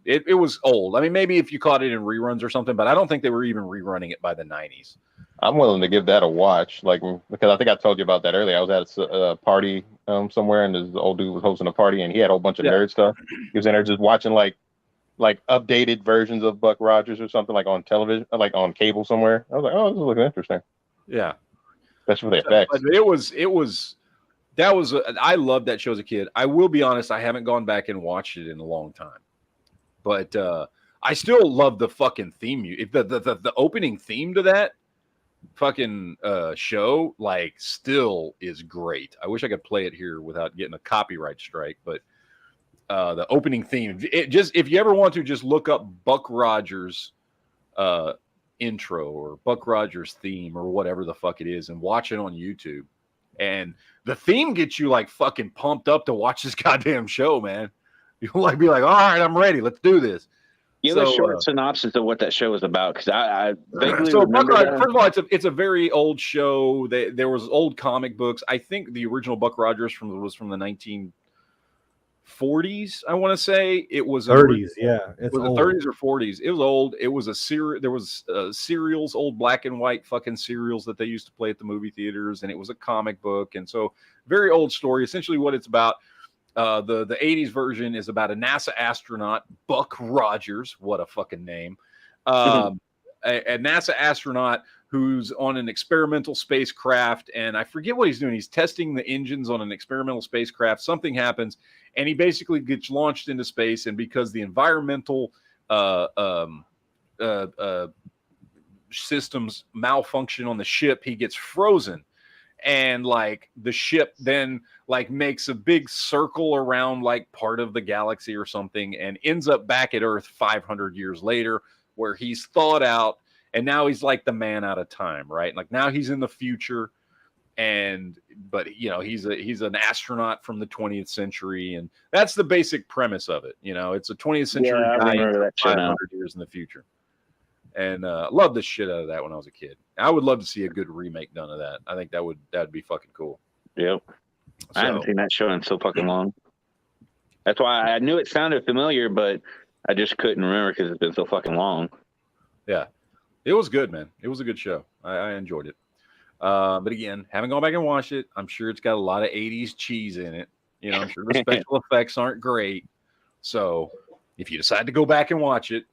[SPEAKER 1] old. I mean, maybe if you caught it in reruns or something, but I don't think they were even rerunning it by the 90s.
[SPEAKER 6] I'm willing to give that a watch, because I think I told you about that earlier. I was at a party somewhere, and this old dude was hosting a party, and he had a whole bunch of nerd stuff. He was in there just watching like updated versions of Buck Rogers or something, like on television, like on cable somewhere. I was like, oh, this is looking interesting.
[SPEAKER 1] Yeah,
[SPEAKER 6] that's for the effects.
[SPEAKER 1] I loved that show as a kid. I will be honest, I haven't gone back and watched it in a long time, but I still love the fucking theme. The opening theme to that fucking show still is great. I wish I could play it here without getting a copyright strike, but the opening theme, if you ever want to, just look up Buck Rogers intro or Buck Rogers theme or whatever the fuck it is and watch it on YouTube. And the theme gets you fucking pumped up to watch this goddamn show, man. You'll be like, all right, I'm ready. Let's do this.
[SPEAKER 4] Give a short synopsis of what that show is about, because I vaguely
[SPEAKER 1] remember that. First of all, it's a very old show. There was old comic books. I think the original Buck Rogers was from the 1940s. I want to say it was
[SPEAKER 5] 30s. Yeah,
[SPEAKER 1] it was the 30s or 40s. It was old. It was there was serials, old black and white fucking serials that they used to play at the movie theaters, and it was a comic book, and so very old story. Essentially, what it's about. The 80s version is about a NASA astronaut, Buck Rogers. What a fucking name. A NASA astronaut who's on an experimental spacecraft, and I forget what he's doing. He's testing the engines on an experimental spacecraft. Something happens, and he basically gets launched into space, and because the environmental systems malfunction on the ship, he gets frozen. And the ship then makes a big circle around part of the galaxy or something and ends up back at Earth 500 years later, where he's thawed out, and now he's the man out of time, right? Now he's in the future, but he's an astronaut from the 20th century, and that's the basic premise of it. It's a 20th century guy 500 years in the future. And loved the shit out of that when I was a kid. I would love to see a good remake done of that. I think that'd be fucking cool.
[SPEAKER 4] Yep. I haven't seen that show in so fucking long. That's why I knew it sounded familiar, but I just couldn't remember because it's been so fucking long.
[SPEAKER 1] Yeah. It was good, man. It was a good show. I enjoyed it. But again, haven't gone back and watched it. I'm sure it's got a lot of 80s cheese in it. I'm sure the special effects aren't great. So if you decide to go back and watch it,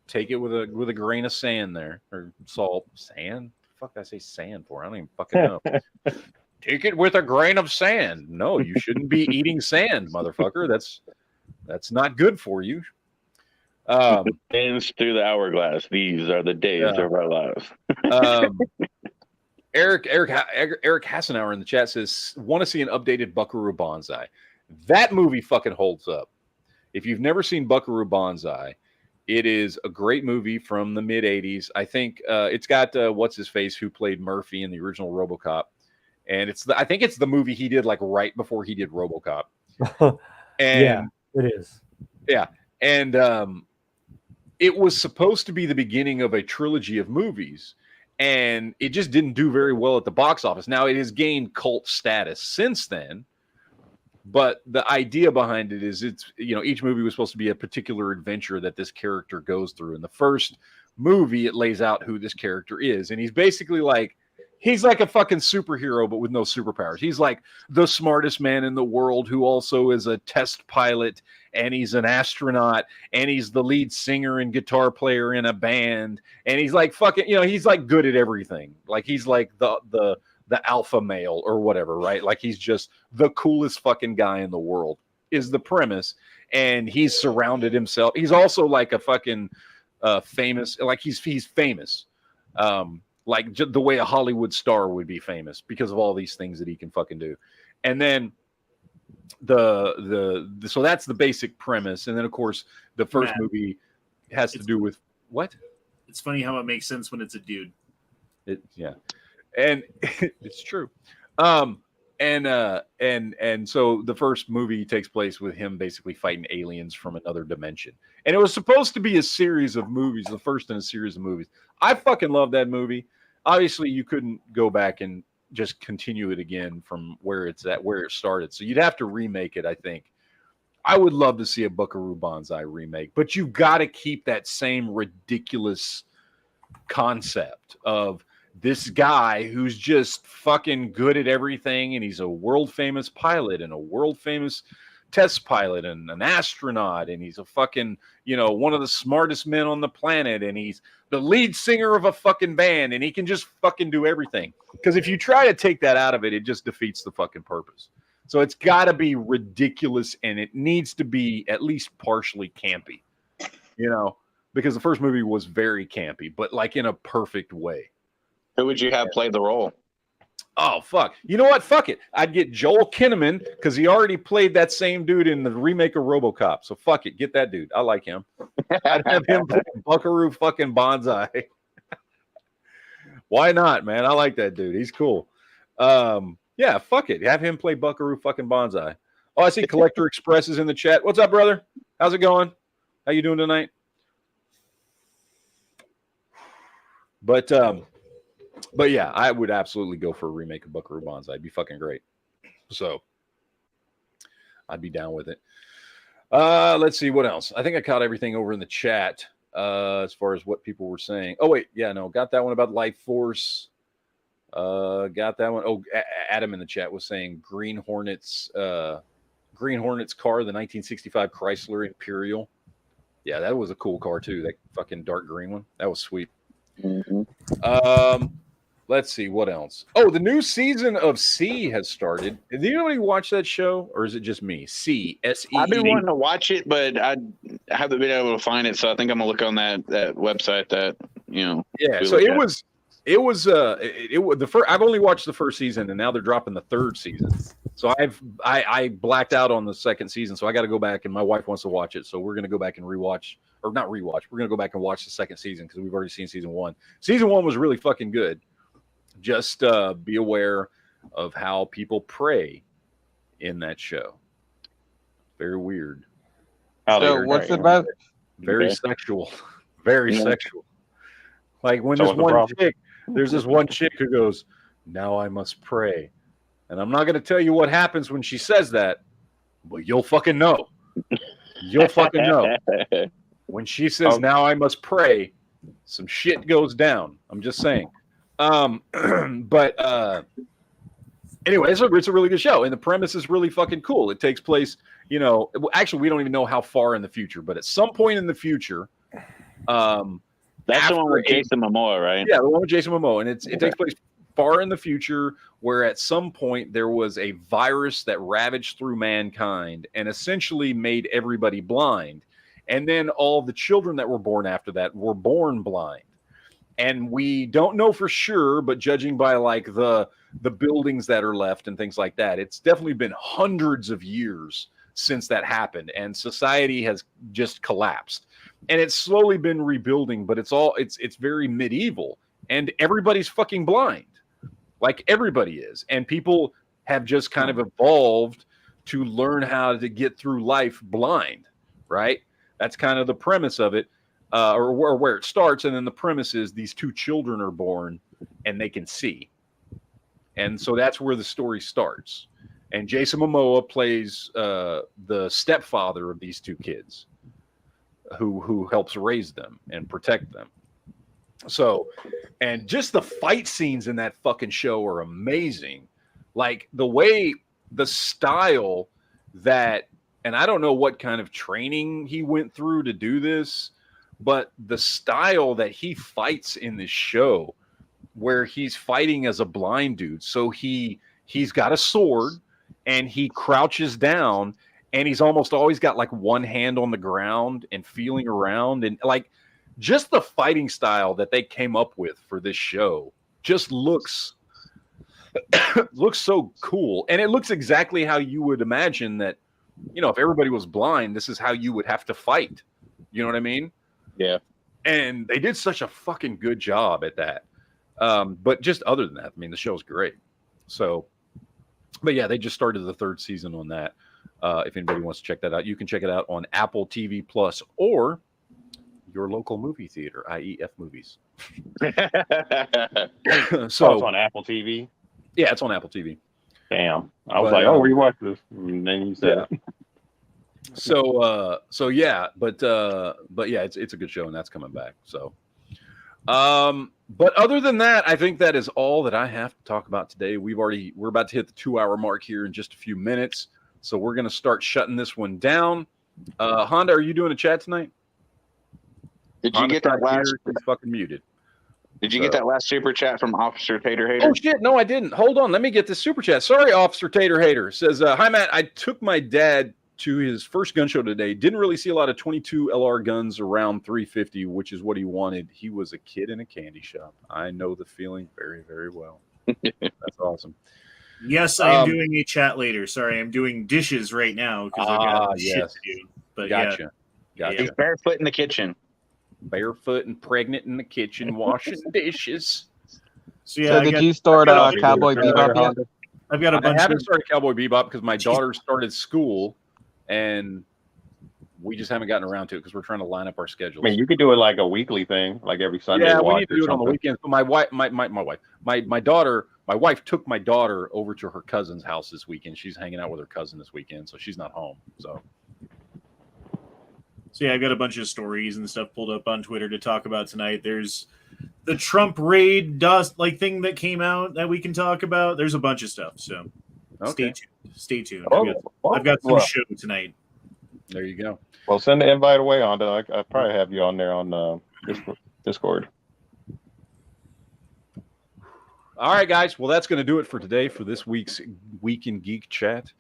[SPEAKER 1] take it with a grain of sand there, or salt. Sand? Fuck, I say sand for? I don't even fucking know. Take it with a grain of sand. No, you shouldn't be eating sand, motherfucker. That's not good for you.
[SPEAKER 4] Sands through the hourglass. These are the days of our lives.
[SPEAKER 1] Eric Hassenauer in the chat says, want to see an updated Buckaroo Banzai. That movie fucking holds up. If you've never seen Buckaroo Banzai, it is a great movie from the mid 80s. I think it's got what's his face who played Murphy in the original RoboCop, and I think it's the movie he did like right before he did RoboCop. And
[SPEAKER 5] yeah, it is.
[SPEAKER 1] Yeah, and it was supposed to be the beginning of a trilogy of movies, and it just didn't do very well at the box office. Now it has gained cult status since then, but the idea behind it is each movie was supposed to be a particular adventure that this character goes through. In the first movie, it lays out who this character is, and he's basically like a fucking superhero, but with no superpowers. He's like the smartest man in the world who also is a test pilot, and he's an astronaut, and he's the lead singer and guitar player in a band, and he's like fucking, he's like good at everything. Like he's like the alpha male or whatever, right? Like he's just the coolest fucking guy in the world is the premise, and he's surrounded himself. He's also like a fucking famous, like he's famous. Like the way a Hollywood star would be famous because of all these things that he can fucking do. And then so that's the basic premise. And then of course the first movie has to do with what?
[SPEAKER 3] It's funny how it makes sense when it's a dude.
[SPEAKER 1] Yeah. And it's true. And so the first movie takes place with him basically fighting aliens from another dimension. And it was supposed to be a series of movies, the first in a series of movies. I fucking love that movie. Obviously, you couldn't go back and just continue it again from where it started. So you'd have to remake it, I think. I would love to see a Buckaroo Banzai remake, but you got to keep that same ridiculous concept of this guy who's just fucking good at everything, and he's a world famous pilot and a world famous test pilot and an astronaut, and he's a fucking, one of the smartest men on the planet, and he's the lead singer of a fucking band, and he can just fucking do everything. Because if you try to take that out of it, it just defeats the fucking purpose. So it's got to be ridiculous, and it needs to be at least partially campy, because the first movie was very campy, but like in a perfect way.
[SPEAKER 4] Who would you have play the role?
[SPEAKER 1] Oh, fuck. You know what? Fuck it. I'd get Joel Kinnaman because he already played that same dude in the remake of RoboCop. So fuck it. Get that dude. I like him. I'd have him play Buckaroo fucking Banzai. Why not, man? I like that dude. He's cool. Yeah, fuck it. Have him play Buckaroo fucking Banzai. Oh, I see Collector Express is in the chat. What's up, brother? How's it going? How you doing tonight? But yeah, I would absolutely go for a remake of Buckaroo Banzai. It'd be fucking great. So I'd be down with it. Let's see what else. I think I caught everything over in the chat as far as what people were saying. Oh wait, yeah, no, got that one about Life Force. Got that one. Oh, Adam in the chat was saying Green Hornet's car, the 1965 Chrysler Imperial. Yeah, that was a cool car too. That fucking dark green one. That was sweet.
[SPEAKER 4] Mm-hmm.
[SPEAKER 1] Let's see what else. Oh, the new season of C has started. Did anybody watch that show, or is it just me? C S-E-E.
[SPEAKER 4] I've been wanting to watch it, but I haven't been able to find it. So I think I'm gonna look on that website that
[SPEAKER 1] Yeah. So it was the first. I've only watched the first season, and now they're dropping the third season. So I blacked out on the second season, so I got to go back, and my wife wants to watch it, so we're gonna go back and rewatch, or not rewatch. We're gonna go back and watch the second season because we've already seen season one. Season one was really fucking good. Just be aware of how people pray in that show. Very weird.
[SPEAKER 2] So what's it about?
[SPEAKER 1] Very sexual. Very sexual. Like when there's this one chick who goes, "Now I must pray." And I'm not going to tell you what happens when she says that, but you'll fucking know. You'll fucking know. When she says, "Now I must pray," some shit goes down. I'm just saying. But anyway, it's a really good show, and the premise is really fucking cool. It takes place, actually, we don't even know how far in the future, but at some point in the future,
[SPEAKER 4] that's the one with Jason Momoa, right?
[SPEAKER 1] Yeah, the one with Jason Momoa, and it takes place far in the future, where at some point there was a virus that ravaged through mankind and essentially made everybody blind, and then all the children that were born after that were born blind. And we don't know for sure, but judging by like the buildings that are left and things like that, it's definitely been hundreds of years since that happened, and society has just collapsed. And it's slowly been rebuilding, but it's very medieval, and everybody's fucking blind. Like everybody is. And people have just kind of evolved to learn how to get through life blind, right? That's kind of the premise of it. Or where it starts, and then the premise is these two children are born and they can see, and so that's where the story starts. And Jason Momoa plays the stepfather of these two kids, who helps raise them and protect them. So, and just the fight scenes in that fucking show are amazing, like the style that, and I don't know what kind of training he went through to do this. But the style that he fights in this show, where he's fighting as a blind dude, so he's got a sword and he crouches down, and he's almost always got like one hand on the ground and feeling around, and like just the fighting style that they came up with for this show just looks so cool, and it looks exactly how you would imagine that, you know, if everybody was blind, this is how you would have to fight. You know what I mean?
[SPEAKER 6] Yeah.
[SPEAKER 1] And they did such a fucking good job at that. But just other than that, I mean, the show's great. So, but yeah, they just started the 3rd season on that. If anybody wants to check that out, you can check it out on Apple TV Plus or your local movie theater, i.e. F Movies.
[SPEAKER 6] So it's on Apple TV?
[SPEAKER 1] Yeah, it's on Apple TV.
[SPEAKER 6] Damn. I was like, where you watch this? And then you said it.
[SPEAKER 1] So yeah, but yeah, it's a good show, and that's coming back. So, but other than that, I think that is all that I have to talk about today. We're about to hit the 2-hour mark here in just a few minutes, so we're gonna start shutting this one down. Honda, are you doing a chat tonight?
[SPEAKER 4] Did you get that last?
[SPEAKER 1] He's fucking muted.
[SPEAKER 4] Did you get that last super chat from Officer Tater Hater?
[SPEAKER 1] Oh shit, no, I didn't. Hold on, let me get this super chat. Sorry, Officer Tater Hater says, "Hi Matt, I took my dad to his first gun show today. Didn't really see a lot of 22 LR guns around 350, which is what he wanted. He was a kid in a candy shop. I know the feeling very, very well." That's awesome.
[SPEAKER 3] Yes, I am doing a chat later. Sorry, I'm doing dishes right now because I've got shit to do. But
[SPEAKER 1] gotcha.
[SPEAKER 4] He's barefoot in the kitchen.
[SPEAKER 1] Barefoot and pregnant in the kitchen, washing dishes.
[SPEAKER 2] So did you start Cowboy Bebop yet?
[SPEAKER 3] I've got a bunch.
[SPEAKER 1] I haven't started Cowboy Bebop because my daughter started school, and we just haven't gotten around to it because we're trying to line up our schedules.
[SPEAKER 6] I mean, you could do it like a weekly thing, like every Sunday.
[SPEAKER 1] Yeah, we need to do it on the weekends. But my wife took my daughter over to her cousin's house this weekend. She's hanging out with her cousin this weekend, so she's not home. So
[SPEAKER 3] yeah, I've got a bunch of stories and stuff pulled up on Twitter to talk about tonight. There's the Trump raid thing that came out that we can talk about. There's a bunch of stuff. So stay tuned. I've got some show tonight.
[SPEAKER 1] There you go.
[SPEAKER 6] Well, send the invite away, Honda. I probably have you on there on Discord.
[SPEAKER 1] All right, guys. Well, that's going to do it for today for this week's Week in Geek Chat,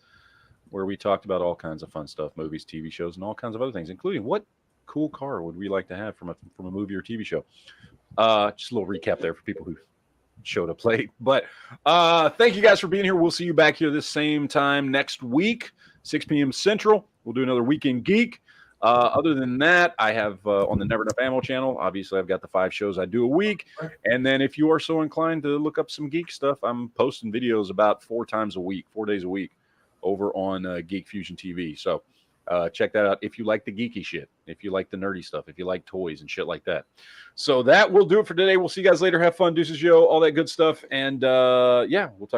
[SPEAKER 1] where we talked about all kinds of fun stuff, movies, TV shows, and all kinds of other things, including what cool car would we like to have from a movie or TV show. Just a little recap there for people who showed up late. But thank you guys for being here. We'll see you back here this same time next week, 6 p.m. Central. We'll do another Weekend Geek. Other than that, I have on the Never Enough Ammo channel, obviously I've got the 5 shows I do a week. And then if you are so inclined to look up some geek stuff, I'm posting videos about 4 days a week over on Geek Fusion TV. So check that out if you like the geeky shit, if you like the nerdy stuff, if you like toys and shit like that. So that will do it for today. We'll see you guys later. Have fun. Deuces, yo, all that good stuff. And yeah, we'll talk.